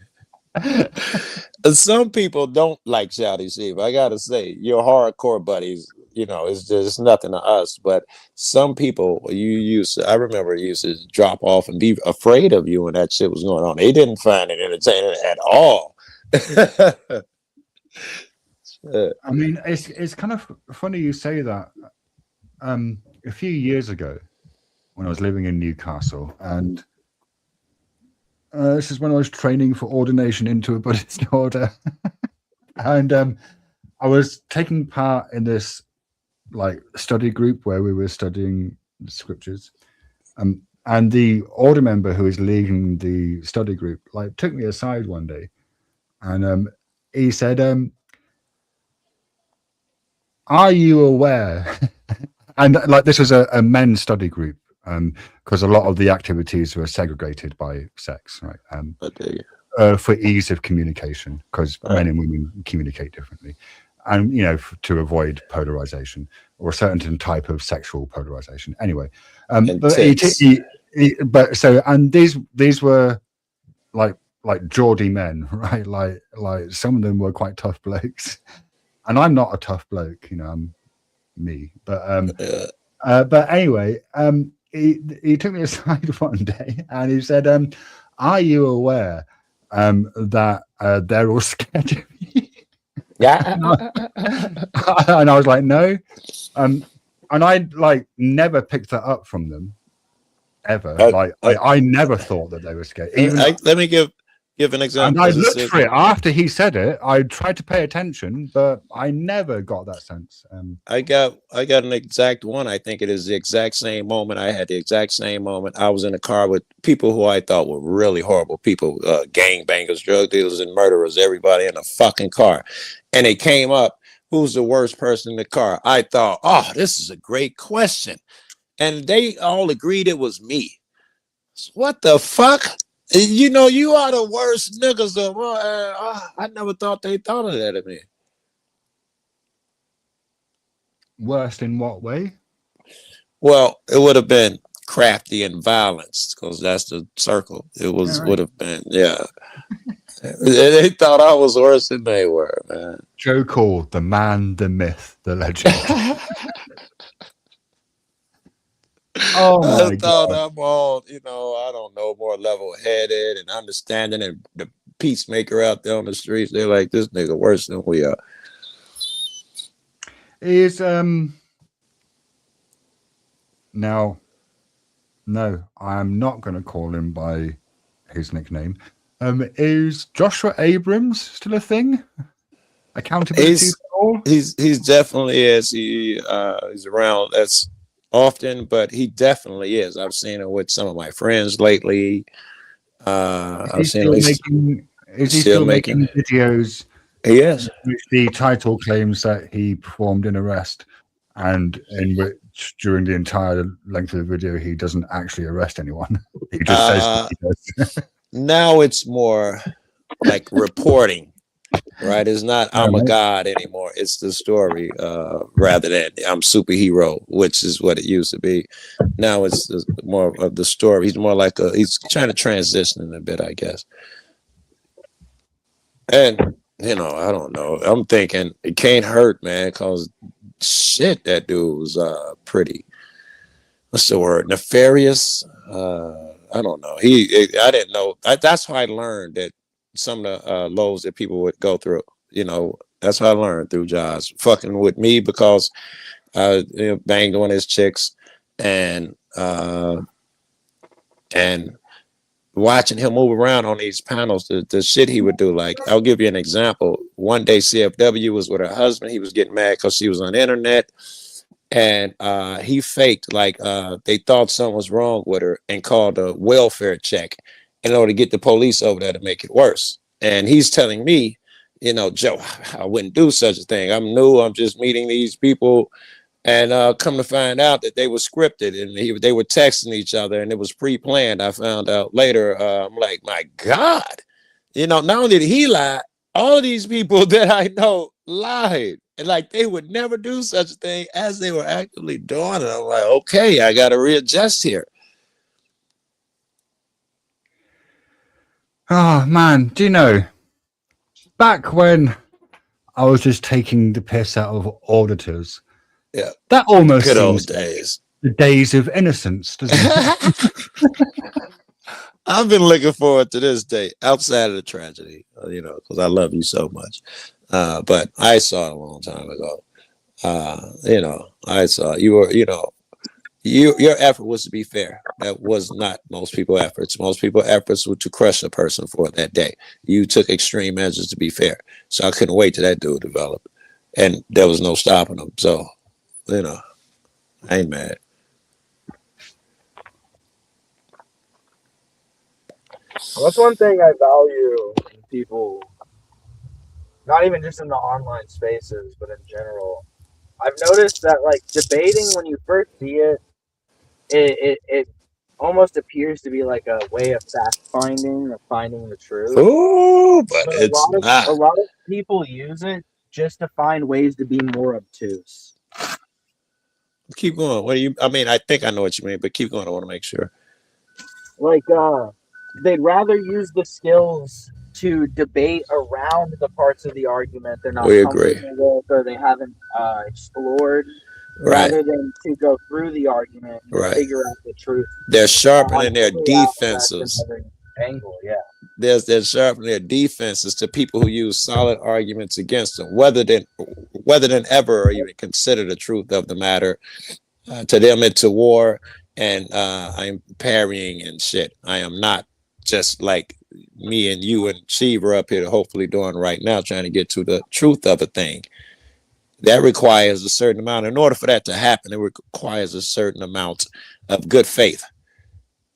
Some people don't like Shouty Shiva. I gotta say, your hardcore buddies, you know, it's just nothing to us. But some people, I remember used to drop off and be afraid of you when that shit was going on. They didn't find it entertaining at all. I mean, it's kind of funny you say that. A few years ago, when I was living in Newcastle, and this is when I was training for ordination into a Buddhist order, and I was taking part in this like study group where we were studying the scriptures, and the order member who was leading the study group like took me aside one day, and he said, "Are you aware?" And like, this was a men's study group, because a lot of the activities were segregated by sex, right? For ease of communication, because men and women communicate differently, and you know, to avoid polarization or a certain type of these were like Geordie men, right? Like some of them were quite tough blokes, and I'm not a tough bloke, you know. I'm me, but anyway, he took me aside one day and he said, "Are you aware that they're all scared of me?" Yeah. And I was like, "No," and I like never picked that up from them ever. I never thought that they were scared. Let me give an example. And I looked for it after he said it. I tried to pay attention, but I never got that sense. I got an exact one. I think it is the exact same moment. I had the exact same moment. I was in a car with people who I thought were really horrible people, gangbangers, drug dealers, and murderers, everybody in a fucking car. And they came up, who's the worst person in the car? I thought, oh, this is a great question. And they all agreed it was me. What the fuck? You know, you are the worst niggas. I never thought they thought of that of me. Worst in what way? Well, it would have been crafty and violence, because that's the circle. It would have been, yeah. They thought I was worse than they were, man. Joe Cole, the man, the myth, the legend. Oh my I thought God. I'm all, you know, I don't know, more level-headed and understanding, and the peacemaker out there on the streets. They're like, this nigga worse than we are. Is now, no, I'm not going to call him by his nickname. Is Joshua Abrams still a thing? Accountability for all? He's definitely is. He's around as often, but he definitely is. I've seen him with some of my friends lately. Is he still making videos? He is. With the title claims that he performed in arrest and in which during the entire length of the video he doesn't actually arrest anyone. He just says he does. Now it's more like reporting, right? It's not I'm a god anymore. It's the story rather than I'm superhero, which is what it used to be. Now it's more of the story. He's more like he's trying to transition in a bit, I guess. And I don't know. I'm thinking it can't hurt, man, because shit, that dude was pretty. What's the word? Nefarious. I don't know. I didn't know. That's how I learned that some of the lows that people would go through. That's how I learned through Josh fucking with me because I banged one of his chicks and watching him move around on these panels, the shit he would do. Like, I'll give you an example. One day CFW was with her husband. He was getting mad because she was on the internet. And he faked like they thought something was wrong with her and called a welfare check in order to get the police over there to make it worse. And he's telling me, Joe, I wouldn't do such a thing. I'm new. I'm just meeting these people. And come to find out that they were scripted and they were texting each other and it was pre-planned. I found out later. I'm like, my God, not only did he lie, all of these people that I know lied. And like they would never do such a thing as they were actively doing it. I'm like, okay, I got to readjust here. Oh man, do you know? Back when I was just taking the piss out of auditors, yeah, that almost good old seems days. The days of innocence, doesn't it? I've been looking forward to this day outside of the tragedy, because I love you so much. But I saw it a long time ago. I saw you were, your effort was to be fair. That was not most people's efforts. Most people's efforts were to crush a person for that day. You took extreme measures to be fair. So I couldn't wait till that dude developed. And there was no stopping him. So, I ain't mad. That's one thing I value in people, not even just in the online spaces, but in general. I've noticed that like debating, when you first see it almost appears to be like a way of fact finding or finding the truth. Oh, but it's not. A lot of people use it just to find ways to be more obtuse. Keep going. What do you? I mean, I think I know what you mean, but keep going. I want to make sure. Like, they'd rather use the skills to debate around the parts of the argument they're not comfortable with or they haven't explored, rather than to go through the argument and figure out the truth. They're sharpening their defenses. Angle, yeah. They're sharpening their defenses to people who use solid arguments against them, whether than ever or even consider the truth of the matter. To them, it's a war, and I'm parrying and shit. I am not just like me and you and Steve are up here hopefully doing right now, trying to get to the truth of a thing. That requires a certain amount. In order for that to happen, it requires a certain amount of good faith.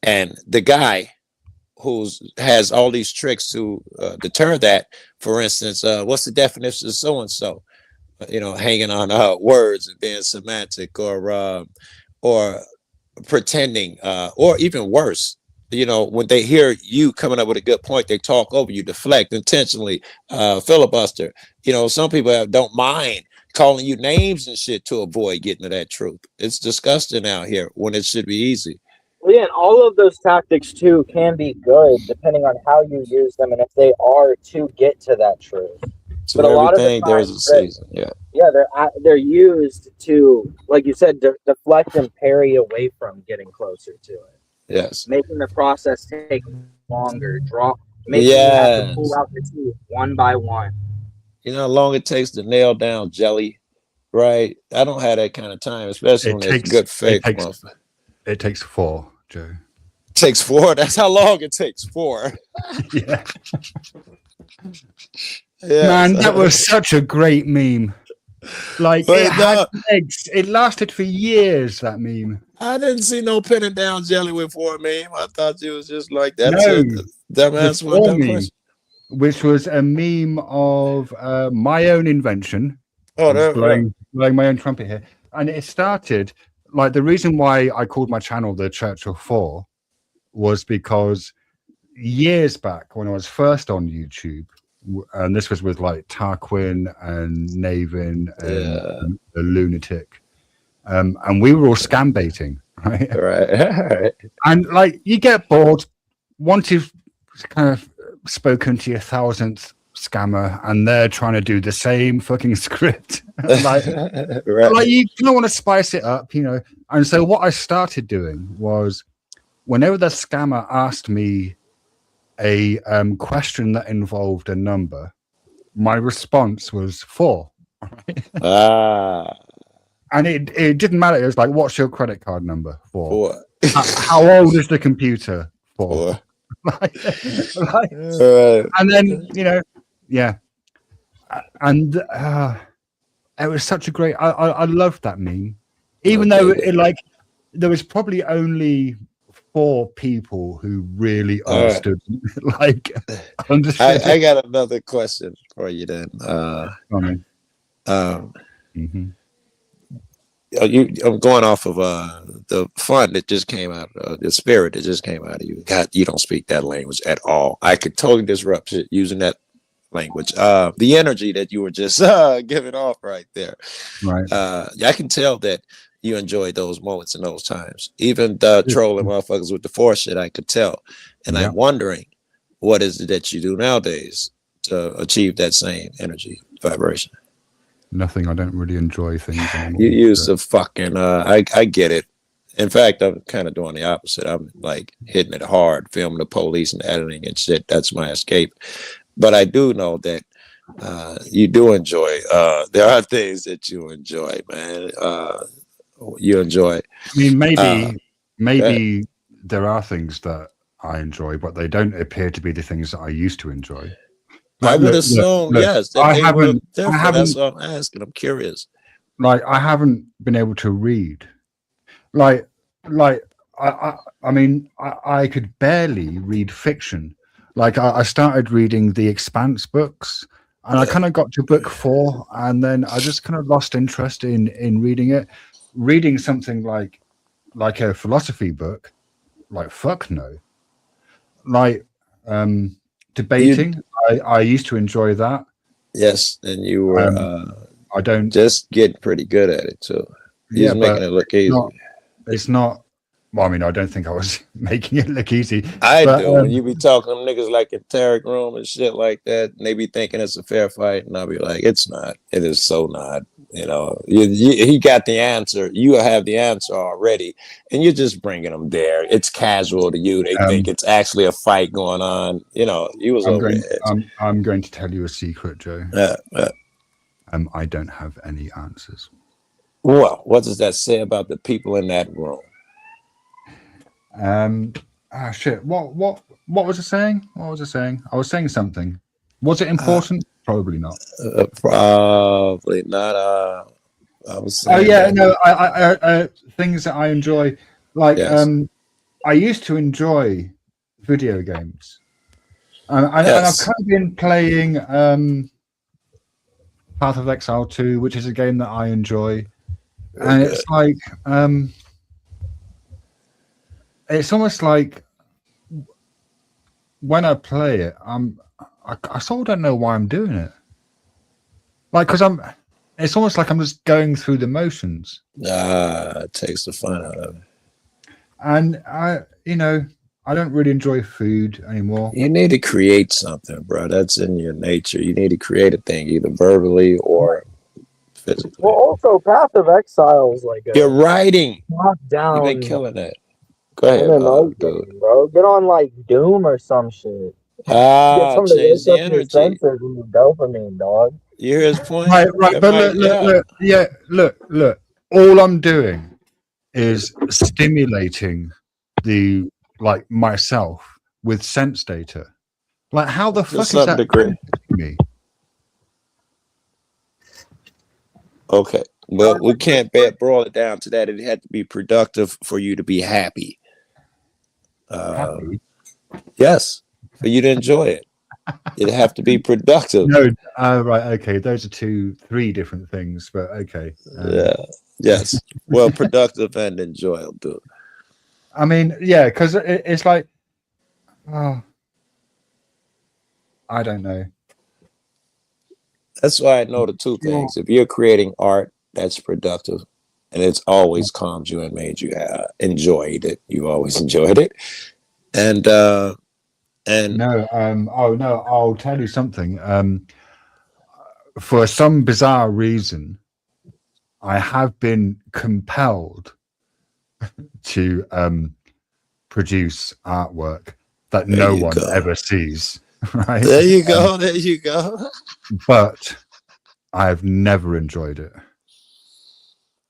And the guy who has all these tricks to deter that, for instance, what's the definition of so-and-so? Hanging on words and being semantic or pretending, or even worse, when they hear you coming up with a good point, they talk over you, deflect intentionally, filibuster. Some people don't mind calling you names and shit to avoid getting to that truth. It's disgusting out here when it should be easy. Well, yeah, and all of those tactics too can be good depending on how you use them and if they are to get to that truth. So but a lot of the there's a season, they're used to, like you said, deflect and parry away from getting closer to it. Yes, making the process take longer. Making you have to pull out the teeth one by one. You know how long it takes to nail down jelly, right? I don't have that kind of time, especially when it's good faith. It takes 4, Joe. It takes 4? That's how long it takes. 4. Yeah. Man, that was such a great meme. Like, it had legs. It lasted for years, that meme. I didn't see no pinning down jelly with 4 meme. I thought you was just like, that's it. Dumbass one, meme, which was a meme of my own invention. Oh, blowing my own trumpet here. and it started like the reason why I called my channel the Church of Four was because years back when I was first on YouTube, and this was with like Tarquin and Navin and the Lunatic, and we were all scam baiting, right? Right. And like you get bored once you've kind of spoken to your 1,000th scammer, and they're trying to do the same fucking script. like you don't want to spice it up, you know. And so what I started doing was whenever the scammer asked me a question that involved a number, my response was 4. And it didn't matter. It was like, what's your credit card number? 4. How old is the computer? 4. And then, you know, yeah. And it was such a great, I loved that meme. Even though it like, there was probably only 4 people who really understood, like, understood. I got another question for you then. I'm going off of the fun that just came out, the spirit that just came out of you. God, you don't speak that language at all. I could totally disrupt it using that language. The energy that you were just giving off right there. Right. I can tell that you enjoyed those moments and those times. Even trolling motherfuckers with the Force shit, I could tell. And I'm wondering, what is it that you do nowadays to achieve that same energy vibration? Nothing. I don't really enjoy things anymore. You use the fucking I get it. In fact, I'm kind of doing the opposite. I'm like hitting it hard, filming the police and editing and shit. That's my escape. But I do know that you do enjoy. There are things that you enjoy, man. You enjoy. I mean, maybe there are things that I enjoy, but they don't appear to be the things that I used to enjoy. I would assume, yes. I haven't. That's what I'm asking. I'm curious. Like, I haven't been able to read. I mean, I could barely read fiction. Like, I started reading the Expanse books, and I kind of got to book 4, and then I just kind of lost interest in reading it. Reading something like a philosophy book, like fuck no. Like, debating, I used to enjoy that. Yes, and you were. I don't just get pretty good at it too. He's making it look easy. It's not. Well, I mean, I don't think I was making it look easy. I do. When you be talking to them niggas like in Tarek room and shit like that, and they be thinking it's a fair fight, and I'll be like, it's not. It is so not. You know, he got the answer. You have the answer already, and you're just bringing them there. It's casual to you. They think it's actually a fight going on. You know, you was over it. I'm going to tell you a secret, Joe. I don't have any answers. Well, what does that say about the people in that room? Shit. What was I saying? What was I saying? I was saying something. Was it important? Probably not. Probably not. I was saying. Oh yeah, no. I things that I enjoy, like I used to enjoy video games, and I've kind of been playing Path of Exile 2, which is a game that I enjoy, and it's like it's almost like when I play it, I sort of don't know why I'm doing it. Like, because it's almost like I'm just going through the motions. It takes the fun out of it. And I don't really enjoy food anymore. You need to create something, bro. That's in your nature. You need to create a thing, either verbally or physically. Well, also, Path of Exile is like you're writing. Down. You've been killing that. Go ahead, dude. Bro. Get on like Doom or some shit. Change the energy. Dopamine, dog. You hear his point? Right. But look. All I'm doing is stimulating myself with sense data. Like, how the fuck is that me? Okay, well, we can't boil it down to that. It had to be productive for you to be happy. Happy? Yes, for you to enjoy it. It'd have to be productive. No, right, okay. Those are three different things, but okay. Yeah. Yes. Well, productive and enjoyable. I mean, yeah, because it's like, oh, I don't know. That's why I know the two things. If you're creating art, that's productive, and it's always calmed you and made you enjoyed it. You always enjoyed it, and No, oh no, I'll tell you something. For some bizarre reason, I have been compelled to produce artwork that There no you one go. ever sees. Right? there you go. There you go. But I've never enjoyed it.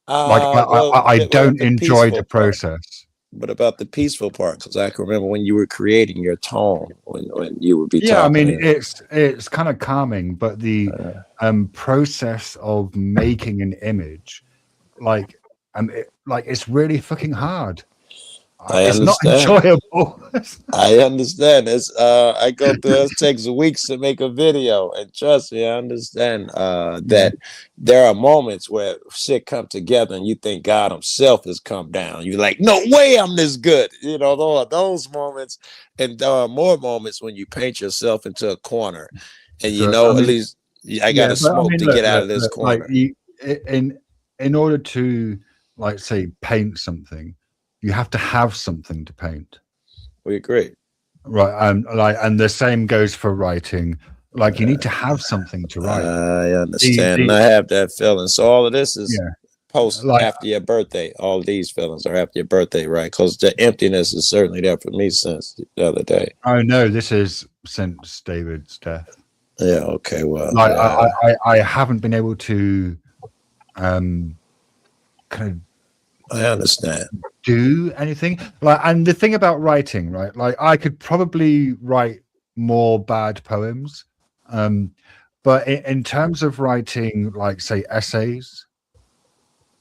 Like Well, I what don't about the enjoy peaceful the part? process. What about the peaceful part? Because I can remember when you were creating your tone, when you would be Yeah, I talking. mean it's kind of calming, but the process of making an image, like it's really fucking hard. I It's not understand. enjoyable. I understand. It's I go through it takes weeks to make a video. And trust me, I understand that there are moments where shit come together and you think God himself has come down. You're like, no way I'm this good. You know, those moments, and there are more moments when you paint yourself into a corner and you So, know, I mean, at least I gotta but I smoke mean, to look, get out of this like corner. in order to like say paint something, you have to have something to paint. We agree. Right, and the same goes for writing. Like you need to have something to write. I understand. And I have that feeling. So all of this is post Like- after your birthday. All these feelings are after your birthday, right? Because the emptiness is certainly there for me since the other day. Oh no, this is since David's death. Yeah. Okay. Well, Like I haven't been able to kind of I understand. do anything. Like, and the thing about writing, right? Like I could probably write more bad poems, but in terms of writing, like say essays,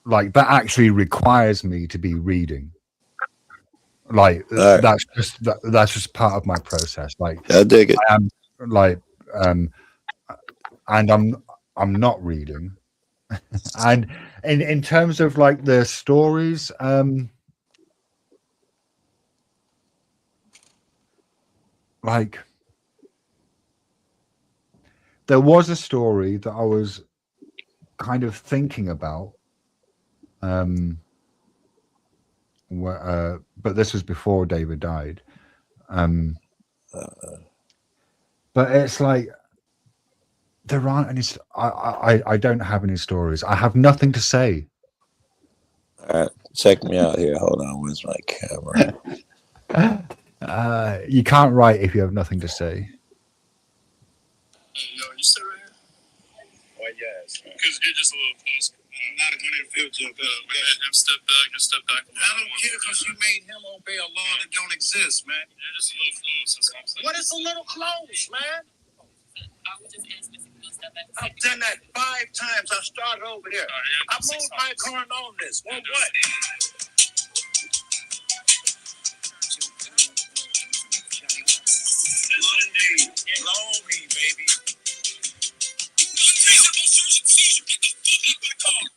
like that actually requires me to be reading. Like Right. that's just part of my process. Like I dig it. I am like and I'm not reading. And in terms of like the stories, like there was a story that I was kind of thinking about, but this was before David died. But it's like there aren't any. I don't have any stories. I have nothing to say. All right. Check me out here. Hold on. Where's my camera? You can't write if you have nothing to say. No, you still right here? Why, yes. Because you're just a little close. I'm not going to interfere with you. We made him step back and step back. I don't care because you made him obey a law that don't exist, man. You're just a little close. That's what I'm saying. What is a little close, man? I've done that 5 times. I started over there. I moved my car and all this. Well, what? Blow me, baby. Get the fuck out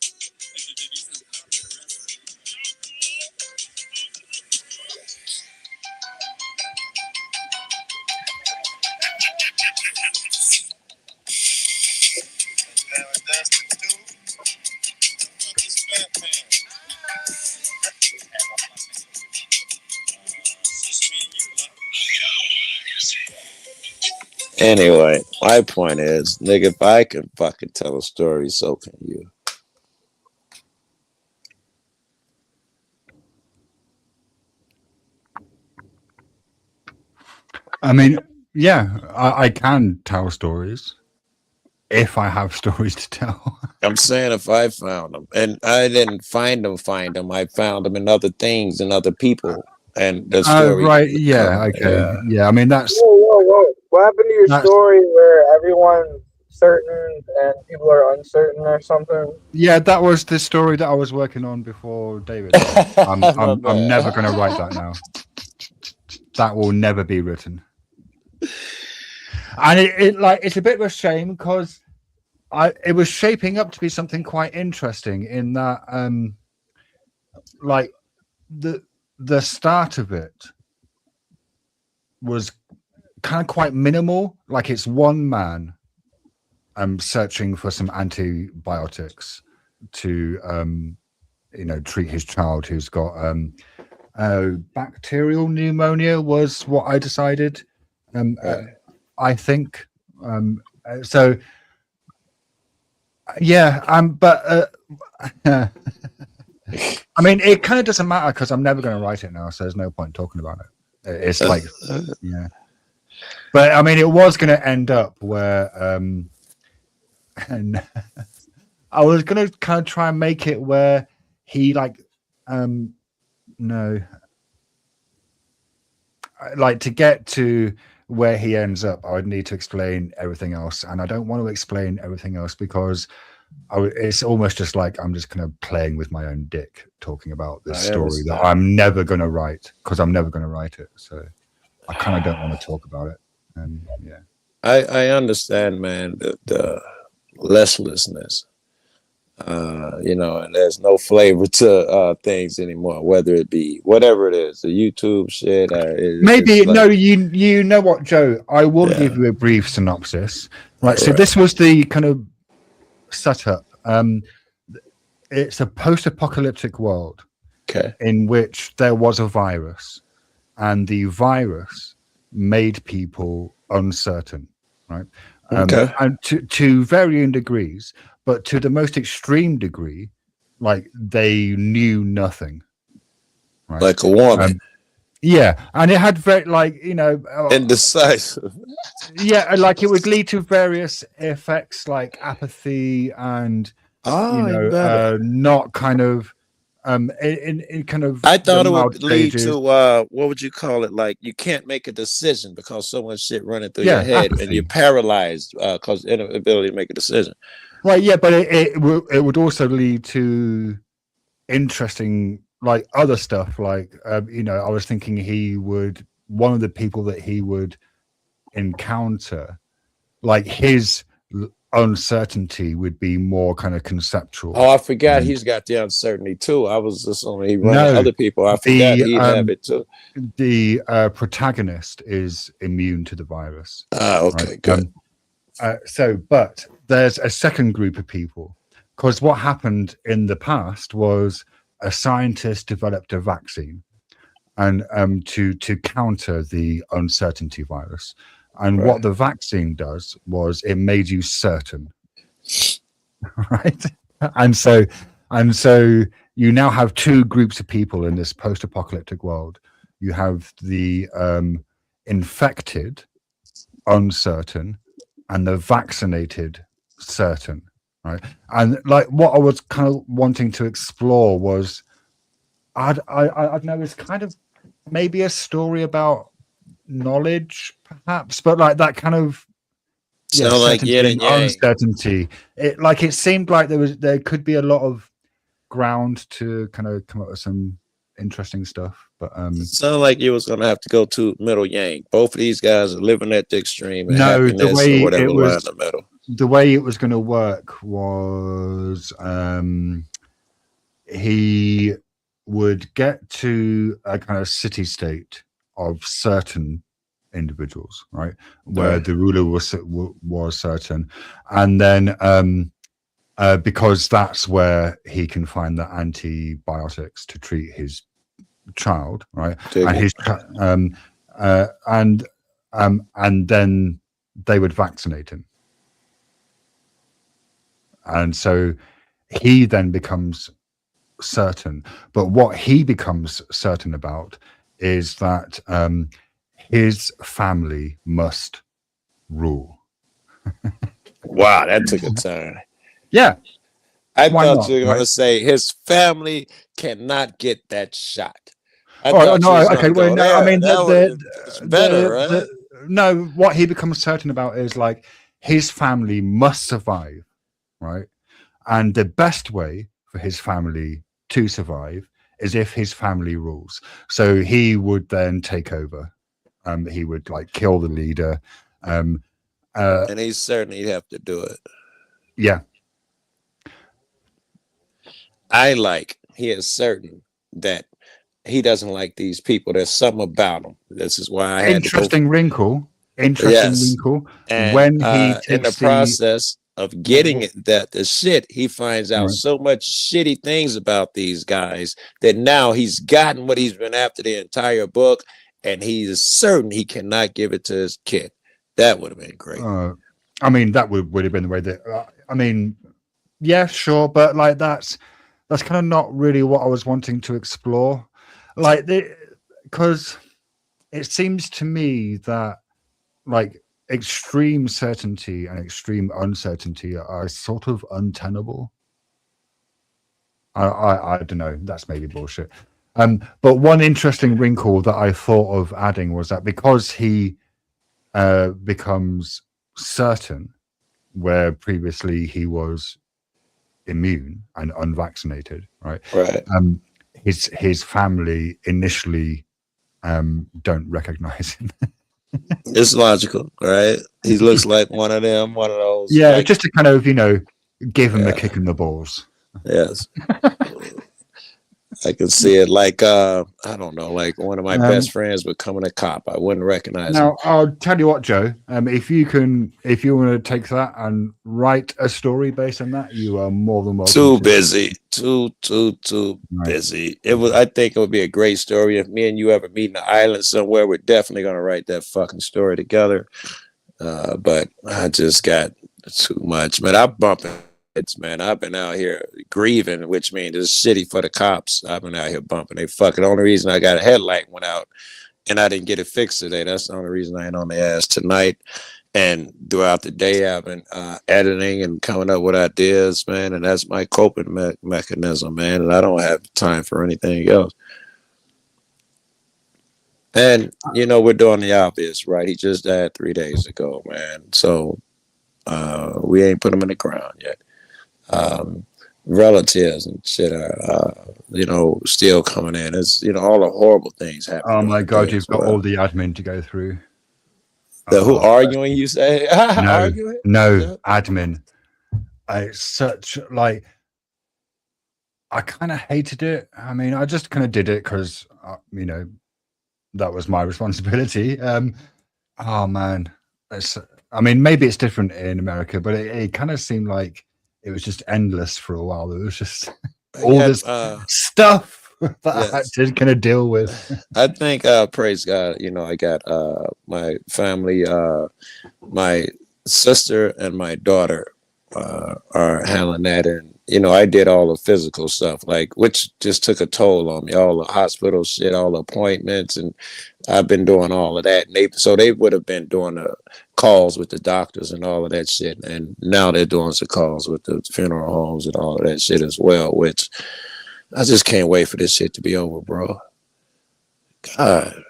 Anyway, my point is, nigga, if I can fucking tell a story, so can you. I mean, yeah, I can tell stories if I have stories to tell. I'm saying if I found them, and I didn't find them, I found them in other things and other people, and the story. Right? Yeah. Okay. Yeah. I mean, that's Whoa. What happened to your That's- story where everyone's certain and people are uncertain or something? yeah. That was the story that I was working on before David. I'm never going to write that now. That will never be written. And it's a bit of a shame because it was shaping up to be something quite interesting in that like the start of it was kind of quite minimal. Like it's one man searching for some antibiotics to treat his child who's got bacterial pneumonia was what I decided. I think so. Yeah, but I mean, it kind of doesn't matter because I'm never going to write it now, so there's no point talking about it. It's like, yeah. But I mean, it was going to end up where, and I was going to kind of try and make it where he to get to where he ends up, I would need to explain everything else, and I don't want to explain everything else because it's almost just like I'm just kind of playing with my own dick talking about this story that I'm never going to write because I'm never going to write it. So I kind of don't want to talk about it. And yeah, I understand, man, the restlessness. And there's no flavor to things anymore, whether it be whatever it is, the YouTube shit. Maybe no, you know what, Joe? I will give you a brief synopsis. Right. So this was the kind of setup. It's a post-apocalyptic world, in which there was a virus, and the virus made people uncertain. Right. And to varying degrees. But to the most extreme degree, like they knew nothing, right? Like a woman, and it had very indecisive. Yeah, like it would lead to various effects like apathy and not kind of in kind of. I thought it would lead to what would you call it? Like you can't make a decision because so much shit running through your head, and you're paralyzed because inability to make a decision. Right, yeah, but it would also lead to interesting, like other stuff. Like, I was thinking one of the people that he would encounter, like his uncertainty would be more kind of conceptual. Oh, I forgot he's got the uncertainty too. I was just only running other people. I forgot he'd have it too. The protagonist is immune to the virus. Okay, right? Good. But there's a second group of people, because what happened in the past was a scientist developed a vaccine and to counter the uncertainty virus. And what the vaccine does was it made you certain, right? And so you now have two groups of people in this post-apocalyptic world. You have the infected, uncertain, and the vaccinated, certain, right? And like what I was kind of wanting to explore was, I don't know, it's kind of maybe a story about knowledge, perhaps, but like that kind of like yin and yang. Uncertainty. It seemed like there could be a lot of ground to kind of come up with some interesting stuff, but sounded like you was gonna have to go to middle yang. Both of these guys are living at the extreme. And no, the way or whatever it was, in the middle. The way it was going to work was he would get to a kind of city state of certain individuals, right, where the ruler was certain, and then because that's where he can find the antibiotics to treat his child, right, and his and then they would vaccinate him, and so he then becomes certain. But what he becomes certain about is that his family must rule. Wow, that took a turn. Yeah. I thought you were going to say his family cannot get that shot. I mean, it's better, right? No, what he becomes certain about is like his family must survive, right? And the best way for his family to survive is if his family rules. So he would then take over. He would like kill the leader. And he's certain he'd have to do it. Yeah. He is certain that he doesn't like these people. There's something about them. This is why I had Interesting wrinkle. and When he in the takes process of getting the shit, he finds out Right. so much shitty things about these guys that now he's gotten what he's been after the entire book, and he is certain he cannot give it to his kid. That would have been great. I mean, that would have been the way that. I mean, yeah, sure, but like that's kind of not really what I was wanting to explore. Like, because it seems to me that like extreme certainty and extreme uncertainty are sort of untenable. I don't know. That's maybe bullshit. But one interesting wrinkle that I thought of adding was that because he becomes certain where previously he was immune and unvaccinated, right? Right. His family initially don't recognize him. It's logical, right? He looks like one of those. Yeah, like, just to kind of, give him Yeah. the kick in the balls. yes. I could see it like I don't know, like one of my best friends becoming a cop. I wouldn't recognize him. Now, I'll tell you what, Joe. If you want to take that and write a story based on that, you are more than welcome. Too to. busy. Too Right. busy. I think it would be a great story if me and you ever meet in an island somewhere. We're definitely gonna write that fucking story together. But I just got too much, man. I'm bumping it, man. I've been out here grieving, which means it's shitty for the cops. I've been out here bumping they fucking. The only reason I got a headlight went out and I didn't get it fixed today. That's the only reason I ain't on the ass tonight. And throughout the day, I've been editing and coming up with ideas, man. And that's my coping mechanism, man. And I don't have time for anything else. And, we're doing the obvious, right? He just died 3 days ago, man. So we ain't put him in the ground yet. Relatives and shit are, still coming in. It's, all the horrible things happen. Oh my God, you've got all the admin to go through. Who arguing, you say? Arguing? No, admin. It's such like I kind of hated it. I mean, I just kind of did it because that was my responsibility. Oh man, maybe it's different in America, but it kind of seemed like it was just endless for a while. There was just all this stuff that I had to kind of deal with. I think, praise God, I got my family, my sister and my daughter are handling that. And, I did all the physical stuff, which just took a toll on me, all the hospital shit, all the appointments. And I've been doing all of that. And they would have been doing the calls with the doctors and all of that shit. And now they're doing some calls with the funeral homes and all of that shit as well, which I just can't wait for this shit to be over, bro. God.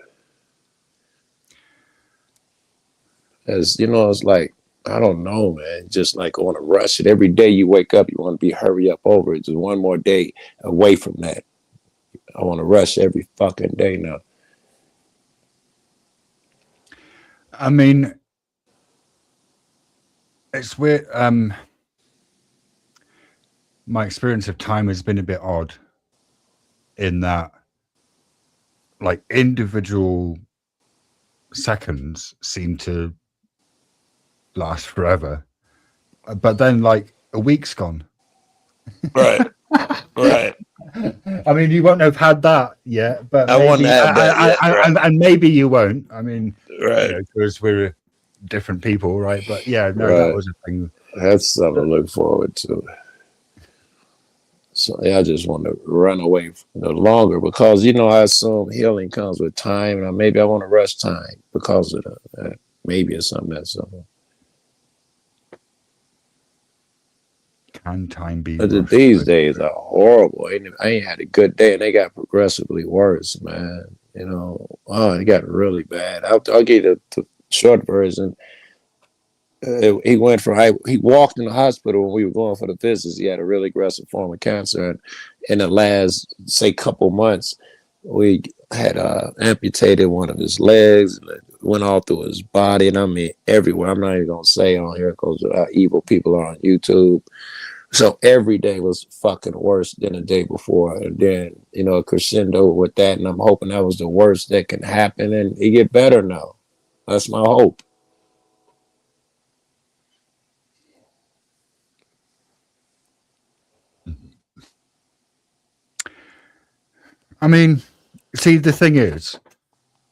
As it's like, I don't know, man. Just like I want to rush it. Every day you wake up, you want to be hurry up over it. Just one more day away from that. I want to rush every fucking day now. I mean, it's weird. My experience of time has been a bit odd in that, like, individual seconds seem to last forever, but then like a week's gone. Right. Right. I mean, you won't have had that yet, but I won't have that yet, and maybe you won't. I mean, Right. because we're different people, right? But yeah, no, Right. that was a thing. That's something to look forward to. So I just want to run away longer because I assume healing comes with time, and maybe I want to rush time because of that. Maybe it's something that's something. Can time be? But rushed? these days are horrible. I ain't had a good day, and they got progressively worse, man. It got really bad. I'll give you the short version. He walked in the hospital when we were going for the visits. He had a really aggressive form of cancer, and in the last, say, couple months, we had amputated one of his legs. went all through his body, and I mean everywhere. I'm not even gonna say on here because evil people are on YouTube. So every day was fucking worse than the day before, and then a crescendo with that, and I'm hoping that was the worst that can happen, and it get better now. That's my hope. I mean, see, the thing is,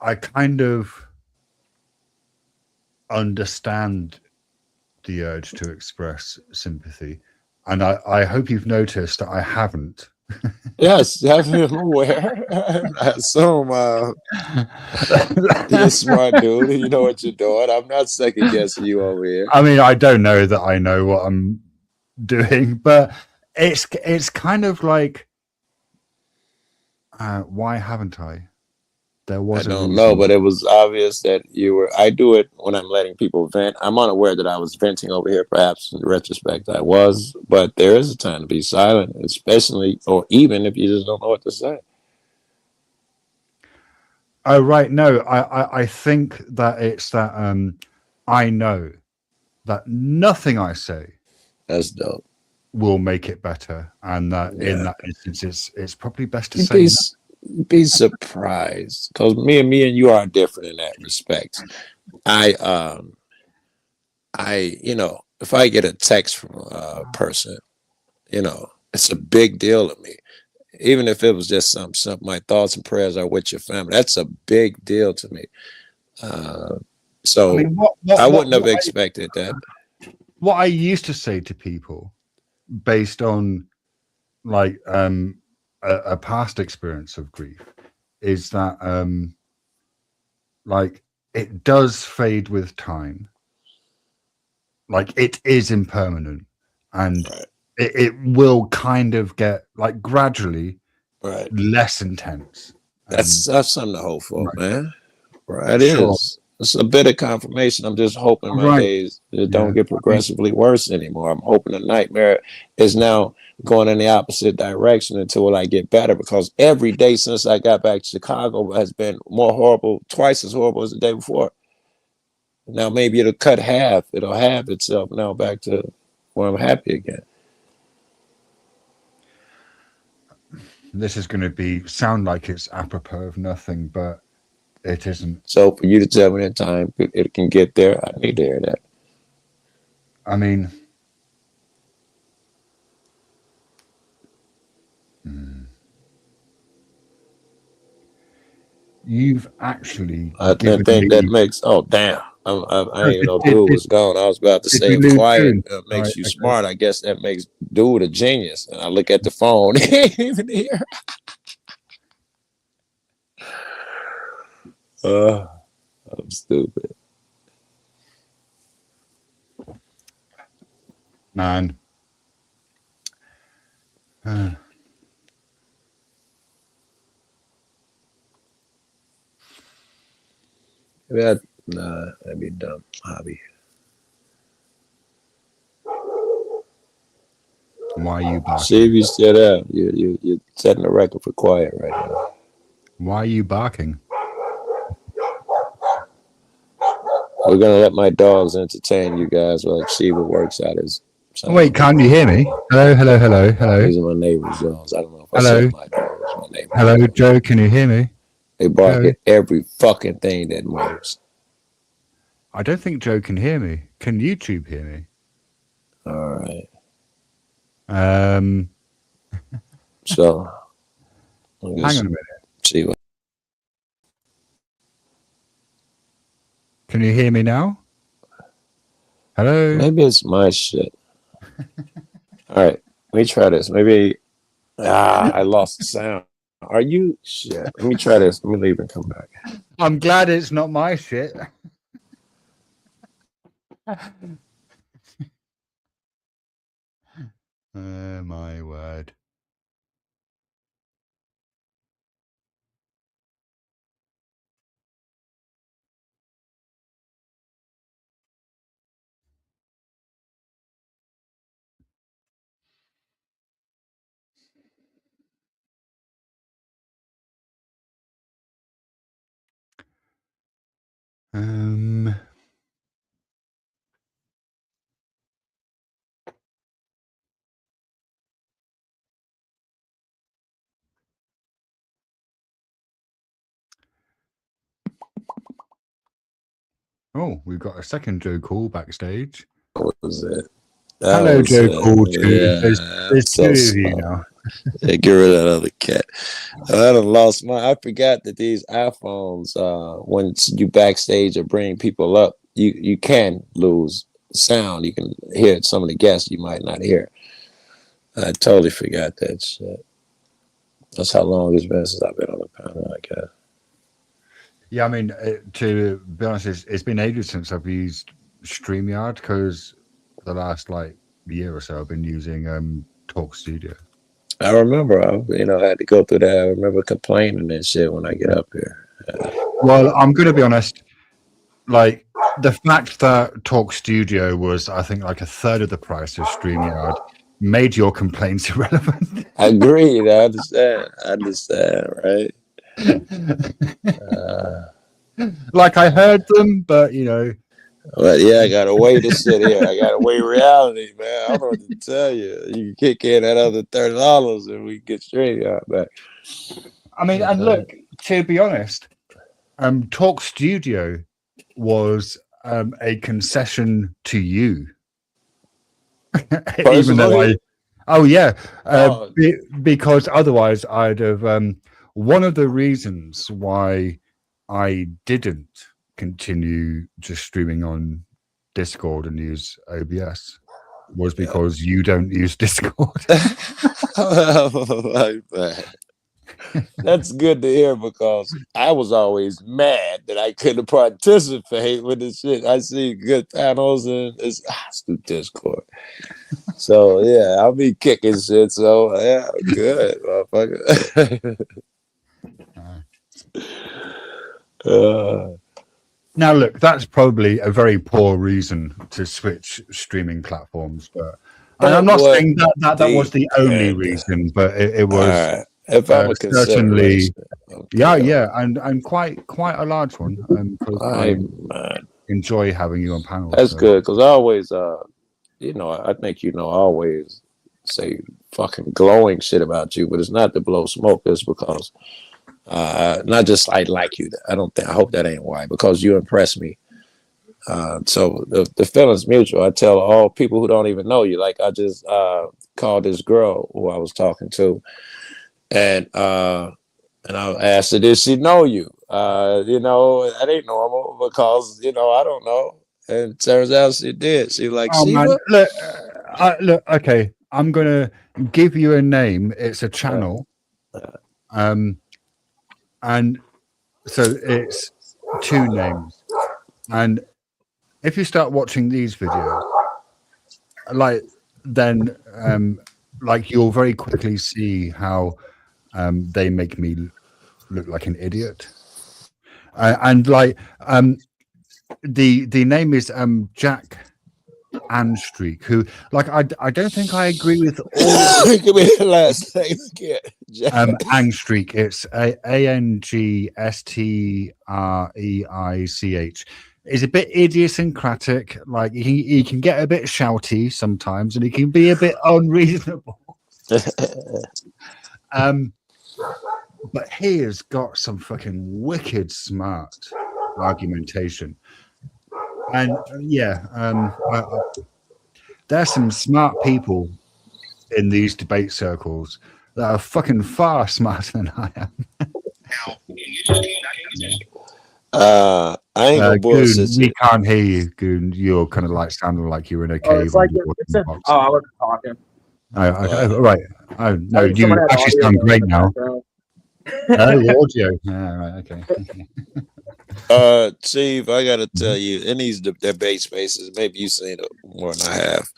I kind of understand the urge to express sympathy, and I hope you've noticed that I haven't. Yes, I'm aware. I assume you're a smart dude. You know what you're doing. I'm not second guessing you over here. I mean, I don't know that I know what I'm doing, but it's kind of like, why haven't I? There was I a don't reason. know, but it was obvious that you were. I do it when I'm letting people vent. I'm unaware that I was venting over here. Perhaps in retrospect, I was, but there is a time to be silent, especially or even if you just don't know what to say. Oh, right. No, I think that it's that I know that nothing I say That's dope. will make it better, and that in Yeah. that instance, it's probably best to You'd say be surprised because me and you are different in that respect. I if I get a text from a person, it's a big deal to me. Even if it was just something, my thoughts and prayers are with your family. That's a big deal to me. So I mean, I wouldn't have expected that. What I used to say to people, based on like a past experience of grief, is that like it does fade with time. Like it is impermanent, and Right. it will kind of get like gradually Right. less intense. That's something to hope for, Right. man. Right. It Sure. is. It's a bit of confirmation. I'm just hoping my Right. days Yeah. don't get progressively worse anymore. I'm hoping the nightmare is now going in the opposite direction until I get better, because every day since I got back to Chicago has been more horrible, twice as horrible as the day before. Now maybe it'll cut half. It'll halve itself now back to where I'm happy again. This is going to sound like it's apropos of nothing, but it isn't. So for you to tell me in time it can get there, I need to hear that. I mean, you've actually I given think that me. makes. Oh damn! I ain't know Did, dude was gone. I was about to did say we if lose quiet June? makes Right, you okay. smart, I guess that makes dude a genius. And I look at the phone, he ain't even here. I'm stupid. Man. Nah, that'd be dumb hobby. Why are you barking? See if you still there. You're setting the record for quiet right now. Why are you barking? We're gonna let my dogs entertain you guys while Shiva works out his. Wait, can't you hear me? Hello, hello, hello, hello. These are my neighbor's dogs. I don't know if I Hello. said my dogs. My neighbor's Hello, dogs. Joe, can you hear me? They bark Hello? at every fucking thing that moves. I don't think Joe can hear me. Can YouTube hear me? All right. So Hang on a minute. See what. Can you hear me now? Hello? Maybe it's my shit. All right. Let me try this. Maybe. I lost the sound. Are you shit? Let me try this. Let me leave and come back. I'm glad it's not my shit. Oh, my word. Um, oh, we've got a second Joe Cool backstage. What was it? Hello, Joe Cool too. Yeah, There's so two of you smart. now. Yeah, get rid of that other cat. I done lost my. I forgot that these iPhones, when you backstage or bring people up, you can lose sound. You can hear some of the guests you might not hear. I totally forgot that shit. That's how long it's been since I've been on the panel, I guess. Yeah, I mean, to be honest, it's been ages since I've used StreamYard because the last like year or so I've been using Talk Studio. I remember, I had to go through that. I remember complaining and shit when I get up here. Well, I'm going to be honest. Like the fact that Talk Studio was, I think, like a third of the price of StreamYard made your complaints irrelevant. I agree. I understand, right? Like I heard them, but But yeah, I gotta wait to sit here. I gotta wait reality, man. I don't know what to tell you. You can kick in that other $30 and we get straight out back. I mean, and look, to be honest, Talk Studio was a concession to you. Even though because otherwise I'd have one of the reasons why I didn't continue just streaming on Discord and use OBS was because you don't use Discord. That's good to hear because I was always mad that I couldn't participate with the shit. I see good panels and it's through Discord. So yeah, I'll be kicking shit. So yeah, good, motherfucker. Now, look, that's probably a very poor reason to switch streaming platforms, but I'm not saying that was the only reason, but it was. Right. If I'm a certainly, okay. yeah, and quite a large one. I enjoy having you on panels. That's good because I always, I think I always say fucking glowing shit about you, but it's not to blow smoke. It's because not just I like you. I hope that ain't why, because you impress me. So the feeling's mutual. I tell all people who don't even know you. Like I just called this girl who I was talking to, and I asked her, did she know you? That ain't normal because I don't know. And it turns out she did. She like, man, look, okay. I'm gonna give you a name. It's a channel, and so it's two names. And if you start watching these videos, then you'll very quickly see how they make me look like an idiot. The name is Jack Anstreak, who I don't think I agree with all. Give me the last name again. Angstreak. It's ANGSTREICH. It's a bit idiosyncratic. Like he can get a bit shouty sometimes, and he can be a bit unreasonable. But he has got some fucking wicked smart argumentation. And there's some smart people in these debate circles that are fucking far smarter than I am. I ain't gonna bullshit Goon, we can't hear you, Goon. You're kind of like sounding like you're in a cave. I wasn't talking. Right. Oh no, you actually sound great now. Audio. Yeah, right. Okay. Chief, I gotta tell you, in these debate spaces, maybe you've seen it more than I have.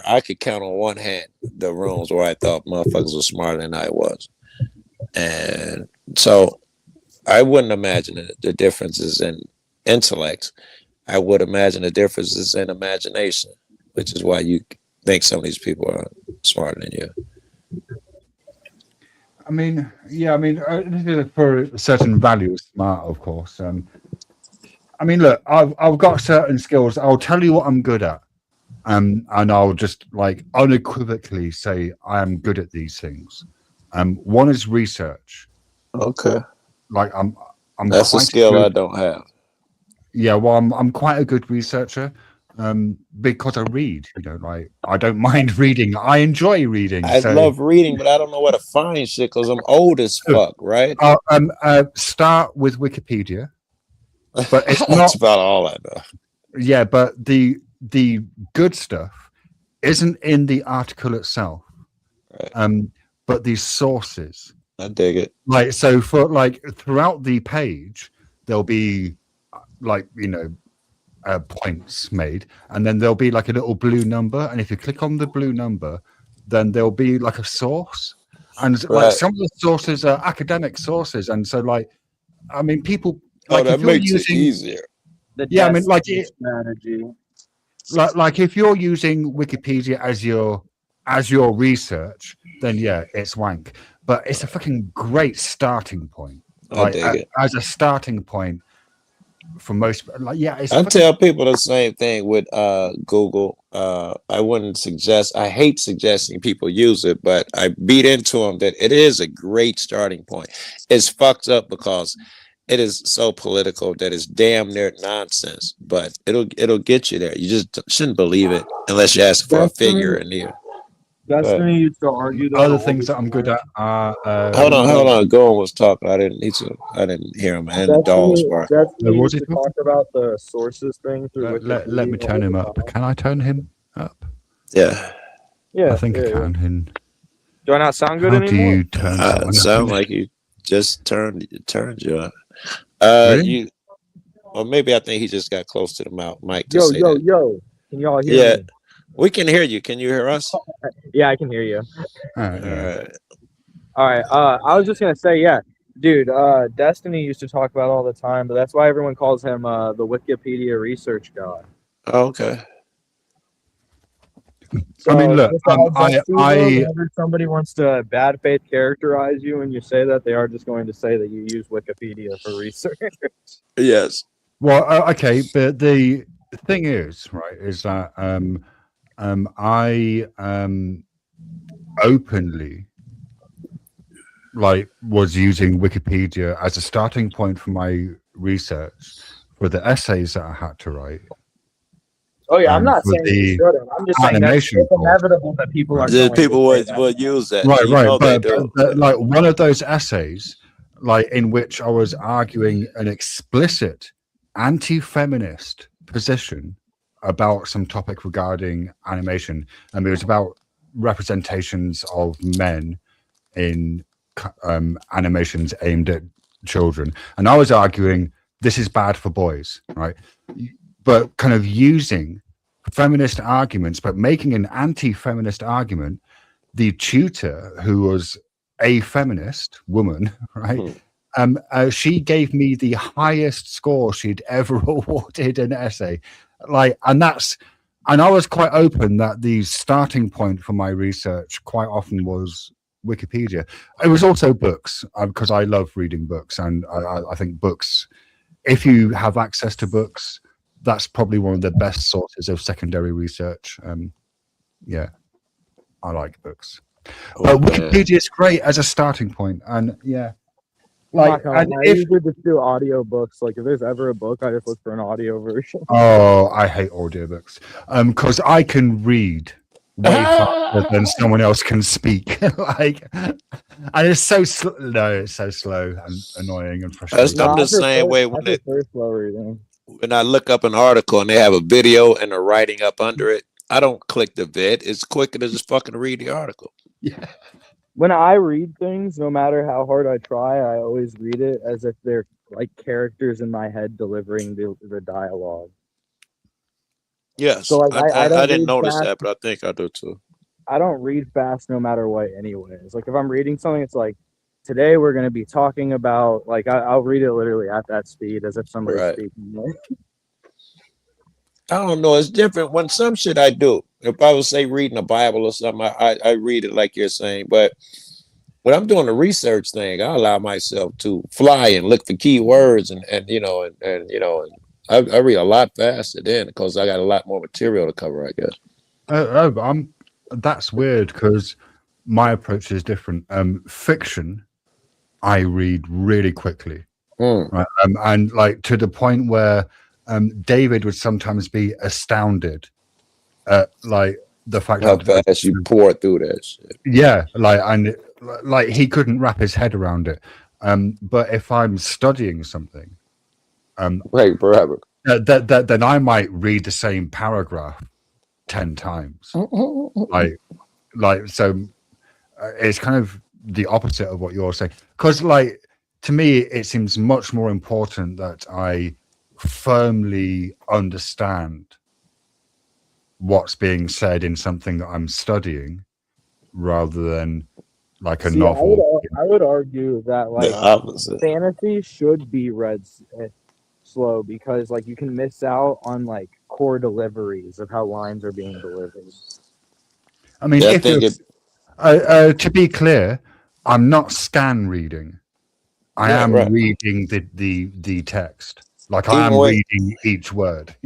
I could count on one hand the rooms where I thought motherfuckers were smarter than I was, and so I wouldn't imagine the differences in intellect. I would imagine the differences in imagination, which is why you think some of these people are smarter than you. I mean, yeah, I mean, this is for certain values, smart, of course. I mean, look, I've got certain skills. I'll tell you what I'm good at, and I'll just like unequivocally say I am good at these things. One is research. Okay, Like I'm that's a quite skill good. I don't have. Yeah, well, I'm quite a good researcher. Because I read, like I don't mind reading. I enjoy reading. I So love reading, but I don't know where to find shit because I'm old as fuck, right? start with Wikipedia, but it's That's not. about all I know. Yeah, but the good stuff isn't in the article itself. Right. But these sources. I dig it. Like so, for like throughout the page, there'll be like points made, and then there'll be like a little blue number, and if you click on the blue number, then there'll be like a source, and like Right. some of the sources are academic sources, and so like I mean people Oh, like that if you're makes it using easier. The Yeah, I mean, like destiny strategy. like if you're using Wikipedia as your research, then yeah, it's wank, but it's a fucking great starting point. I Like dig it. as a starting point for most, like yeah, it's I fucking, tell people the same thing with Google. I wouldn't suggest. I hate suggesting people use it, but I beat into them that it is a great starting point. It's fucked up because it is so political that it's damn near nonsense. But it'll get you there. You just shouldn't believe it unless you ask for a figure in there. Destiny used to argue that other things that I'm good at are Hold on. Goran was talking. I didn't hear him. And the dogs were. Destiny was used he to talk about the sources thing through let me Wikipedia turn all him the up. time. Can I turn him up? Yeah. Yeah, I think I yeah. can. And Do I not sound good how do anymore? you turn someone Sound up? like you just turned you up. Really? You or maybe I think he just got close to the mic to Yo, say yo, that. yo. Can y'all hear Yeah, me? we can hear you. Can you hear us? Yeah, I can hear you. Yeah. All right. I was just gonna say, yeah, dude. Destiny used to talk about all the time, but that's why everyone calls him the Wikipedia research guy. Okay. I mean, look, just a heads up, Steve, I whenever somebody wants to bad faith characterize you and you say that, they are just going to say that you use Wikipedia for research. Yes. well, okay, but the thing is, right, is that I openly like was using Wikipedia as a starting point for my research for the essays that I had to write. Oh yeah, I'm not for saying you the shouldn't. I'm just saying that animation it's inevitable that people are Just going people to say would that. use that. Right, You right, know they but, do. but like one of those essays, like in which I was arguing an explicit anti-feminist position about some topic regarding animation, and it was about representations of men in animations aimed at children, and I was arguing this is bad for boys, right? But kind of using feminist arguments, but making an anti-feminist argument. The tutor, who was a feminist woman, right? She gave me the highest score she'd ever awarded an essay, like, and I was quite open that the starting point for my research quite often was Wikipedia. It was also books, because I love reading books, and I think books, if you have access to books, that's probably one of the best sources of secondary research. Yeah, I like books, but Wikipedia is great as a starting point, and yeah, like, and I if usually just do audio books. Like if there's ever a book, I just look for an audio version. oh, I hate audiobooks, because I can read way faster than someone else can speak, like, and it's so it's so slow and annoying and frustrating. I'm the same way when I look up an article and they have a video and a writing up under it. I don't click the vid. It's quicker to just fucking read the article. Yeah. When I read things, no matter how hard I try, I always read it as if they're like characters in my head delivering the dialogue. Yes, So, like, I didn't notice that, but I think I do too. I don't read fast no matter what anyways. Like if I'm reading something, it's like, today we're going to be talking about, like, I'll read it literally at that speed as if somebody's Right. speaking. I don't know. It's different. When some shit I do, if I would say reading the Bible or something, I read it like you're saying. But when I'm doing the research thing, I allow myself to fly and look for keywords and you know and you know I read a lot faster then because I got a lot more material to cover, I guess. That's weird because my approach is different. Fiction, I read really quickly, right? And like to the point where David would sometimes be astounded at like the fact How that fast you pour through that shit. yeah, like he couldn't wrap his head around it. But if I'm studying something, Right, forever. then I might read the same paragraph 10 times. Like so, it's kind of the opposite of what you're saying. Because like to me, it seems much more important that I firmly understand what's being said in something that I'm studying, rather than like a See, novel. I would argue that like The opposite. fantasy should be read slow because like you can miss out on like core deliveries of how lines are being delivered. I mean, Yeah, I if think you're- to be clear, I'm not scan reading. I Yeah, am right. reading the text. Like Even I am when- reading each word.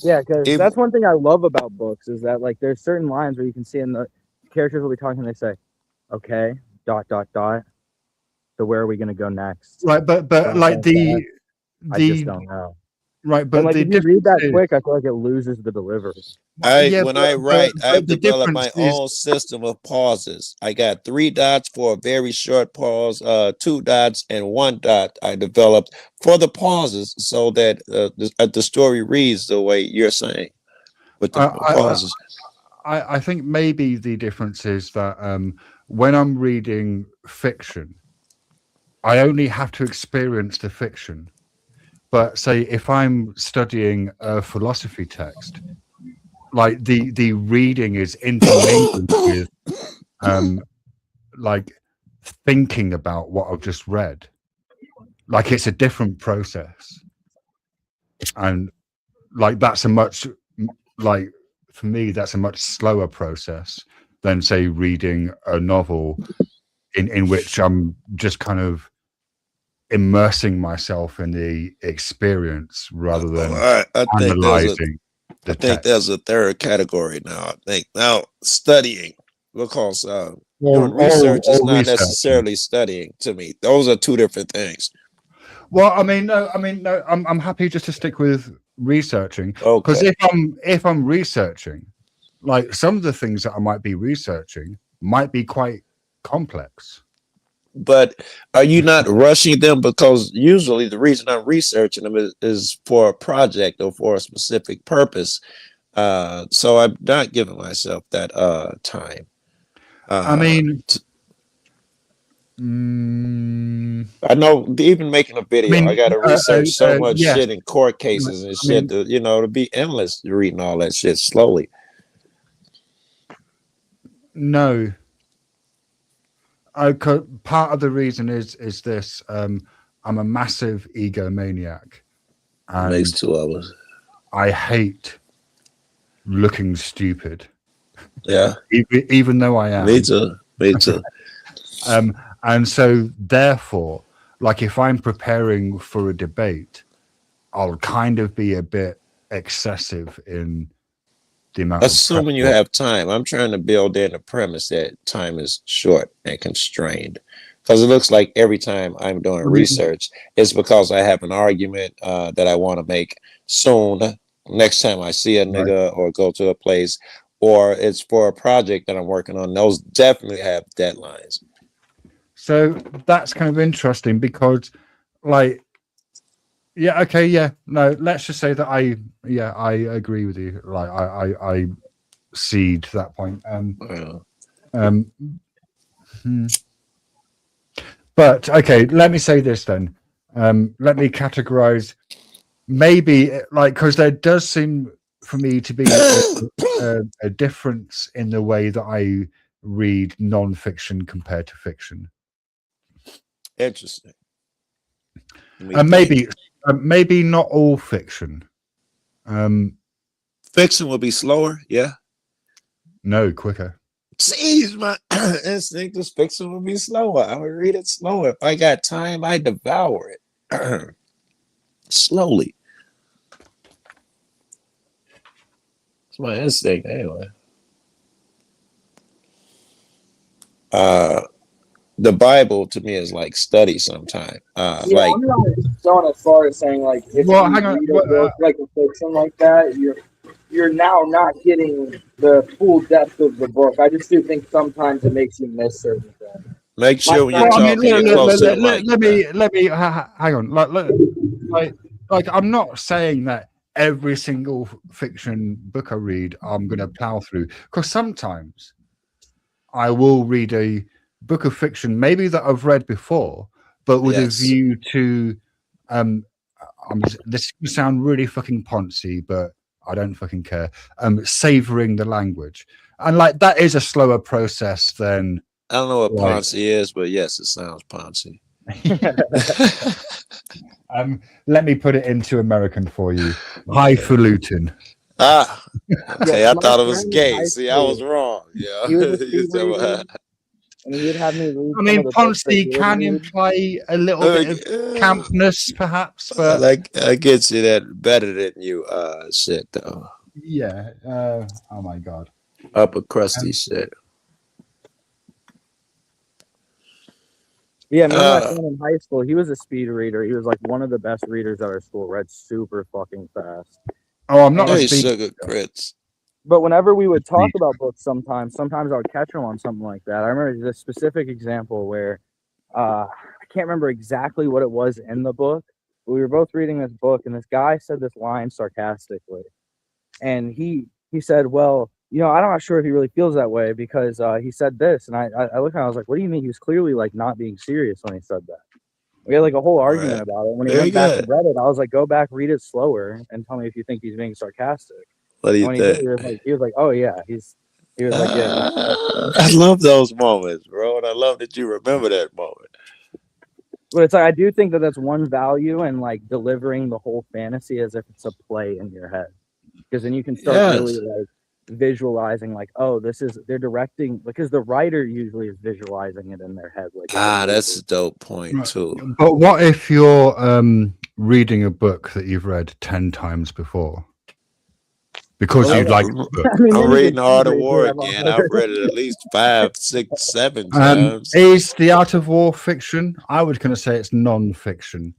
Yeah, because If- that's one thing I love about books is that like there's certain lines where you can see in the characters will be talking and they say, "Okay, ... So where are we gonna go next?" Right, but like I just the don't know. right, But but like the if you read that difference is- quick, I feel like it loses the delivery. Yeah, when but- I write, but I've the developed my difference is- own system of pauses. I got 3 dots for a very short pause, 2 dots and 1 dot I developed for the pauses so that the story reads the way you're saying with the pauses. I think maybe the difference is that when I'm reading fiction, I only have to experience the fiction. But say if I'm studying a philosophy text, like the reading is intermingled with like thinking about what I've just read. Like it's a different process. And like that's a much like for me that's a much slower process than say reading a novel in which I'm just kind of immersing myself in the experience rather than I think analyzing the text. there's a third category now. I think now studying, because doing Or research is not researching. necessarily studying to me. Those are 2 different things. Well, I mean, no, I'm happy just to stick with researching because Okay. if I'm researching, like some of the things that I might be researching might be quite complex. But are you not rushing them? Because usually the reason I'm researching them is for a project or for a specific purpose. So I'm not giving myself that time. I mean, I know even making a video, I got to research so much yes. shit in court cases and shit to, to be endless reading all that shit slowly. No. Part of the reason is this. I'm a massive egomaniac. And Makes 2 of us. I hate looking stupid. Yeah. Even though I am. Me too. Me too. And so therefore, like if I'm preparing for a debate, I'll kind of be a bit excessive in the amount Assuming you have time. I'm trying to build in the premise that time is short and constrained. Because it looks like every time I'm doing research, it's because I have an argument that I want to make soon. Next time I see a nigga or go to a place, or it's for a project that I'm working on. Those definitely have deadlines. So that's kind of interesting because, like, yeah, okay, yeah, no, let's just say that I agree with you. Like, I cede that point. But okay, let me say this then. Let me categorize. Maybe like because there does seem for me to be a difference in the way that I read non-fiction compared to fiction. Interesting. And maybe not all fiction. Fiction will be slower, yeah. No, quicker. Jeez, my instinct is fiction would be slower. I would read it slower. If I got time, I devour it slowly. It's my instinct anyway. The Bible to me is like study sometime. Yeah, Like I'm not going as far as saying like if Well, you hang on, read a book like a fiction like that, you're now not getting the full depth of the book. I just do think sometimes it makes you miss certain things. make sure when you're Well, I mean, talking, you're close to the mic. let me hang on. Like, I'm not saying that every single fiction book I read, I'm going to plow through, because sometimes I will read a book of fiction, maybe that I've read before, but with Yes. a view to, this can sound really fucking poncy, but I don't fucking care. Savoring the language, and like that is a slower process than. I don't know what Right. Ponzi is, but yes, it sounds Ponzi. Let me put it into American for you. Highfalutin. Ah, okay. Yeah, I my thought it was friend in gay. high See, I school, was wrong. Yeah. he was a You speed said reader, what? and he would have me read. I some mean, of the books that he Ponzi would can read. imply a little bit of campness, perhaps, but Like I get you that better than you shit though. yeah. Oh my god. Upper crusty shit. Yeah, me and my Uh, friend in high school, he was a speed reader. He was like one of the best readers at our school. Read super fucking fast. Oh, I'm not a Hey, speed. sugar grits. But whenever we would talk Speed. about books, sometimes I would catch him on something like that. I remember this specific example where I can't remember exactly what it was in the book, but we were both reading this book, and this guy said this line sarcastically, and he said, "Well, you know, I'm not sure if he really feels that way because he said this," and I looked at him, I was like, "What do you mean?" He was clearly like not being serious when he said that. We had like a whole argument Right. about it. When he Very went back good. and read it, I was like, "Go back, read it slower, and tell me if you think he's being sarcastic." What do And you when he did, think? he was like, "Oh yeah, he was like, yeah." I love those moments, bro, and I love that you remember that moment. But it's like I do think that that's one value in like delivering the whole fantasy as if it's a play in your head, because then you can start really Yes. like visualizing like, oh, they're directing, because the writer usually is visualizing it in their head. Like, it's a Ah, that's a movie. dope point too. But what if you're reading a book that you've read 10 times before? Because Oh, you'd yeah. like the book. I mean, I'm any reading good Art of reader War I've again. ever- I've read it at least 5, 6, 7 times. Is The Art of War fiction? I would kind of say it's non-fiction.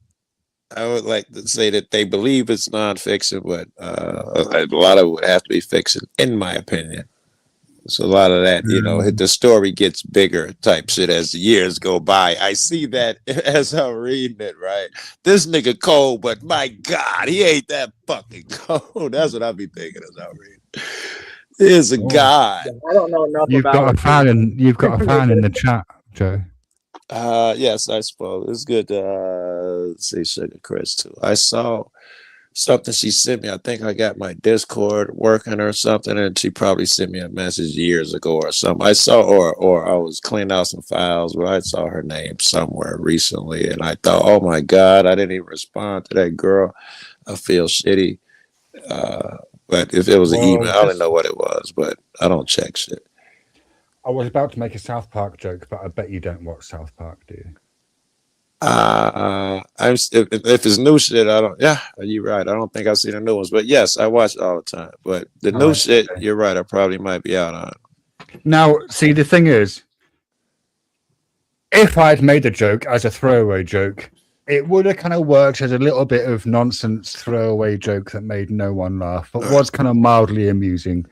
I would like to say that they believe it's nonfiction, but a lot of it would have to be fiction, in my opinion. So a lot of that, you know, the story gets bigger type shit as the years go by. I see that as I'm reading it, right? This nigga cold, but my God, he ain't that fucking cold. That's what I be thinking as I'm reading. He is a god. I don't know enough You've about got a it. fan in the chat, Joe. Yes, I suppose it's good to see Sugar Chris too. I saw something she sent me. I think I got my Discord working or something, and she probably sent me a message years ago or something. I saw, or I was cleaning out some files where I saw her name somewhere recently, and I thought, oh my God, I didn't even respond to that girl. I feel shitty. But if it was an Well, email, I don't know what it was, but I don't check shit. I was about to make a South Park joke, but I bet you don't watch South Park, do you? If it's new shit, I don't. Yeah, you're right. I don't think I've seen the new ones, but yes, I watch it all the time. But the new right, shit, okay. you're right. I probably might be out on. Now, see, the thing is, if I'd made the joke as a throwaway joke, it would have kind of worked as a little bit of nonsense throwaway joke that made no one laugh, but was kind of mildly amusing.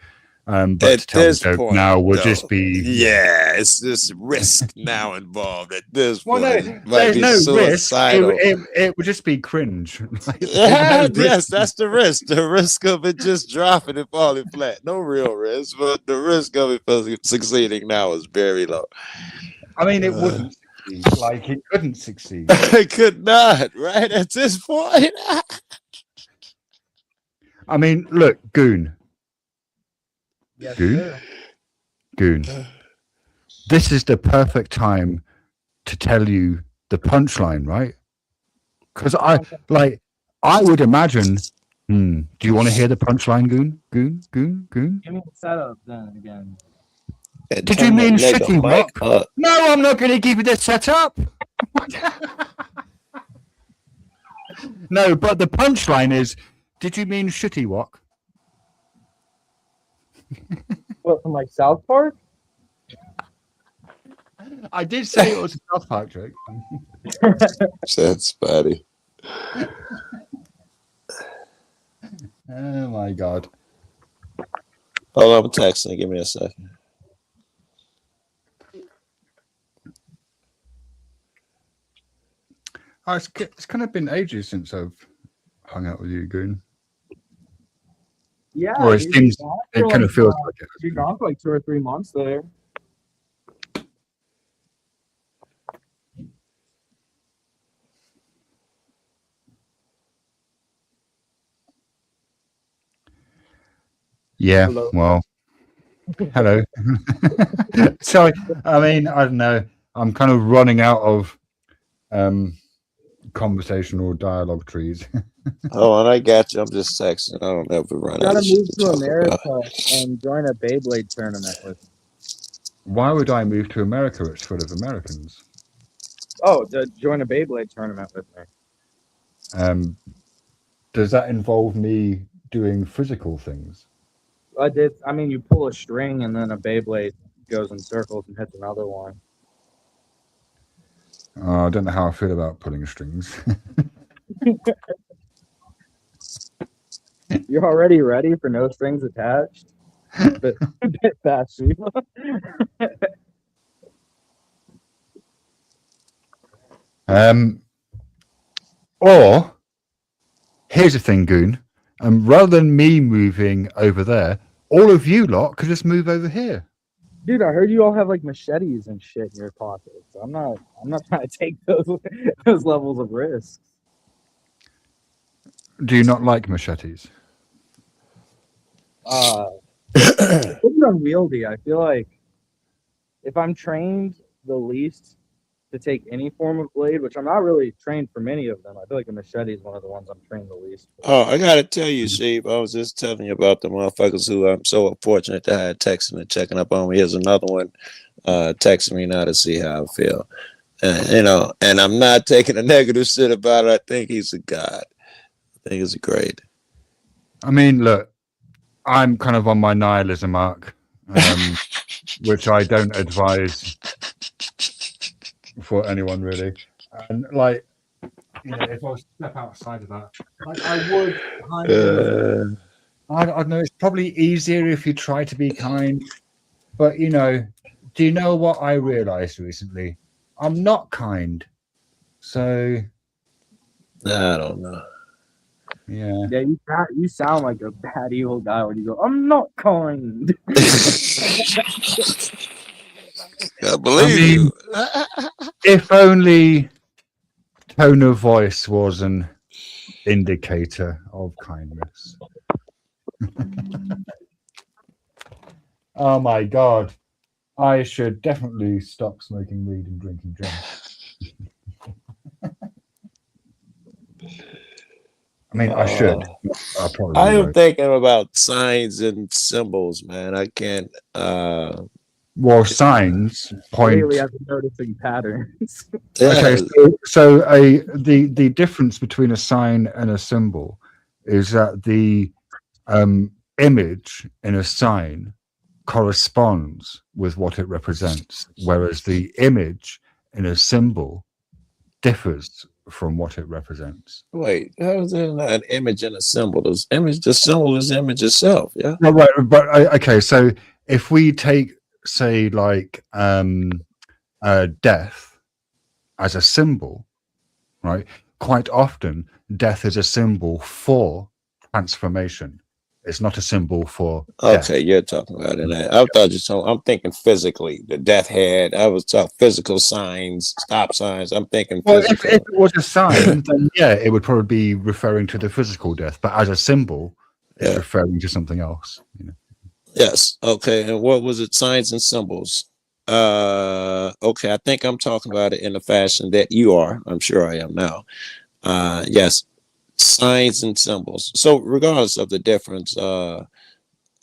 But At to tell the this joke point, now would though, just be yeah, it's this risk now involved at this well, point. no, It might there's be no risk. suicidal. It would just be cringe. Like, there's Yeah, no yes, risk. that's the risk. The risk of it just dropping and falling flat. No real risk, but the risk of it succeeding now is very low. I mean, it wouldn't succeed. Like, it couldn't succeed. I could not, right? At this point. I mean, look, Goon. Yes, Goon? sir. Goon. This is the perfect time to tell you the punchline, right? Because I would imagine. Do you want to hear the punchline, Goon? Goon? Give me the setup then again. And Did you turn that mean nigga shitty mic rock? up. No, I'm not going to give you this setup. No, but the punchline is, did you mean shitty wok? What, from like South Park? I did say it was a South Park joke. That's funny. Oh my god. Hold on, I'm texting. Give me a second. Oh, it's kind of been ages since I've hung out with you, Goon. Yeah, Or it dude, seems, you're gone it for kind of like, feels like it. you're gone for like 2 or 3 months there. Yeah, Hello. well, hello. So, I mean, I don't know. I'm kind of running out of conversational dialogue trees. Hold on, I got you. I'm just texting. I don't know if we run You out gotta of shit move to to talk America about. and join a Beyblade tournament with me. Why would I move to America? It's full of Americans. Oh, to join a Beyblade tournament with me. Does that involve me doing physical things? I mean, you pull a string and then a Beyblade goes in circles and hits another one. I don't know how I feel about pulling strings. You're already ready for no strings attached? Bit fast, Shiva. Or here's the thing, Goon. Rather than me moving over there, all of you lot could just move over here. Dude, I heard you all have like machetes and shit in your pockets. I'm not trying to take those levels of risk. Do you not like machetes? It's pretty unwieldy. I feel like if I'm trained the least to take any form of blade, which I'm not really trained for many of them, I feel like a machete is one of the ones I'm trained the least for. Oh, I gotta tell you, Sheep. I was just telling you about the motherfuckers who I'm so fortunate to have texting and checking up on me. Here's another one texting me now to see how I feel. You know, and I'm not taking a negative shit about it. I think he's a god. I think he's great. I mean, look, I'm kind of on my nihilism arc, which I don't advise for anyone really. And like, you know, if I was to step outside of that, like I would kind of, I don't know, it's probably easier if you try to be kind, but you know, do you know what I realized recently? I'm not kind. So I don't know. yeah. Yeah, you sound like a bad evil guy when you go, I'm not kind. I believe you. If only tone of voice was an indicator of kindness. Oh my god. I should definitely stop smoking weed and drinking gin. I mean, I should. I probably I am won't. thinking about signs and symbols, man. I can't. Well, signs point. Lately, I've been noticing patterns. Okay, so the difference between a sign and a symbol is that the image in a sign corresponds with what it represents, whereas the image in a symbol differs from what it represents. Wait, how is there not an image and a symbol? The symbol is the image itself. Yeah. No, right, but okay. So if we take, say, like death as a symbol, right? Quite often, death is a symbol for transformation. It's not a symbol for death. Okay, you're talking about it. I thought you told. I'm thinking physically. The death head. I was talking physical signs, stop signs. I'm thinking Well, physical. if it was a sign, then yeah, it would probably be referring to the physical death. But as a symbol, it's referring to something else. You know? Yes. Okay. And what was it? Signs and symbols. Okay. I think I'm talking about it in the fashion that you are. I'm sure I am now. Yes. Signs and symbols. So regardless of the difference,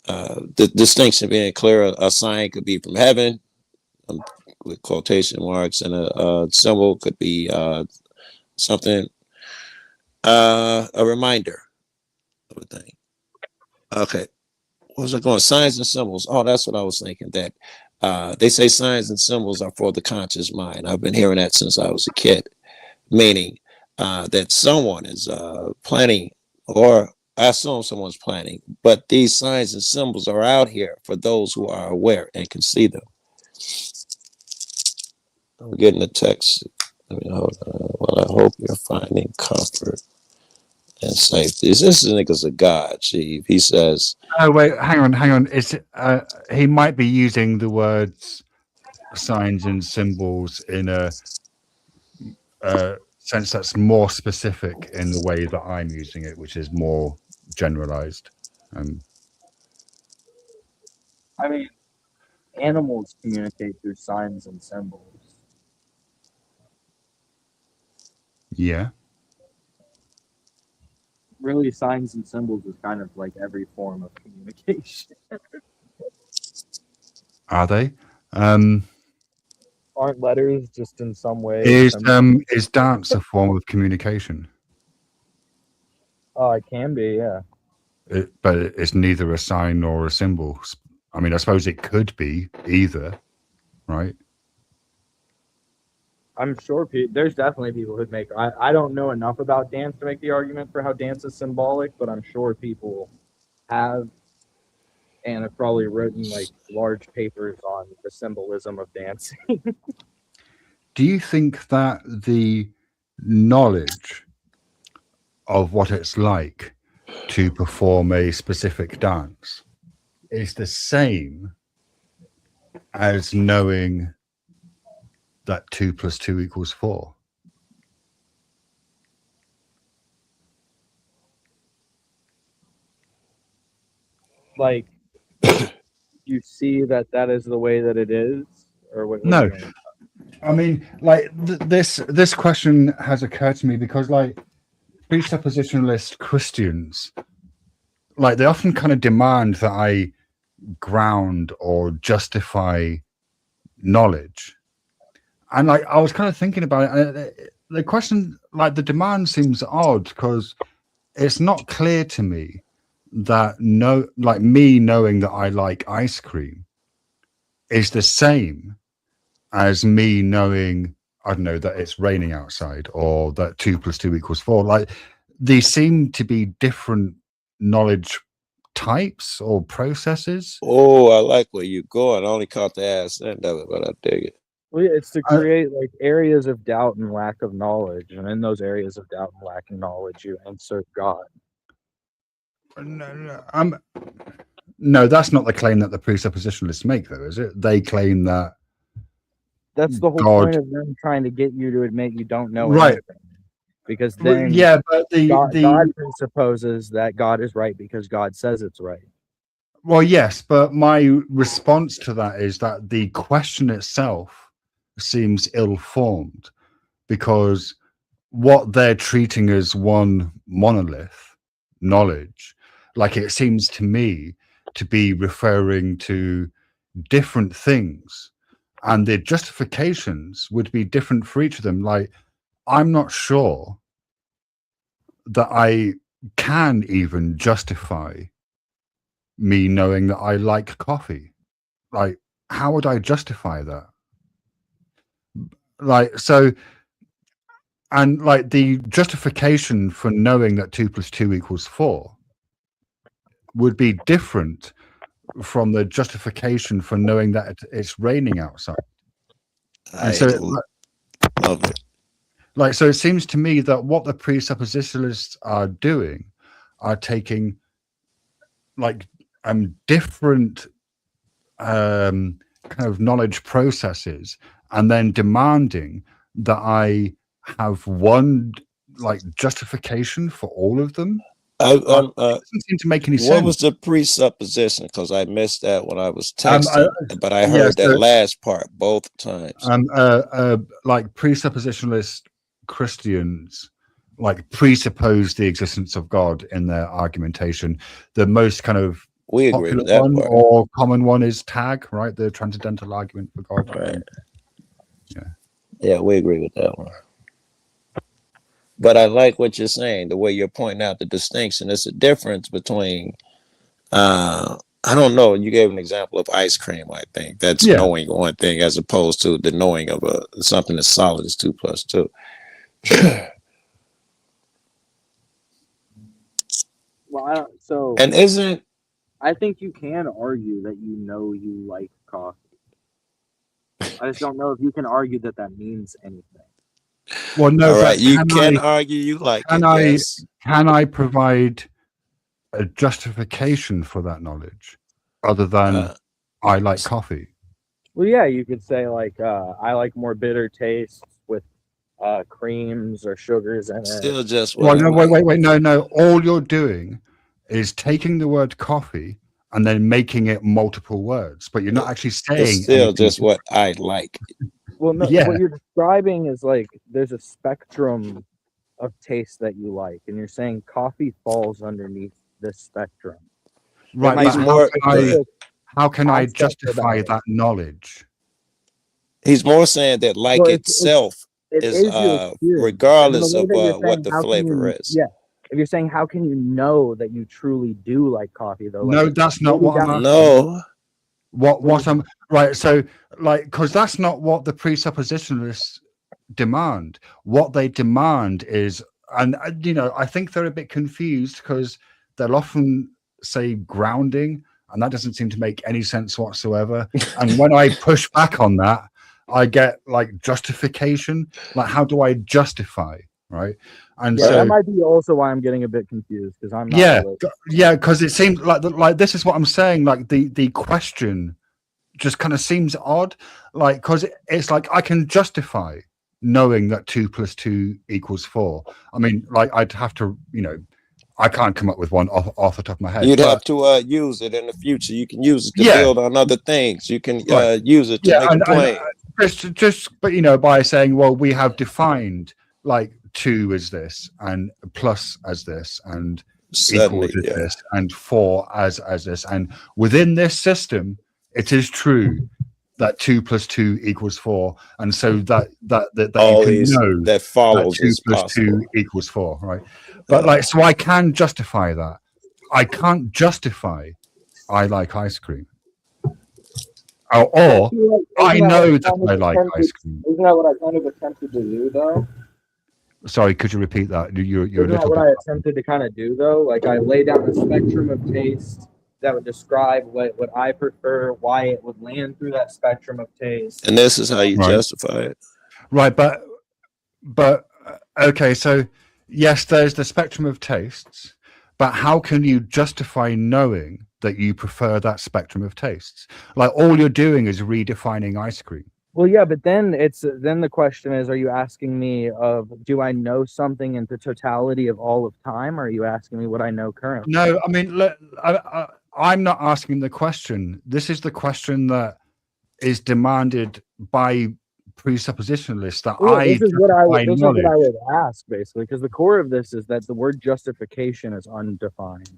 the distinction being clear, a sign could be from heaven, with quotation marks, and a symbol could be something, a reminder of a thing. Okay, what was I going? Signs and symbols. Oh, that's what I was thinking. That they say signs and symbols are for the conscious mind. I've been hearing that since I was a kid, meaning that someone is planning, or I assume someone's planning, but these signs and symbols are out here for those who are aware and can see them. I'm getting the text. I mean, hold on. Well, I hope you're finding comfort and safety. This nigga's a god, Chief. He says, Oh wait, hang on. He might be using the words signs and symbols in a sense that's more specific in the way that I'm using it, which is more generalized. I mean, animals communicate through signs and symbols. Yeah. Really, signs and symbols is kind of like every form of communication. Are they? Aren't letters just in some way? Is dance a form of communication? Oh, it can be, yeah. But it's neither a sign nor a symbol. I mean, I suppose it could be either, right? I'm sure there's definitely people who'd make. I don't know enough about dance to make the argument for how dance is symbolic, but I'm sure people have and have probably written like large papers on the symbolism of dancing. Do you think that the knowledge of what it's like to perform a specific dance is the same as knowing that 2 + 2 = 4? Like, you see that is the way that it is, or what? No. I mean, like this question has occurred to me because, like, presuppositionalist Christians, like, they often kind of demand that I ground or justify knowledge, and like I was kind of thinking about it, and the question, like, the demand seems odd because it's not clear to me that me knowing that I like ice cream is the same as me knowing, I don't know, that it's raining outside, or that 2 + 2 = 4. Like, these seem to be different knowledge types or processes. "Oh, I like where you're going." I only caught the ass end of it, but I dig it. Well, yeah, it's to create like areas of doubt and lack of knowledge, and in those areas of doubt and lack of knowledge, you insert God. No, that's not the claim that the presuppositionalists make, though, is it? They claim that that's the whole God, point of them trying to get you to admit you don't know right? anything. Because then, yeah, but God presupposes that God is right because God says it's right. Well, yes, but my response to that is that the question itself seems ill-formed, because what they're treating as one monolith, knowledge, like, it seems to me to be referring to different things, and the justifications would be different for each of them. Like, I'm not sure that I can even justify me knowing that I like coffee. Like, how would I justify that? Like, so, and like the justification for knowing that 2 + 2 = 4 would be different from the justification for knowing that it's raining outside. And so, love it. Like, so it seems to me that what the presuppositionalists are doing are taking, like, different kind of knowledge processes and then demanding that I have one, like, justification for all of them. It doesn't seem to make any sense. What was the presupposition? Because I missed that when I was texting, but I heard that last part both times. Like, presuppositionalist Christians, like, presuppose the existence of God in their argumentation. The most kind of We agree popular with that one part. or common one is tag, right? The transcendental argument for God. Right. Yeah. Yeah, we agree with that one. But I like what you're saying, the way you're pointing out the distinction. It's a difference between I don't know, you gave an example of ice cream, I think. That's Yeah. knowing one thing as opposed to the knowing of something as solid as 2 + 2. Well, so And isn't I think you can argue that you know you like coffee. I just don't know if you can argue that that means anything. Well, no, all right, but you can argue you like can it, I- yes. can I provide a justification for that knowledge other than I like coffee? Well, yeah, you could say like I like more bitter tastes with creams or sugars in it. Still just Well, what no, I like. wait. No. All you're doing is taking the word coffee and then making it multiple words, but you're not actually saying It's still anything just what I like. Well, no, Yeah. what you're describing is like there's a spectrum of taste that you like, and you're saying coffee falls underneath this spectrum. right. might But be more- how can I concept justify about it. that knowledge? He's more saying that like Well, it's- itself It is your experience. regardless And of the way that you're what saying, the how can flavor you- is. Yeah. If you're saying how can you know that you truly do like coffee though? No, Like, that's not what I'm asking. No, What I'm right. So, like, because that's not what the presuppositionalists demand. What they demand is, and I think they're a bit confused because they'll often say grounding, and that doesn't seem to make any sense whatsoever. And when I push back on that, I get like justification. Like, how do I justify? Right. And yeah, so that might be also why I'm getting a bit confused because I'm not. yeah, really- because it seems like this is what I'm saying. Like the question just kind of seems odd, like because it's like I can justify knowing that 2 + 2 = 4. I mean, like I'd have to, I can't come up with one off the top of my head. you'd but- have to use it in the future. You can use it to Yeah. build on other things. You can Right. use it to Yeah, make and- a claim. but by saying, well, we have defined like 2 as this and plus as this and Suddenly, equals as yeah. this and 4 as this, and within this system it is true that 2 + 2 = 4, and so that All you can these know that that follows 2 is + possible. 2 = 4, right? But like, so I can justify that. I can't justify I like ice cream, or I know that I like ice cream. Isn't that what I kind of attempted to do though? Sorry, could you repeat that? You're a Isn't that little what bit. I attempted to kind of do though? Like I lay down a spectrum of taste that would describe what I prefer, why it would land through that spectrum of taste. And this is how you Right. justify it. Right, but okay, so yes, there's the spectrum of tastes, but how can you justify knowing that you prefer that spectrum of tastes? Like all you're doing is redefining ice cream. Well, yeah, but then the question is, are you asking me do I know something in the totality of all of time, or are you asking me what I know currently? No, I mean, look, I'm not asking the question. This is the question that is demanded by presuppositionalists that Well, I this is what I justify this is what I knowledge. would ask basically, because the core of this is that the word justification is undefined.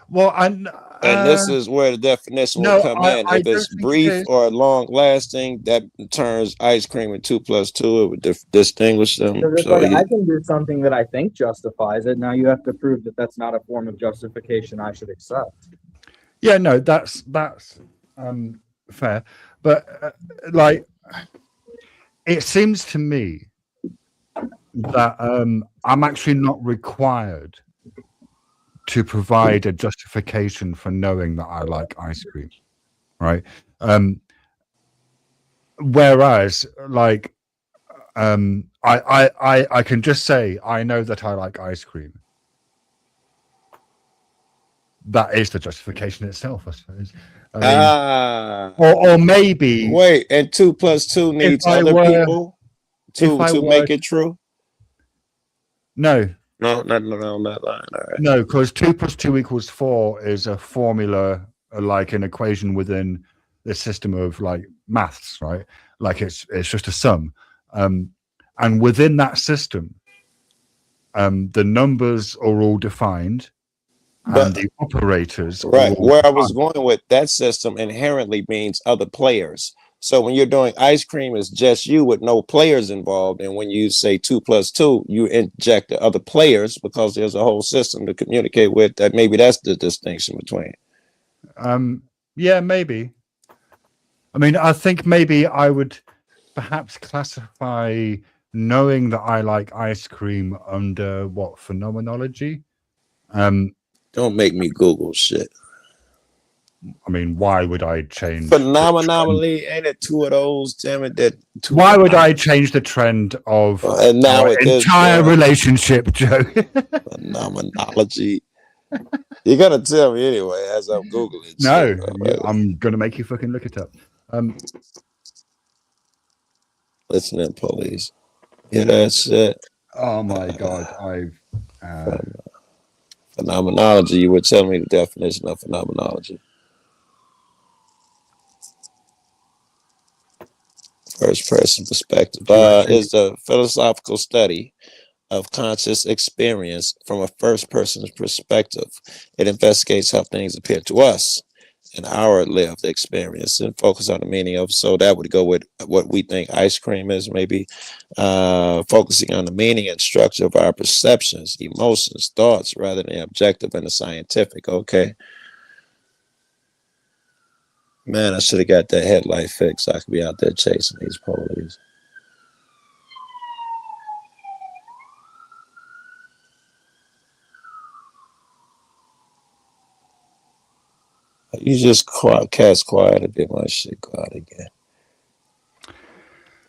Well, And this is where the definition no, will come in. I If it's don't think it brief is. or long lasting, that turns ice cream and 2 + 2. It would distinguish them. Because it's So like you- I can do something that I think justifies it. Now you have to prove that that's not a form of justification I should accept. Yeah, no, that's fair, but like it seems to me that I'm actually not required to provide a justification for knowing that I like ice cream, right? Whereas like I can just say I know that I like ice cream. That is the justification itself, I suppose. I mean, or maybe wait, and 2 + 2 needs I other were- people to I were- make it true. no, No, not along that line. All right. no, because 2 + 2 = 4 is a formula, like an equation within the system of like maths, right? Like it's just a sum, and within that system, the numbers are all defined, and the operators. Right. all Where I was going with that system inherently means other players. So when you're doing ice cream, it's just you with no players involved. And when you say 2 + 2, you inject the other players because there's a whole system to communicate with. That maybe that's the distinction between. Yeah, maybe. I mean, I think maybe I would perhaps classify knowing that I like ice cream under what phenomenology? Don't make me Google shit. I mean, why would I change? Phenomenally, ain't it 2 of those? Damn it! Why would I change the trend of And now our it is, entire relationship, Joe? phenomenology? You gotta tell me anyway as I'm Googling. No, shit. I'm gonna make you fucking look it up. Listening police. Yeah, that's it. Oh my god, I've Phenomenology. You were telling me the definition of phenomenology. First person perspective is the philosophical study of conscious experience from a first person's perspective. It investigates how things appear to us in our lived experience and focus on the meaning of. So that would go with what we think ice cream is, maybe focusing on the meaning and structure of our perceptions, emotions, thoughts, rather than objective and the scientific. Okay. Man, I should have got that headlight fixed so I could be out there chasing these police. You just cast quiet and did my shit go out again.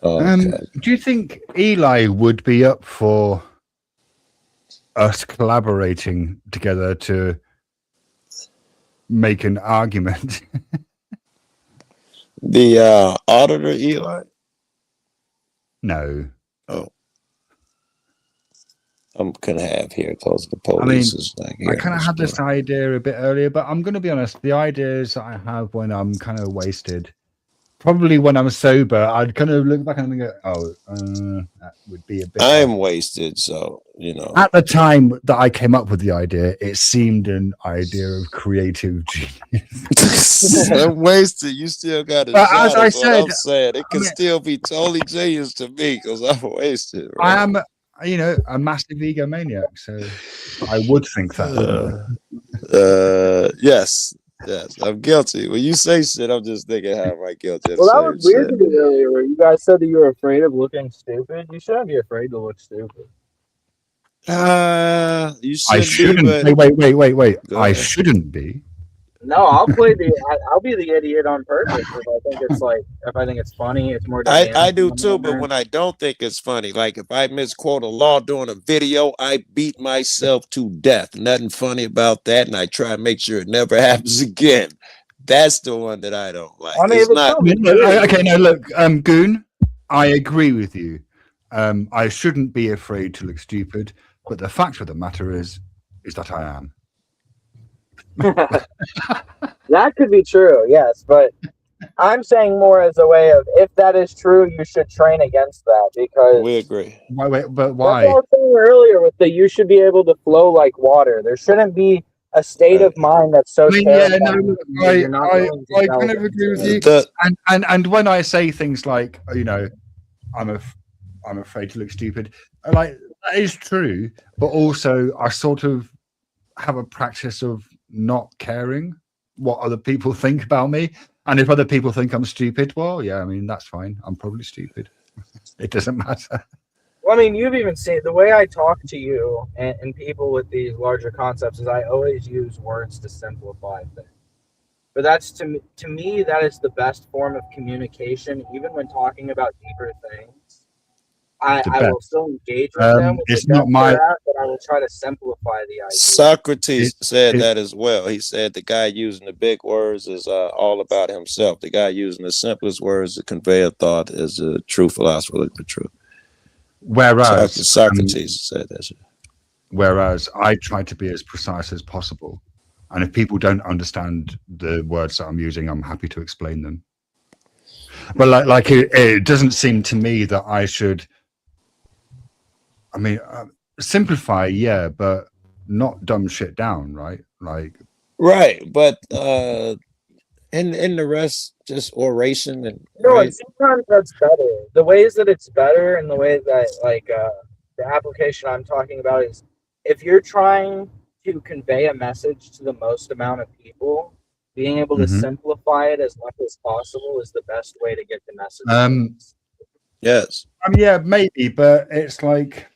Okay. Do you think Eli would be up for us collaborating together to make an argument? The auditor, Eli? No. Oh. I'm gonna have here because the police is like I kind of had this idea a bit earlier, but I'm going to be honest. The ideas I have when I'm kind of wasted, probably when I'm sober, I'd kind of look back and go, "Oh, that would be a bit." I'm wasted, so you know. At the time that I came up with the idea, it seemed an idea of creative genius. I'm wasted. You still got it. But as I said, I'm saying it can still be totally genius to me because I'm wasted. Right? I am, a massive egomaniac, so I would think that. Yes, I'm guilty. When you say shit, I'm just thinking, how am I guilty? Well, that was weird to me earlier where you guys said that you were afraid of looking stupid. You shouldn't be afraid to look stupid. You should I shouldn't. Be, Wait. I shouldn't be. No, I'll be the idiot on purpose if I think it's funny. It's more. I do too, but when I don't think it's funny, like if I misquote a law during a video, I beat myself to death. Nothing funny about that, and I try to make sure it never happens again. That's the one that I don't like. I mean, it's not. Okay, no, look, Goon, I agree with you. I shouldn't be afraid to look stupid, but the fact of the matter is that I am. That could be true, yes, but I'm saying more as a way of if that is true, you should train against that because we agree. But why? That's what I was saying earlier with that you should be able to flow like water. There shouldn't be a state of mind that's so. I kind of agree with you. And when I say things like, I'm afraid to look stupid, like that is true, but also I sort of have a practice of not caring what other people think about me, and if other people think I'm stupid, well, yeah, I mean that's fine. I'm probably stupid. It doesn't matter. Well, I mean, you've even seen the way I talk to you and people with these larger concepts is I always use words to simplify things. But that's to me that is the best form of communication, even when talking about deeper things. I will still engage with them. It's not my. But I will try to simplify the idea. Socrates said that as well. He said the guy using the big words is all about himself. The guy using the simplest words to convey a thought is a true philosopher looking for truth. Whereas Socrates said that. Whereas I try to be as precise as possible, and if people don't understand the words that I'm using, I'm happy to explain them. But it doesn't seem to me that I should. I mean, simplify, yeah, but not dumb shit down, right? Like, Right, but in the rest, just oration and No, right. and sometimes that's better. The ways that it's better, and the way that the application I'm talking about is if you're trying to convey a message to the most amount of people, being able to Mhm. simplify it as much as possible is the best way to get the message. Yes. I mean, yeah, maybe, but it's like,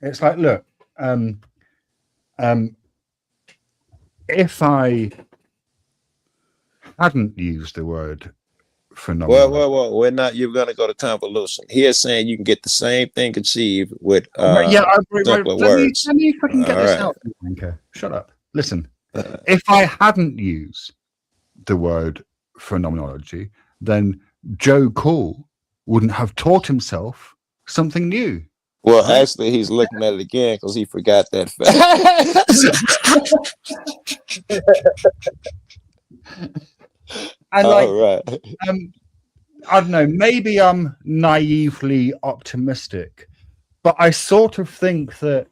look, if I hadn't used the word phenomenology, Well, we're not. You're gonna go to convolution. He is saying you can get the same thing achieved with yeah, simpler let me words. fucking get All this right. out. Okay, shut up. Listen, if I hadn't used the word phenomenology, then Joe Cool wouldn't have taught himself something new. Well, Right? actually, he's looking at it again because he forgot that fact. And like, All right. I don't know, maybe I'm naively optimistic, but I sort of think that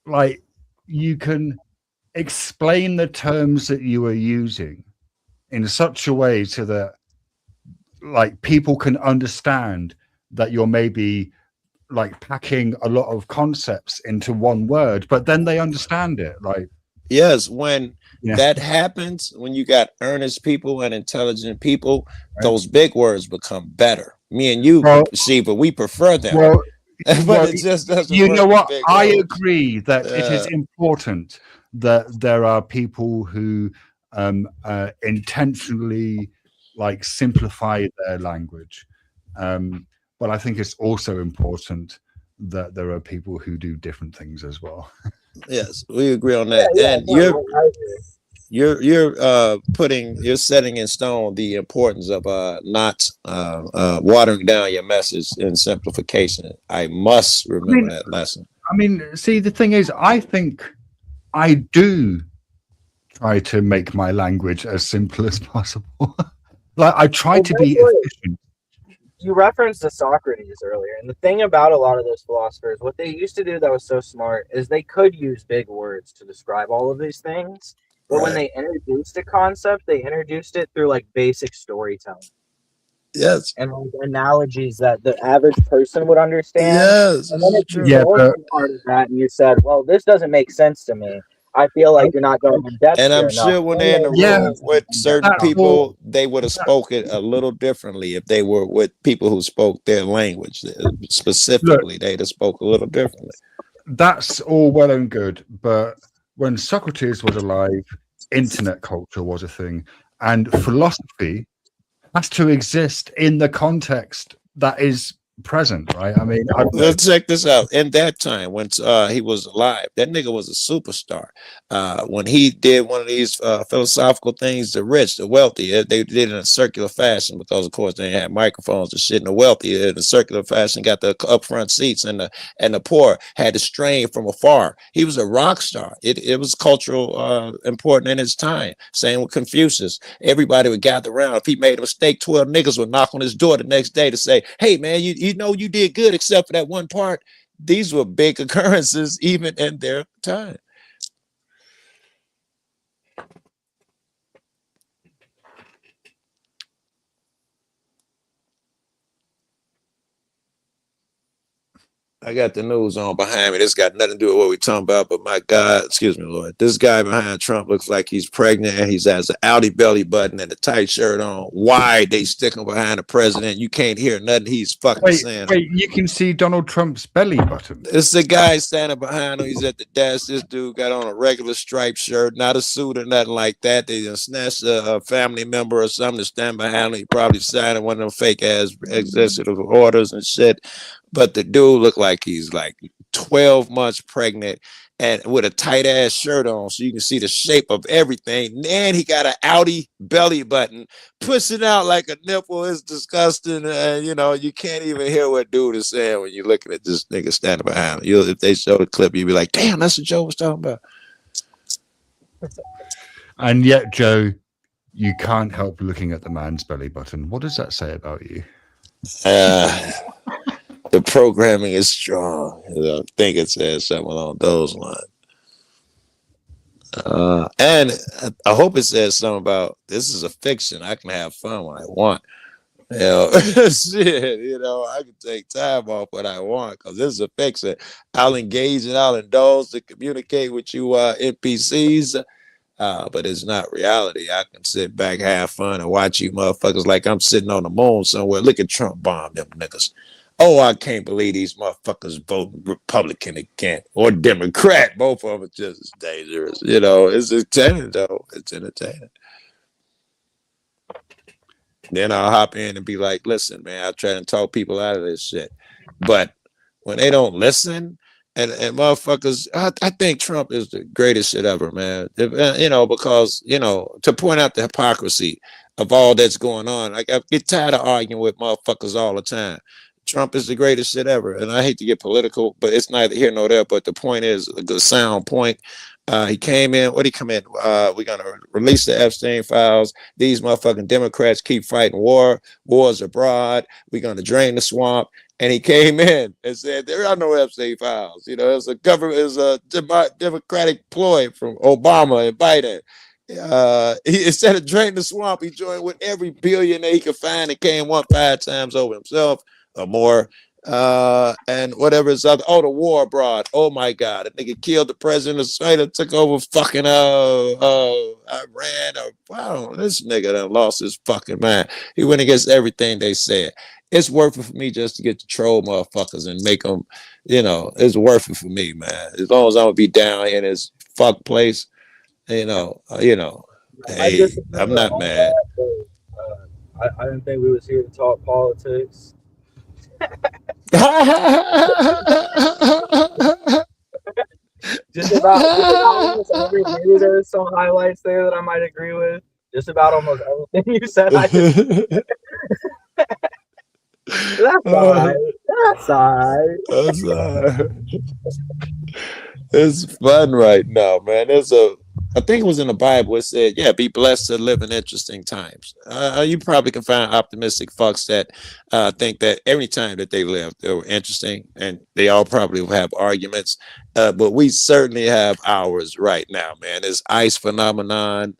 like you can explain the terms that you are using in such a way so that like people can understand that you're maybe like packing a lot of concepts into one word, but then they understand it. Like, Yes, when yeah, that happens, when you got earnest people and intelligent people, right. those big words become better. Me and you, Well, see, but we prefer them. well, But well, it just doesn't you work know with what? big I words. agree that it is important that there are people who intentionally like simplify their language, but I think it's also important that there are people who do different things as well. Yes, we agree on that. And you're setting in stone the importance of not watering down your message in simplification. I must remember that lesson. I mean, see, the thing is, I think I do try to make my language as simple as possible. Like, I try to be efficient. You referenced the Socrates earlier, and the thing about a lot of those philosophers, what they used to do that was so smart is they could use big words to describe all of these things, but when they introduced a concept, they introduced it through like basic storytelling. Yes. And like analogies that the average person would understand. Yes, And then if you Yeah, ignored part of that and you said, well, this doesn't make sense to me, I feel like you're not going in depth. And I'm enough. sure when they're in the Yeah, room with certain that's people, all. they would have spoken a little differently if they were with people who spoke their language. Specifically, they'd have spoke a little differently. That's all well and good, but when Socrates was alive, internet culture was a thing, and philosophy has to exist in the context that is present, right? I mean, Let's check this out. In that time, when he was alive, that nigga was a superstar. When he did one of these philosophical things, the rich, the wealthy, they did it in a circular fashion because, of course, they had microphones and shit. And the wealthy, in a circular fashion, got the upfront seats, and the poor had to strain from afar. He was a rock star. It was cultural important in his time. Same with Confucius. Everybody would gather around. If he made a mistake, 12 niggas would knock on his door the next day to say, "Hey, man, you know you did good except for that one part." These were big occurrences even in their time. I got the news on behind me. This got nothing to do with what we're talking about, but my God, excuse me, Lord. This guy behind Trump looks like he's pregnant. He has an Audi belly button and a tight shirt on. Why they stick him behind the president? You can't hear nothing he's fucking saying. Wait, you can see Donald Trump's belly button. It's the guy standing behind him. He's at the desk. This dude got on a regular striped shirt, not a suit or nothing like that. They just snatched a family member or something to stand behind him. He probably signed one of them fake ass executive orders and shit. But the dude looked like he's like 12 months pregnant and with a tight ass shirt on, so you can see the shape of everything. And he got an Audi belly button pushing out like a nipple. Is disgusting. You know, you can't even hear what dude is saying when you're looking at this nigga standing behind him. If they show the clip, you'd be like, damn, that's what Joe was talking about. And yet, Joe, you can't help looking at the man's belly button. What does that say about you? The programming is strong. I think it says something along those lines. And I hope it says something about this is a fiction. I can have fun when I want. You know, shit, you know, I can take time off when I want because this is a fiction. I'll engage and I'll indulge to communicate with you NPCs, but it's not reality. I can sit back, have fun, and watch you motherfuckers like I'm sitting on the moon somewhere. Look at Trump bomb them niggas. Oh, I can't believe these motherfuckers vote Republican again or Democrat. Both of them are just as dangerous. You know, it's entertaining though. It's entertaining. Then I'll hop in and be like, listen, man, I try to talk people out of this shit. But when they don't listen, and motherfuckers, I think Trump is the greatest shit ever, man. You know, because, you know, to point out the hypocrisy of all that's going on, like I get tired of arguing with motherfuckers all the time. Trump is the greatest shit ever. And I hate to get political, but it's neither here nor there. But the point is, a good sound point. He came in. What did he come in? We're going to release the Epstein files. These motherfucking Democrats keep fighting wars abroad. We're going to drain the swamp. And he came in and said, there are no Epstein files. You know, it's a government, it's a democratic ploy from Obama and Biden. Instead of draining the swamp, he joined with every billionaire he could find and came 5 times over himself or more. And whatever is other. Oh, the war abroad. Oh my God, a nigga killed the president of China, took over fucking Iran. Wow, this nigga done lost his fucking mind. He went against everything they said. It's worth it for me just to get to troll motherfuckers and make them, you know, it's worth it for me, man. As long as I'm gonna be down in this fuck place, you know, hey, I'm not mad. I didn't think we was here to talk politics. Just about almost every maybe there's some highlights there that I might agree with. Just about almost everything you said. That's all right. That's all right. That's all right. It's fun right now, man. I think it was in the Bible. It said, yeah, be blessed to live in interesting times. You probably can find optimistic fucks that think that every time that they lived, they were interesting, and they all probably will have arguments. But we certainly have ours right now, man. This ICE phenomenon.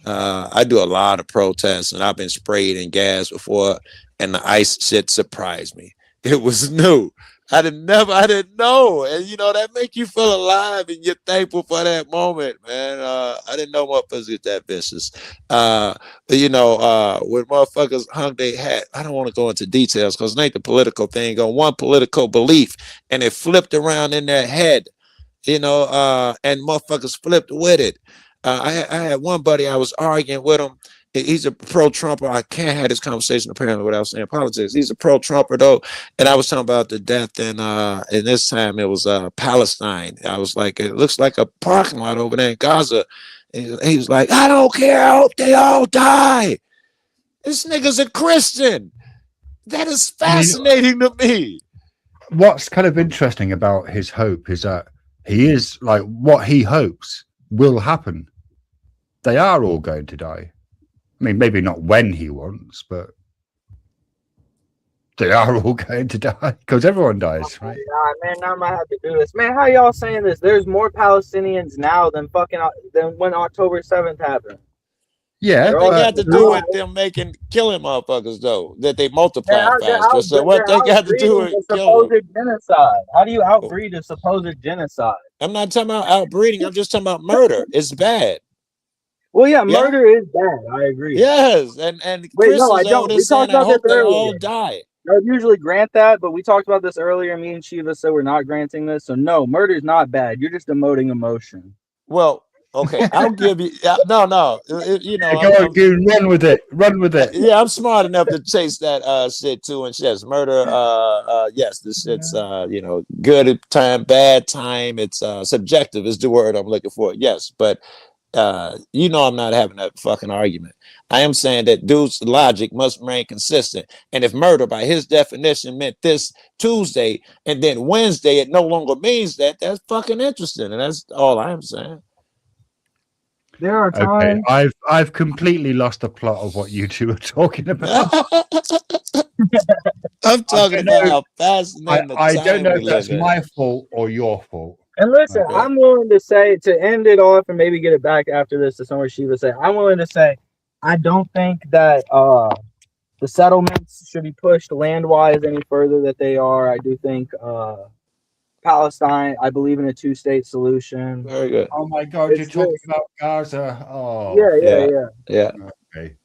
I do a lot of protests, and I've been sprayed in gas before, and the ICE shit surprised me. It was new. I didn't know. And you know, that make you feel alive and you're thankful for that moment, man. I didn't know motherfuckers get that vicious. You know, when motherfuckers hung their hat, I don't want to go into details because it ain't the political thing on one political belief, and it flipped around in their head, you know, and motherfuckers flipped with it. I had one buddy, I was arguing with him. He's a pro-Trumper. I can't have this conversation apparently without saying politics. He's a pro-Trumper though, and I was talking about the death and this time it was Palestine. I was like, it looks like a parking lot over there in Gaza. And he was like, I don't care. I hope they all die. This nigga's a Christian. That is fascinating to me. What's kind of interesting about his hope is that he is like what he hopes will happen. They are all going to die. I mean, maybe not when he wants, but they are all going to die because everyone dies, right? God, man, now I might have to do this. Man, how y'all saying this? There's more Palestinians now than when October 7th happened. Yeah, they got to do with them killing motherfuckers though. That they multiply faster. So what they got to do with supposed genocide? How do you outbreed a supposed genocide? I'm not talking about outbreeding. I'm just talking about murder. It's bad. Well, yeah, murder is bad. I agree. Yes, and wait, no, I don't. We talked about this earlier. All die. I would usually grant that, but we talked about this earlier. Me and Shiva said we're not granting this. So no, murder is not bad. You're just emoting emotion. Well, okay, I'll give you. No. You know, run with it. Run with it. Yeah, I'm smart enough to chase that shit too. And yes, murder. Yes, this shit's you know, good time, bad time. It's subjective is the word I'm looking for. Yes, but. You know, I'm not having that fucking argument. I am saying that dude's logic must remain consistent. And if murder, by his definition, meant this Tuesday and then Wednesday, it no longer means that. That's fucking interesting, and that's all I am saying. There are times. Okay, I've completely lost the plot of what you two are talking about. I'm talking about how fascinating. I don't know if that's my fault or your fault. And listen, Okay. I'm willing to say, to end it off and maybe get it back after this to somewhere she would say, I'm willing to say, I don't think that the settlements should be pushed land-wise any further that they are. I do think Palestine, I believe in a two-state solution. Very good. Oh my God, you're It's talking just, about Gaza. Oh, Yeah. okay.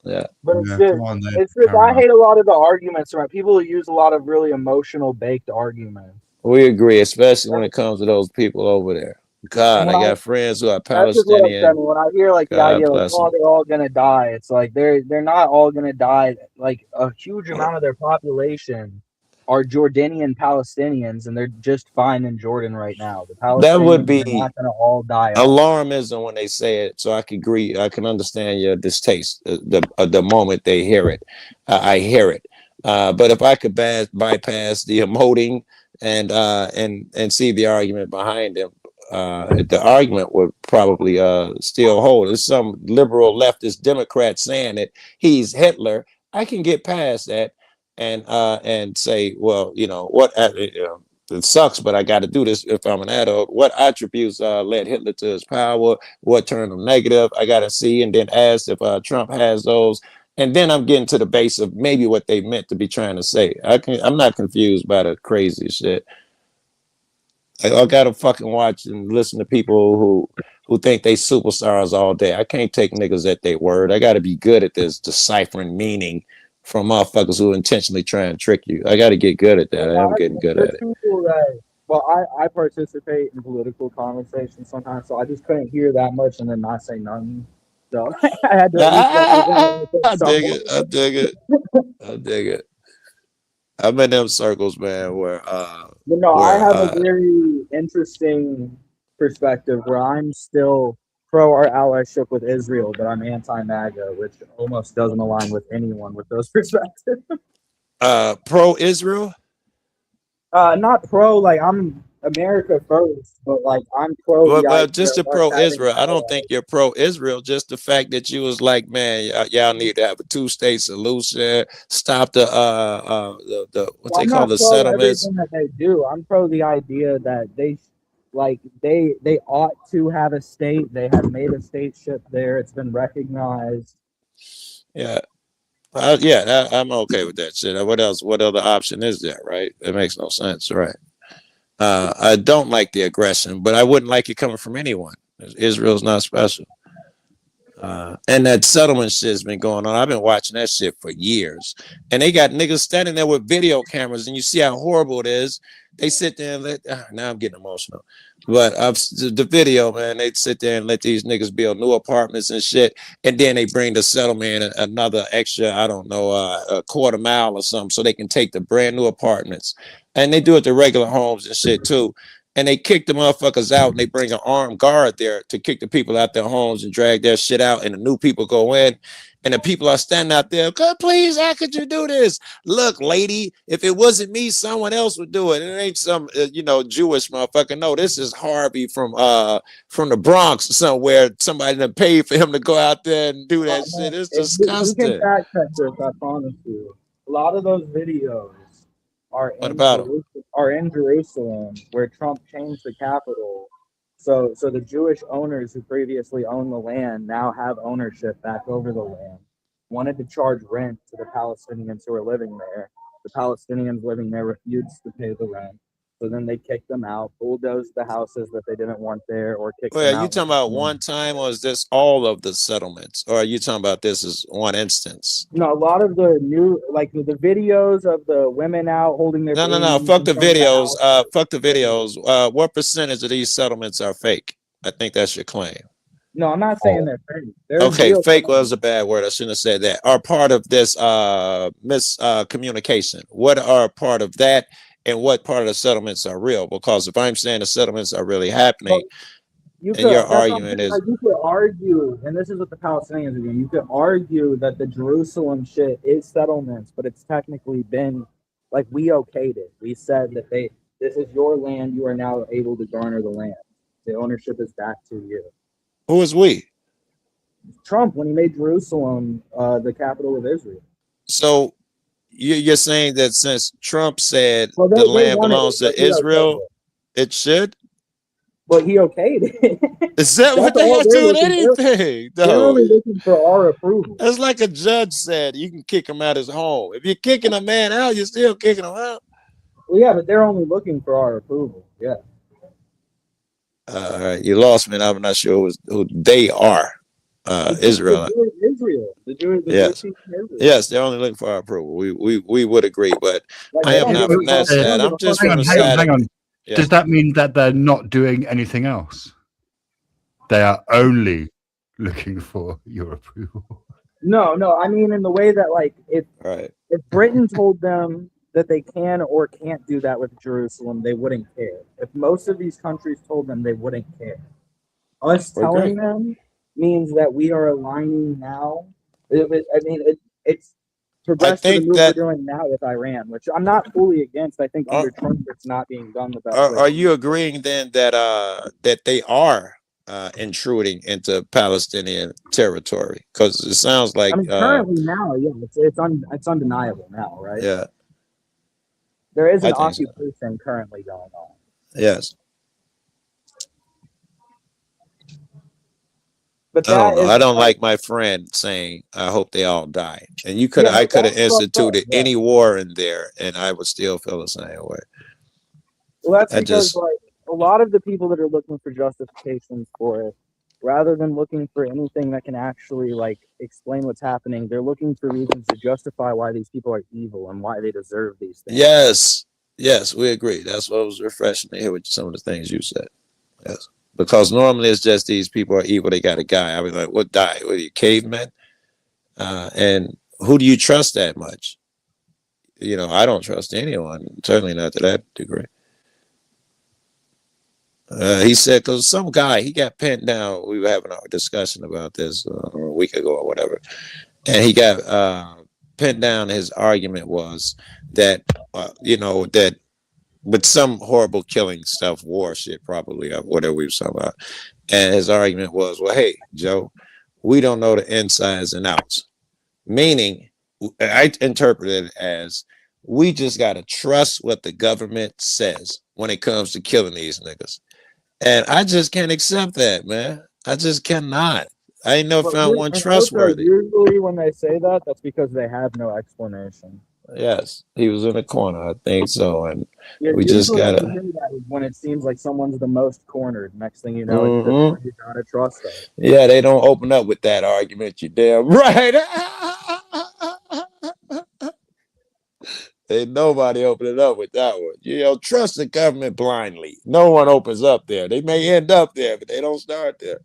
Yeah. But it's Yeah, just, come on then. it's just, Carry I on. hate a lot of the arguments around people who use a lot of really emotional baked arguments. We agree, especially when it comes to those people over there. God, And I when got friends who are that's just what I'm Palestinian. saying. When I hear like the God idea like, bless oh, them. they're all gonna die, it's like they're not all gonna die. Like a huge amount of their population are Jordanian Palestinians, and they're just fine in Jordan right now. The That would Palestinians are be not gonna all die off. alarmism when they say it. So I can agree. I can understand your distaste the moment they hear it. I hear it. But if I could bypass the emoting and see the argument behind them, the argument would probably still hold. There's some liberal leftist Democrat saying that he's Hitler. I can get past that and say, well, you know what? It sucks, but I got to do this if I'm an adult. What attributes led Hitler to his power? What turned him negative? I got to see, and then ask if Trump has those. And then I'm getting to the base of maybe what they meant to be trying to say. I'm not confused by the crazy shit. I got to fucking watch and listen to people who think they superstars all day. I can't take niggas at their word. I got to be good at this deciphering meaning from motherfuckers who intentionally try and trick you. I got to get good at that. I am getting good There's at it. people that, well, I participate in political conversations sometimes, so I just couldn't hear that much and then not say nothing. So I had to at least represent I dig someone. it. I dig it. I dig it. I'm in them circles, man, where But no, I where have a very interesting perspective where I'm still pro our allyship with Israel, but I'm anti-MAGA, which almost doesn't align with anyone with those perspectives. pro Israel. Not pro, like I'm America first, but like I'm pro Well, the well, idea just to of us pro having Israel, I don't allies. think you're pro Israel. Just the fact that you was like, man, y'all need to have a two-state solution. Stop the what Well, they I'm call not the pro settlements. everything that they do. I'm pro the idea that they ought to have a state. They have made a stateship there. It's been recognized. Yeah, I'm okay with that shit. What else? What other option is there? Right? It makes no sense, right? I don't like the aggression, but I wouldn't like it coming from anyone. Israel's not special. And that settlement shit's been going on. I've been watching that shit for years. And they got niggas standing there with video cameras, and you see how horrible it is. They sit there and now I'm getting emotional. But the video, man, they sit there and let these niggas build new apartments and shit. And then they bring the settlement another extra, I don't know, a quarter mile or something so they can take the brand new apartments. And they do it to regular homes and shit too. And they kick the motherfuckers out and they bring an armed guard there to kick the people out their homes and drag their shit out, and the new people go in, and the people are standing out there, please, how could you do this? Look, lady, if it wasn't me, someone else would do it. It ain't some Jewish motherfucker. No, this is Harvey from the Bronx somewhere. Somebody done paid for him to go out there and do that shit. It's You can disgusting. fact check this, I promise you. A lot of those videos are What about him? in Jerusalem, where Trump changed the capital. So the Jewish owners who previously owned the land now have ownership back over the land. Wanted to charge rent to the Palestinians who were living there. The Palestinians living there refused to pay the rent. So then they kicked them out, bulldozed the houses that they didn't want there, or kicked Well, them are out. you talking about one time, or is this all of the settlements? Or are you talking about this as one instance? No, a lot of the new, like the videos of the women out holding their No. babies Fuck in the front of the videos. house. Fuck the videos. What percentage of these settlements are fake? I think that's your claim. No, I'm not saying they're fake. There's Okay, real fake settlements. was a bad word. I shouldn't have said that. Are part of this miscommunication. What are part of that, and what part of the settlements are real? Because if I'm saying the settlements are really happening, You and your could, that's what I'm argument saying, is like, you could argue, and this is what the Palestinians are doing. You could argue that the Jerusalem shit is settlements, but it's technically been like we okayed it. We said that this is your land. You are now able to garner the land. The ownership is back to you. who is we? Trump, when he made Jerusalem the capital of Israel. So you're saying that since Trump said Well, the they land wanted belongs it, but to we okayed Israel, it. it should? But he okayed it. Is that what That's they all have to they're do with looking for. anything? They're No. only looking for our approval. It's like a judge said, you can kick him out his home. If you're kicking a man out, you're still kicking him out. Well, yeah, but they're only looking for our approval. Yeah. All right, you lost me. And I'm not sure who they are. Israel. Israel. The Jewish Yes. people in Israel. Yes, they're only looking for our approval. We would agree, but Like, I they am don't not give a from that fuck. They side. don't give I'm a just fuck from about the the side. hang on. Yeah. Does that mean that they're not doing anything else? They are only looking for your approval. No. I mean, in the way that, like, if Right. Britain told them that they can or can't do that with Jerusalem, they wouldn't care. If most of these countries told them, they wouldn't care. Us We're telling great. them means that we are aligning now. It's progressed to the think move that- we're doing now with Iran, which I'm not fully against. I think under Trump, it's not being done the best way. Are you agreeing then that that they are intruding into Palestinian territory? Because it sounds like I mean, currently now, yeah, it's undeniable now, right? yeah, There is I an think so. occupation currently going on. yes. But I don't that know. is I don't like my friend saying, "I hope they all die." And you could, Yeah, I but could have that's fucked up, instituted yeah. any war in there, and I would still feel the same way. Well, that's I because just- like a lot of the people that are looking for justifications for it, rather than looking for anything that can actually like explain what's happening, they're looking for reasons to justify why these people are evil and why they deserve these things. Yes, we agree. That's what was refreshing to hear with some of the things you said. Yes, because normally it's just these people are evil. They got a guy. I mean, like, what die? What are you, cavemen? And who do you trust that much? You know, I don't trust anyone. Certainly not to that degree. He said, because some guy, he got pinned down. We were having a discussion about this a week ago or whatever. And he got pinned down. His argument was that, that with some horrible killing stuff, war shit, probably, or whatever we were talking about. And his argument was, well, hey, Joe, we don't know the insides and outs. Meaning, I interpreted it as, we just got to trust what the government says when it comes to killing these niggas. And I just can't accept that, man. I just cannot. I ain't never found one trustworthy. Usually, when they say that, that's because they have no explanation. Yes, he was in a corner. I think so. And Yeah, we just usually gotta. when you hear that is when it seems like someone's the most cornered. Next thing you know, Mhm. you gotta trust them. Yeah, they don't open up with that argument. You damn right. Ain't nobody opening up with that one. You know, trust the government blindly. No one opens up there. They may end up there, but they don't start there.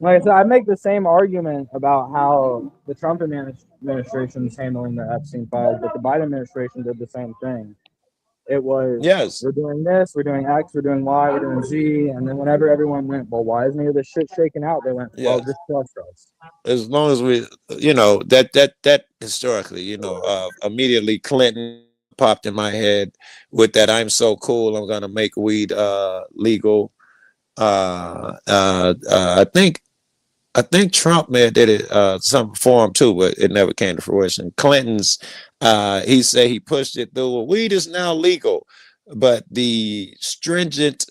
Like I said, I make the same argument about how the Trump administration is handling the Epstein files, but the Biden administration did the same thing. It was, Yes. we're doing this, we're doing X, we're doing Y, we're doing Z, and then whenever everyone went, well, why isn't any of this shit shaken out? They went, well, Yes. just trust us. As long as we, that historically, immediately Clinton popped in my head with that. I'm so cool. I'm gonna make weed legal. I think Trump may have did it some form too, but it never came to fruition. Clinton's, he said he pushed it through. Well, weed is now legal, but the stringent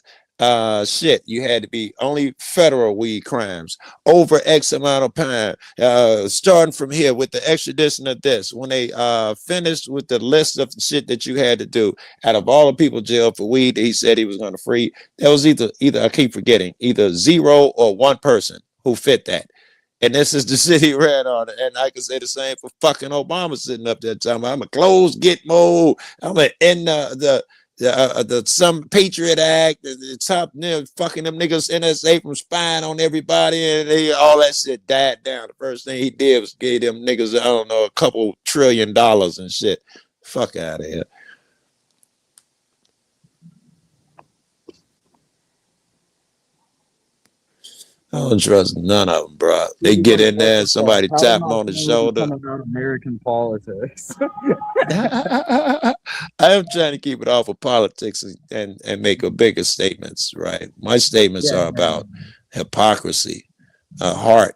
shit, you had to be only federal weed crimes over X amount of time, starting from here with the extradition of this. When they finished with the list of shit that you had to do, out of all the people jailed for weed that he said he was going to free, there was either I keep forgetting, either 0 or 1 person who fit that. And this is the city ran on it. And I can say the same for fucking Obama sitting up there talking about, I'm a close Gitmo, I'm gonna end the some Patriot Act, the top fucking them niggas NSA from spying on everybody, and all that shit died down. The first thing he did was gave them niggas, I don't know, a couple $1 trillion and shit. Fuck out of here. I don't trust none of them, bro. They get in there and somebody tap them on the shoulder. About American politics. I am trying to keep it off of politics and make a bigger statements, right? My statements are about hypocrisy, heart,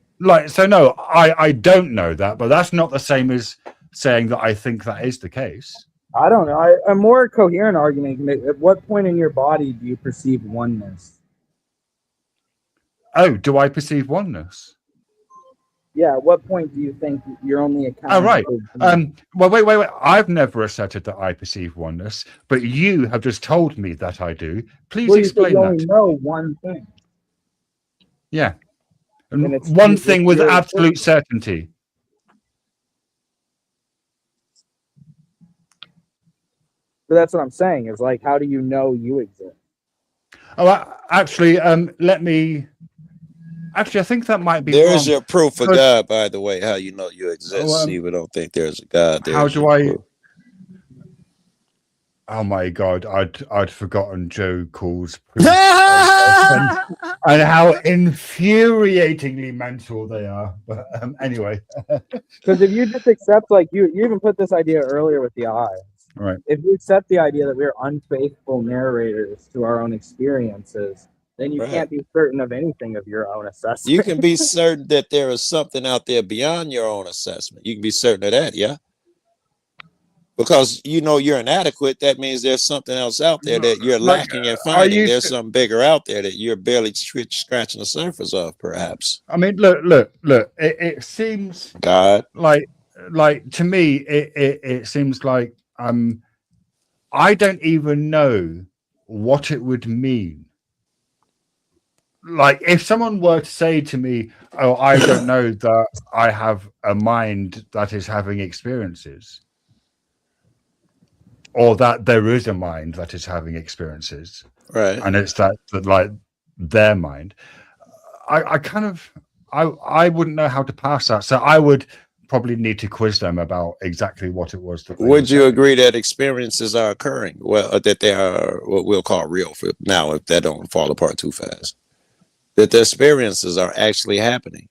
Like, so no, I don't know that, but that's not the same as saying that I think that is the case. I don't know. A more coherent argument can make, at what point in your body do you perceive oneness? Oh, do I perceive oneness? Yeah, at what point do you think you're only accounting? Oh, right. for- Well, wait. I've never asserted that I perceive oneness, but you have just told me that I do. Please well, you said explain you only that. know one thing. Yeah. And And it's one it's thing with your absolute experience. certainty. But that's what I'm saying. Is like, how do you know you exist? Oh, actually, let me. Actually, I think that might be There's wrong. your proof for But- God, by the way. How you know you exist? Oh, See, we don't think there's a God. how There's do your I- proof. Oh my God, I'd forgotten Joe calls proof and how infuriatingly mental they are. But anyway, Because if you just accept, like you even put this idea earlier with the eyes. Right. If you accept the idea that we're unfaithful narrators to our own experiences, then you Right. can't be certain of anything of your own assessment. You can be certain that there is something out there beyond your own assessment. You can be certain of that, yeah. Because you know you're inadequate, that means there's something else out there that you're Like, lacking in are finding. you There's s- something bigger out there that you're barely scratching the surface of, perhaps. I mean, look. It seems God. like to me, it seems like I don't even know what it would mean. Like if someone were to say to me, "Oh, I don't know that I have a mind that is having experiences," or that there is a mind that is having experiences, Right. and it's that like their mind, I kind of I wouldn't know how to pass that. So I would probably need to quiz them about exactly what it was that they Would were you saying. agree that experiences are occurring? Well, that they are what we'll call real for now, if that don't fall apart too fast. That the experiences are actually happening.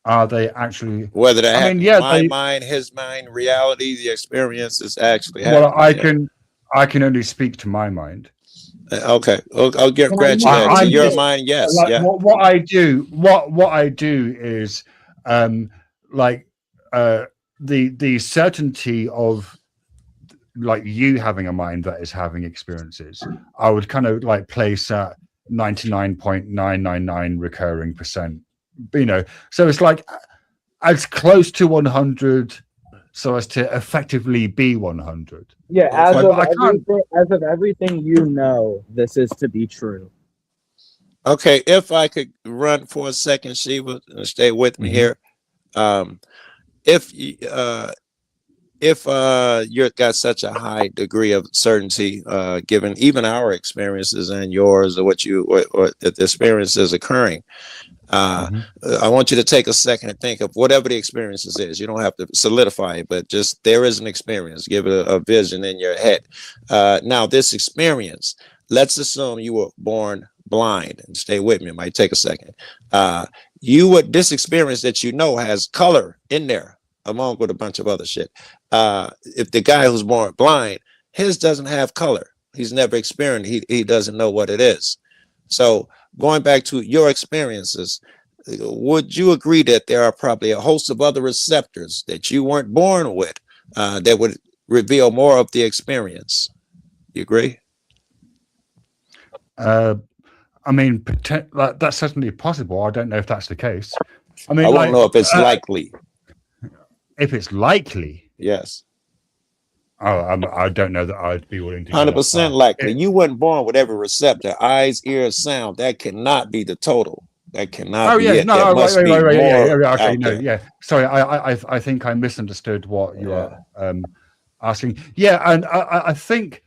Are they actually? Whether they're I mean, happening yeah, my they- mind, his mind, reality, the experience is actually Well, happening. I can only speak to my mind. Okay. I'll grant you that. I'm To your just- mind, yes. Like Yeah. what I do, what I do is like the certainty of like you having a mind that is having experiences. I would kind of like place at 99.999 recurring percent. You know, so it's like as close to 100 so as to effectively be 100. Yeah, as But of I can't- everything you know, this is to be true. Okay. If I could run for a second, Shiva, and stay with me Mhm. here. If you've got such a high degree of certainty, given even our experiences and yours, or what the experience is occurring, Mhm. I want you to take a second and think of whatever the experiences is. You don't have to solidify it, but just there is an experience. Give it a vision in your head. Now, this experience, let's assume you were born blind, and stay with me. It might take a second. This experience that you know has color in there, along with a bunch of other shit. If the guy who's born blind, his doesn't have color. He's never experienced. He doesn't know what it is. So going back to your experiences, would you agree that there are probably a host of other receptors that you weren't born with that would reveal more of the experience? You agree? I mean, that's certainly possible. I don't know if that's the case. I mean, I want to know if it's likely. If it's likely. Yes. Oh, I don't know that I'd be willing to. go that 100% far. likely. You weren't born with every receptor, eyes, ears, sound. That cannot be the total. That cannot Oh be yeah, it. no, There must be right, more yeah, okay, out no, there. yeah. Sorry, I think I misunderstood what you Yeah. are asking. Yeah, and I think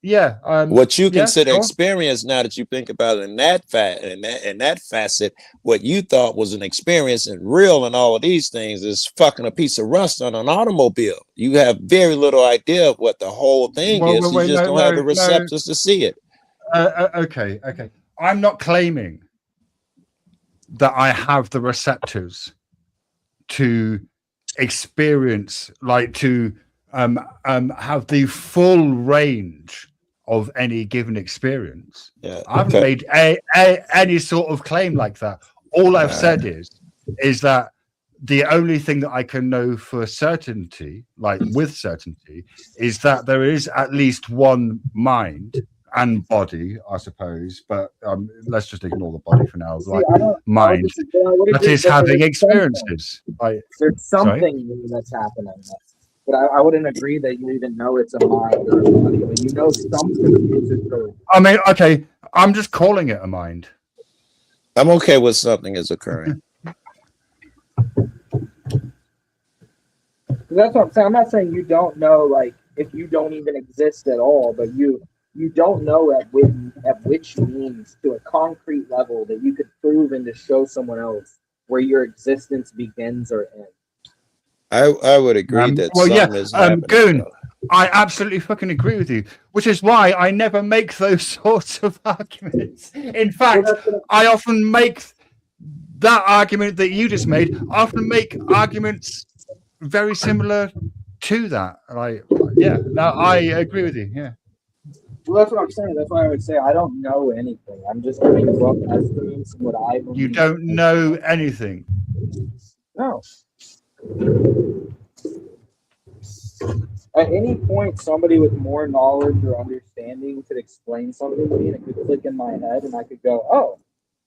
What you yeah, consider sure. experience, now that you think about it in that facet, what you thought was an experience and real and all of these things is fucking a piece of rust on an automobile. You have very little idea of what the whole thing Well, is. You just don't have the no. receptors to see it. Okay. I'm not claiming that I have the receptors to experience, like to have the full range of any given experience. Yeah. I haven't Okay. made any sort of claim like that. All I've said is that the only thing that I can know for certainty, like with certainty, is that there is at least one mind and body, I suppose, but let's just ignore the body for now. See, Like I would mind, agree that is that having there's experiences. Like, there's sorry? something new that's happening. But I wouldn't agree that you even know it's a mind or a body. But you know something is occurring. I mean, okay, I'm just calling it a mind. I'm okay with something is occurring. That's what I'm saying. I'm not saying you don't know, like, if you don't even exist at all, but you don't know at which means to a concrete level that you could prove and to show someone else where your existence begins or ends. I would agree that Well, yeah, something is happening. Goon, though. I absolutely fucking agree with you, which is why I never make those sorts of arguments. In fact, I often make that argument that you just made. I often make arguments very similar to that. Like, yeah, no, I agree with you. Yeah. Well, that's what I'm saying. That's why I would say I don't know anything. I'm just giving rough estimates and what I believe. You don't know anything. No. At any point, somebody with more knowledge or understanding could explain something to me, and it could click in my head, and I could go, "Oh,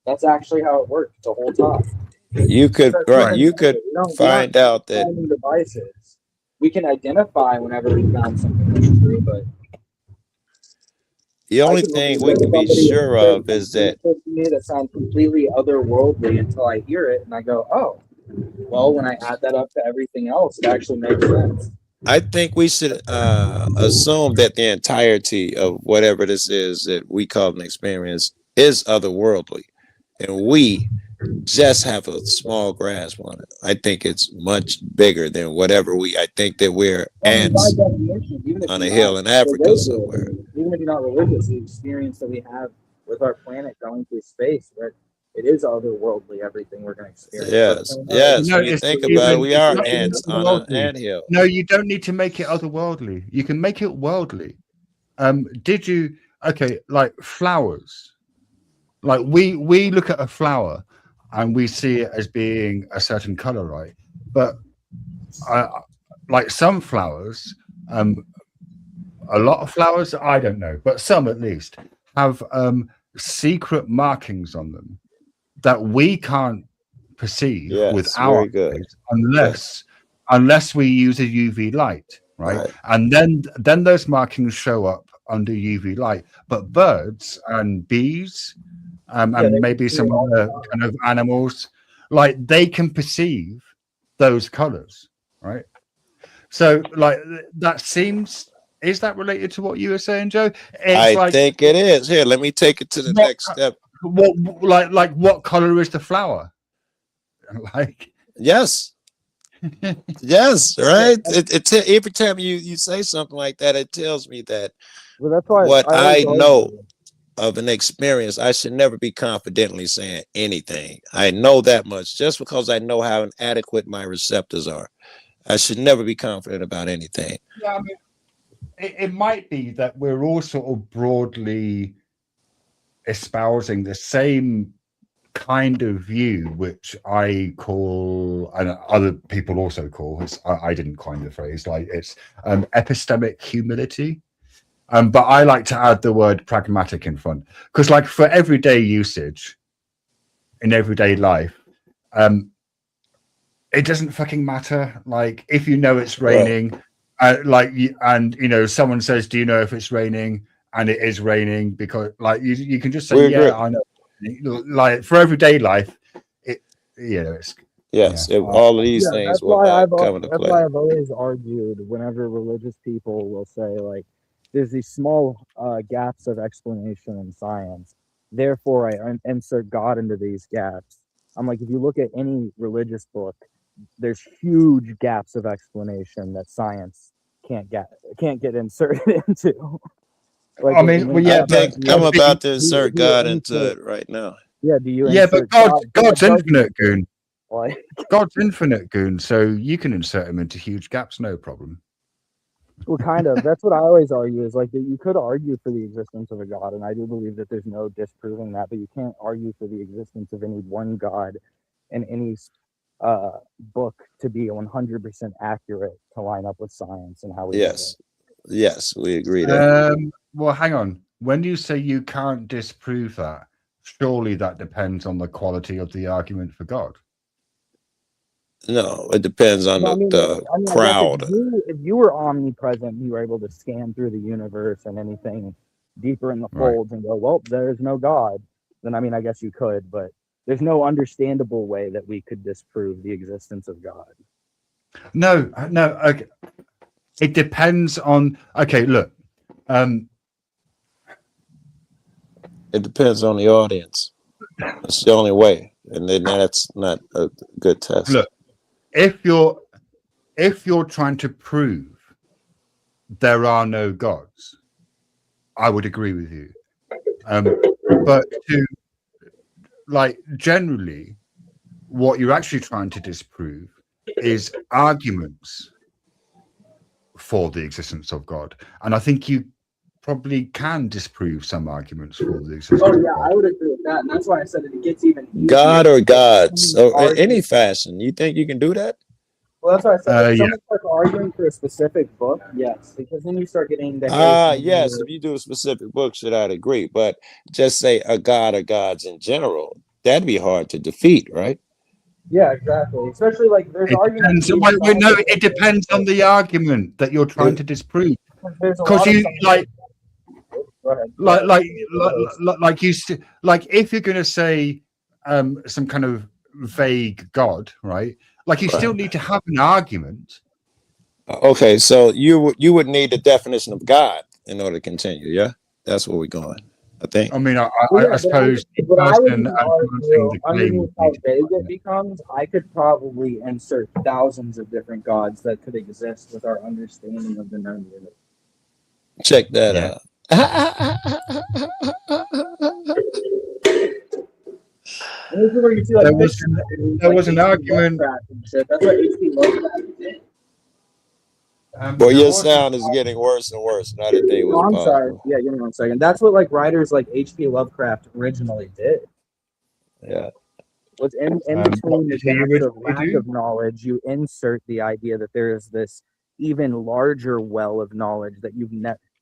that's actually how it worked the whole time." You could You could find out that devices. We can identify whenever we found something that's true, but the only thing we can be sure of is that that sounds completely otherworldly until I hear it, and I go, "Oh, well." When I add that up to everything else, it actually makes sense. I think we should assume that the entirety of whatever this is that we call an experience is otherworldly, and we just have a small grasp on it. I think it's much bigger than whatever I think that we're ants on a hill in Africa somewhere. Even if you're not religious, the experience that we have with our planet going through space, that it is otherworldly, everything we're going to experience. Yes. No, When you it's think even- about it, we are it's not even ants on an otherworldly. anthill. No, you don't need to make it otherworldly. You can make it worldly. Did you? Okay, like flowers. Like we look at a flower and we see it as being a certain color, right? But like some flowers, a lot of flowers, I don't know, but some at least have secret markings on them that we can't perceive with our eyes unless we use a UV light, right? And then those markings show up under UV light. But birds and bees and maybe some other kind of animals, like they can perceive those colors, right? So like that seems, is that related to what you were saying, Joe? I think it is. Here, let me take it to the next step. What color is the flower? Like, yes, yes, right. Every time you say something like that, it tells me that that's why what I know of an experience, I should never be confidently saying anything. I know that much just because I know how inadequate my receptors are. I should never be confident about anything. Yeah, I mean, it might be that we're all sort of broadly espousing the same kind of view, which I call, and other people also call, I didn't coin the phrase, like it's epistemic humility. But I like to add the word pragmatic in front, because like for everyday usage in everyday life, it doesn't fucking matter. Like if you know it's raining, someone says, do you know if it's raining? And it is raining, because like you can just say, yeah, I know. Like for everyday life, it's all of these things will not come into play. That's why I've always argued whenever religious people will say, like, there's these small gaps of explanation in science, therefore I insert God into these gaps. I'm like, if you look at any religious book, there's huge gaps of explanation that science can't get inserted into. Like, I mean, I think I'm about to insert God into it right now. Yeah, do you? Yeah, but God's infinite, Goon. Like, God's infinite, Goon. So you can insert him into huge gaps, no problem. Well, kind of. That's what I always argue, is like that you could argue for the existence of a God, and I do believe that there's no disproving that, but you can't argue for the existence of any one God in any book to be 100% accurate to line up with science and how we. Yes, we agree there. Well, hang on. when you say you can't disprove that, surely that depends on the quality of the argument for God. No, it depends on Well, the I guess crowd. if you were omnipresent, you were able to scan through the universe and anything deeper in the Right. folds and go, well, there's no God. Then, I mean, I guess you could, but there's no understandable way that we could disprove the existence of God. No. Okay. It depends on. Okay, look. It depends on the audience. That's the only way, and then that's not a good test. Look, if you're trying to prove there are no gods, I would agree with you. But to generally, what you're actually trying to disprove is arguments for the existence of God, and I think you probably can disprove some arguments for the existence of God. I would agree with that, and that's why I said it gets even easier. God or gods, or in any fashion. You think you can do that? Well, that's why I said if yeah. someone starts arguing for a specific book, yes, because then you start getting the Yes. If you do a specific book, should I'd agree. But just say a god or gods in general, that'd be hard to defeat, right? Yeah, exactly. Especially like there's It arguments. depends, no, it depends on the argument that you're trying to disprove. Because you if you're going to say some kind of vague God, right? Like you still need to have an argument. Okay, so you would need the definition of God in order to continue. Yeah, that's where we're going. I think. I mean, I suppose What I would advancing the claim underneath would how need to be vague like it becomes, I could probably insert thousands of different gods that could exist with our understanding of the known universe. Check that Yeah. And this is where you see, like, there was an argument. That's what H.P. Lovecraft did. Well, your sound is getting worse and worse. Now that they was I'm possible. sorry. Yeah, give me 1 second. That's what like writers like H.P. Lovecraft originally did. Yeah. What's in between the gaps of lack of knowledge, you insert the idea that there is this even larger well of knowledge that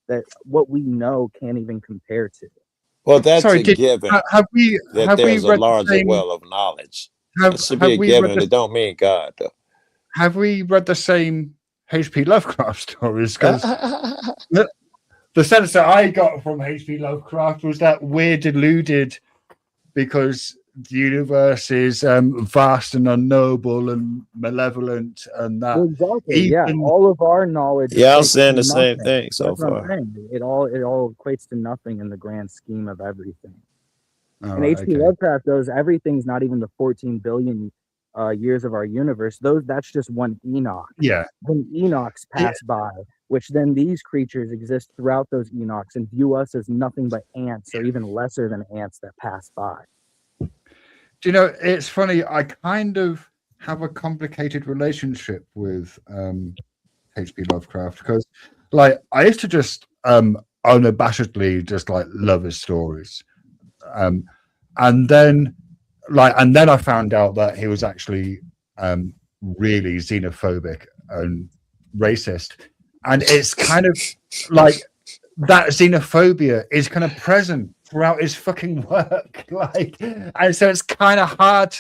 that what we know can't even compare to. Well, that's a given. Have we there's read a larger the same, well of knowledge? It should be a given. It don't mean God, though. Have we read the same H.P. Lovecraft stories? Because the sense that I got from H.P. Lovecraft was that we're deluded because the universe is vast and unknowable and malevolent, and that exactly, all of our knowledge. Yeah, I'm saying the same thing so far. It all equates to nothing in the grand scheme of everything. And right, H.P. Lovecraft goes, everything's not even the 14 billion years of our universe. That's just one Enoch. Yeah. When Enochs pass by, which then these creatures exist throughout those Enochs and view us as nothing but ants, or even lesser than ants that pass by. Do you know, it's funny, I kind of have a complicated relationship with H.P. Lovecraft, because like I used to just unabashedly just like love his stories. And then I found out that he was actually really xenophobic and racist. And it's kind of like that xenophobia is kind of present throughout his fucking work. And so it's kind of hard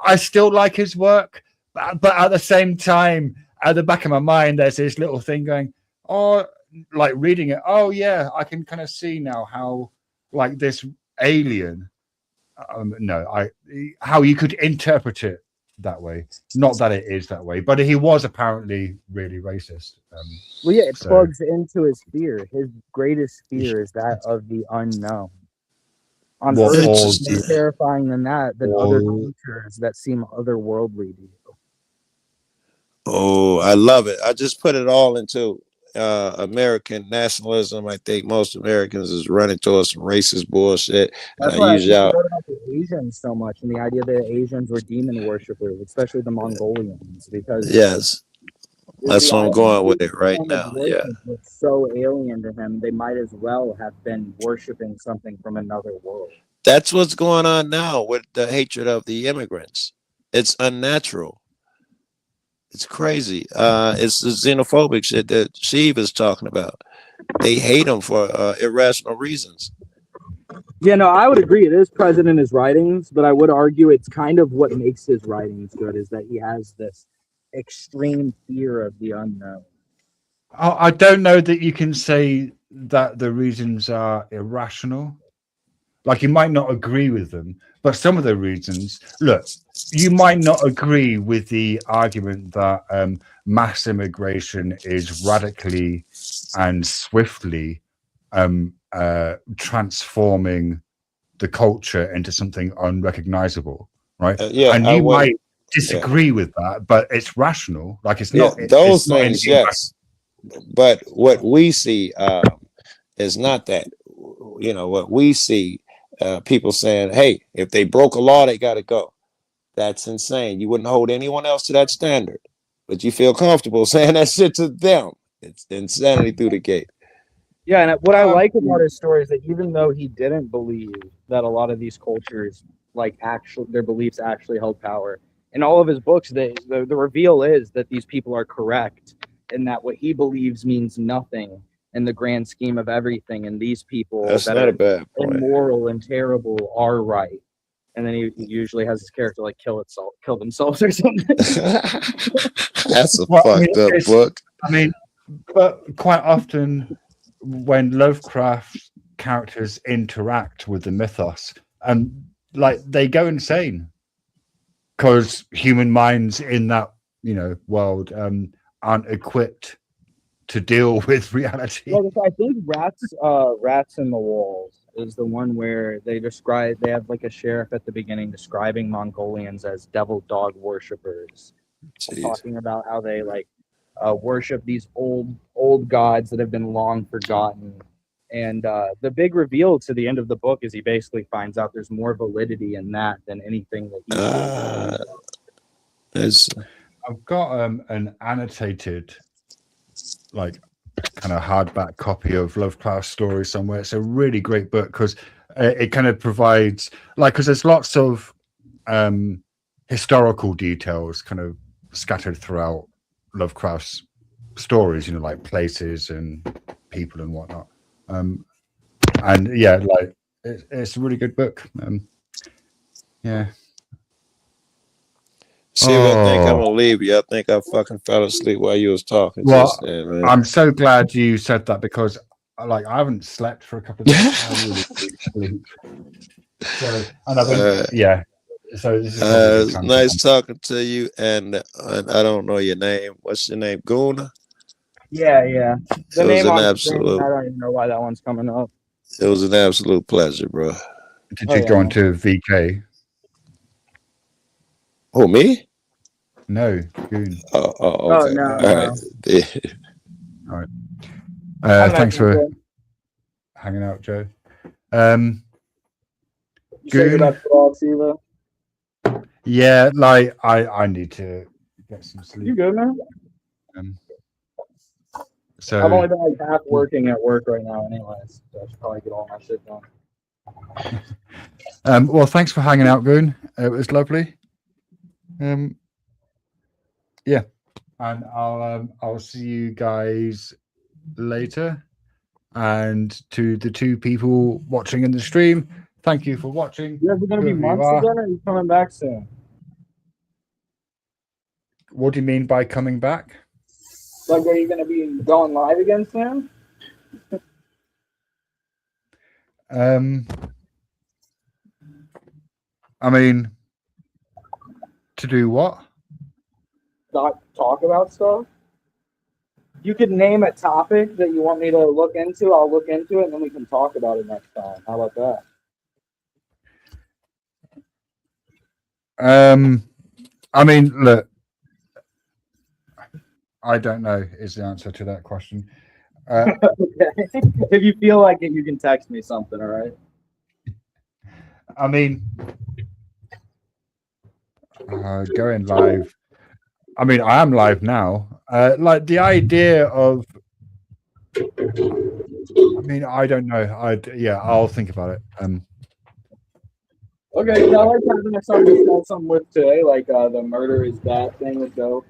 I still like his work, but at the same time, at the back of my mind, there's this little thing going, like reading it. Oh yeah, I can kind of see now how like this alien, how you could interpret it that way. Not that it is that way, but he was apparently really racist. Well, yeah, it plugs into his fear. His greatest fear is that of the unknown. On Earth, it's more terrifying than that, than other creatures that seem otherworldly to you. Oh, I love it. I just put it all into American nationalism. I think most Americans is running towards some racist bullshit. That's why I wrote about the Asians so much, and the idea that Asians were demon worshippers, especially the Mongolians, because that's what I'm going with it right now. Yeah, it's so alien to him, they might as well have been worshiping something from another world. That's what's going on now with the hatred of the immigrants. It's unnatural. It's crazy. It's the xenophobic shit that Shiva is talking about. they hate him for irrational reasons. Yeah, no, I would agree. It is present in his writings, but I would argue it's kind of what makes his writings good is that he has this extreme fear of the unknown. I don't know that you can say that the reasons are irrational. Like, you might not agree with them, but some of the reasons, look, you might not agree with the argument that mass immigration is radically and swiftly transforming the culture into something unrecognizable, right? Yeah, and I you would. might disagree with that, but it's rational. Like, it's Yeah, not those it's not things, anything yes. But what we see is not that. You know, what we see, people saying, "Hey, if they broke a law, they got to go." That's insane. You wouldn't hold anyone else to that standard, but you feel comfortable saying that shit to them. It's insanity through the gate. Yeah, and what I like about his story is that even though he didn't believe that a lot of these cultures, like actually their beliefs actually held power, in all of his books, the reveal is that these people are correct and that what he believes means nothing in the grand scheme of everything, and these people That's that not are a bad point. immoral and terrible are right. And then he usually has his character like kill themselves or something. That's a Well, I mean, fucked up it's- book. I mean, but quite often when Lovecraft characters interact with the mythos, like, they go insane because human minds in that, you know, world aren't equipped to deal with reality. Well, I think Rats in the Walls is the one where they have like a sheriff at the beginning describing Mongolians as devil dog worshippers, Jeez. talking about how they like worship these old gods that have been long forgotten. And the big reveal to the end of the book is he basically finds out there's more validity in that than anything that It's I've got an annotated, like, kind of hardback copy of Lovecraft Story somewhere. It's a really great book because it kind of provides, like, because there's lots of historical details kind of scattered throughout Lovecraft's stories, you know, like places and people and whatnot. And yeah, like, it's a really good book. Yeah. See, I think I'm Oh. gonna leave you. I think I fucking fell asleep while you was talking. Well, just then, man. I'm so glad you said that because, like, I haven't slept for a couple of days. I really need sleep. So, and I've been, yeah. So this is probably a good It's time to nice end. talking to you, and I don't know your name. What's your name? Goon? Yeah. It was an absolute. I don't even know why that one's coming up. It was an absolute pleasure, bro. Did Oh, you go yeah. on to VK? Oh, me? No, Goon. Oh, okay. no, All right. Thanks for hanging out, Joe. You say Goon? that for Siva? Yeah, like, I need to get some You sleep. good, man? So I've only been like half working at work right now, anyways. So I should probably get all my shit done. well, thanks for hanging out, Goon. It was lovely. Yeah, and I'll see you guys later. And to the two people watching in the stream, thank you for watching. You guys are gonna be Whoever you months are. again, or are you coming back soon? What do you mean by coming back? Like, are you gonna be going live again soon? I mean, to do what? Talk about stuff. You could name a topic that you want me to look into. I'll look into it, and then we can talk about it next time. How about that? I mean, look, I don't know is the answer to that question. Okay. If you feel like it, you can text me something. All right. I mean, going live. I mean, I am live now. Like, the idea of, I mean, I don't know. I'll think about it. Okay. I like having something to discuss something with today, like the murder is bad thing with dope.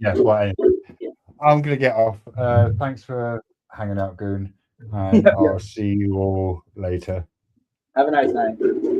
Yeah, well, anyway, I'm gonna get off. Thanks for hanging out, Goon, and Yeah. I'll see you all later. Have a nice night.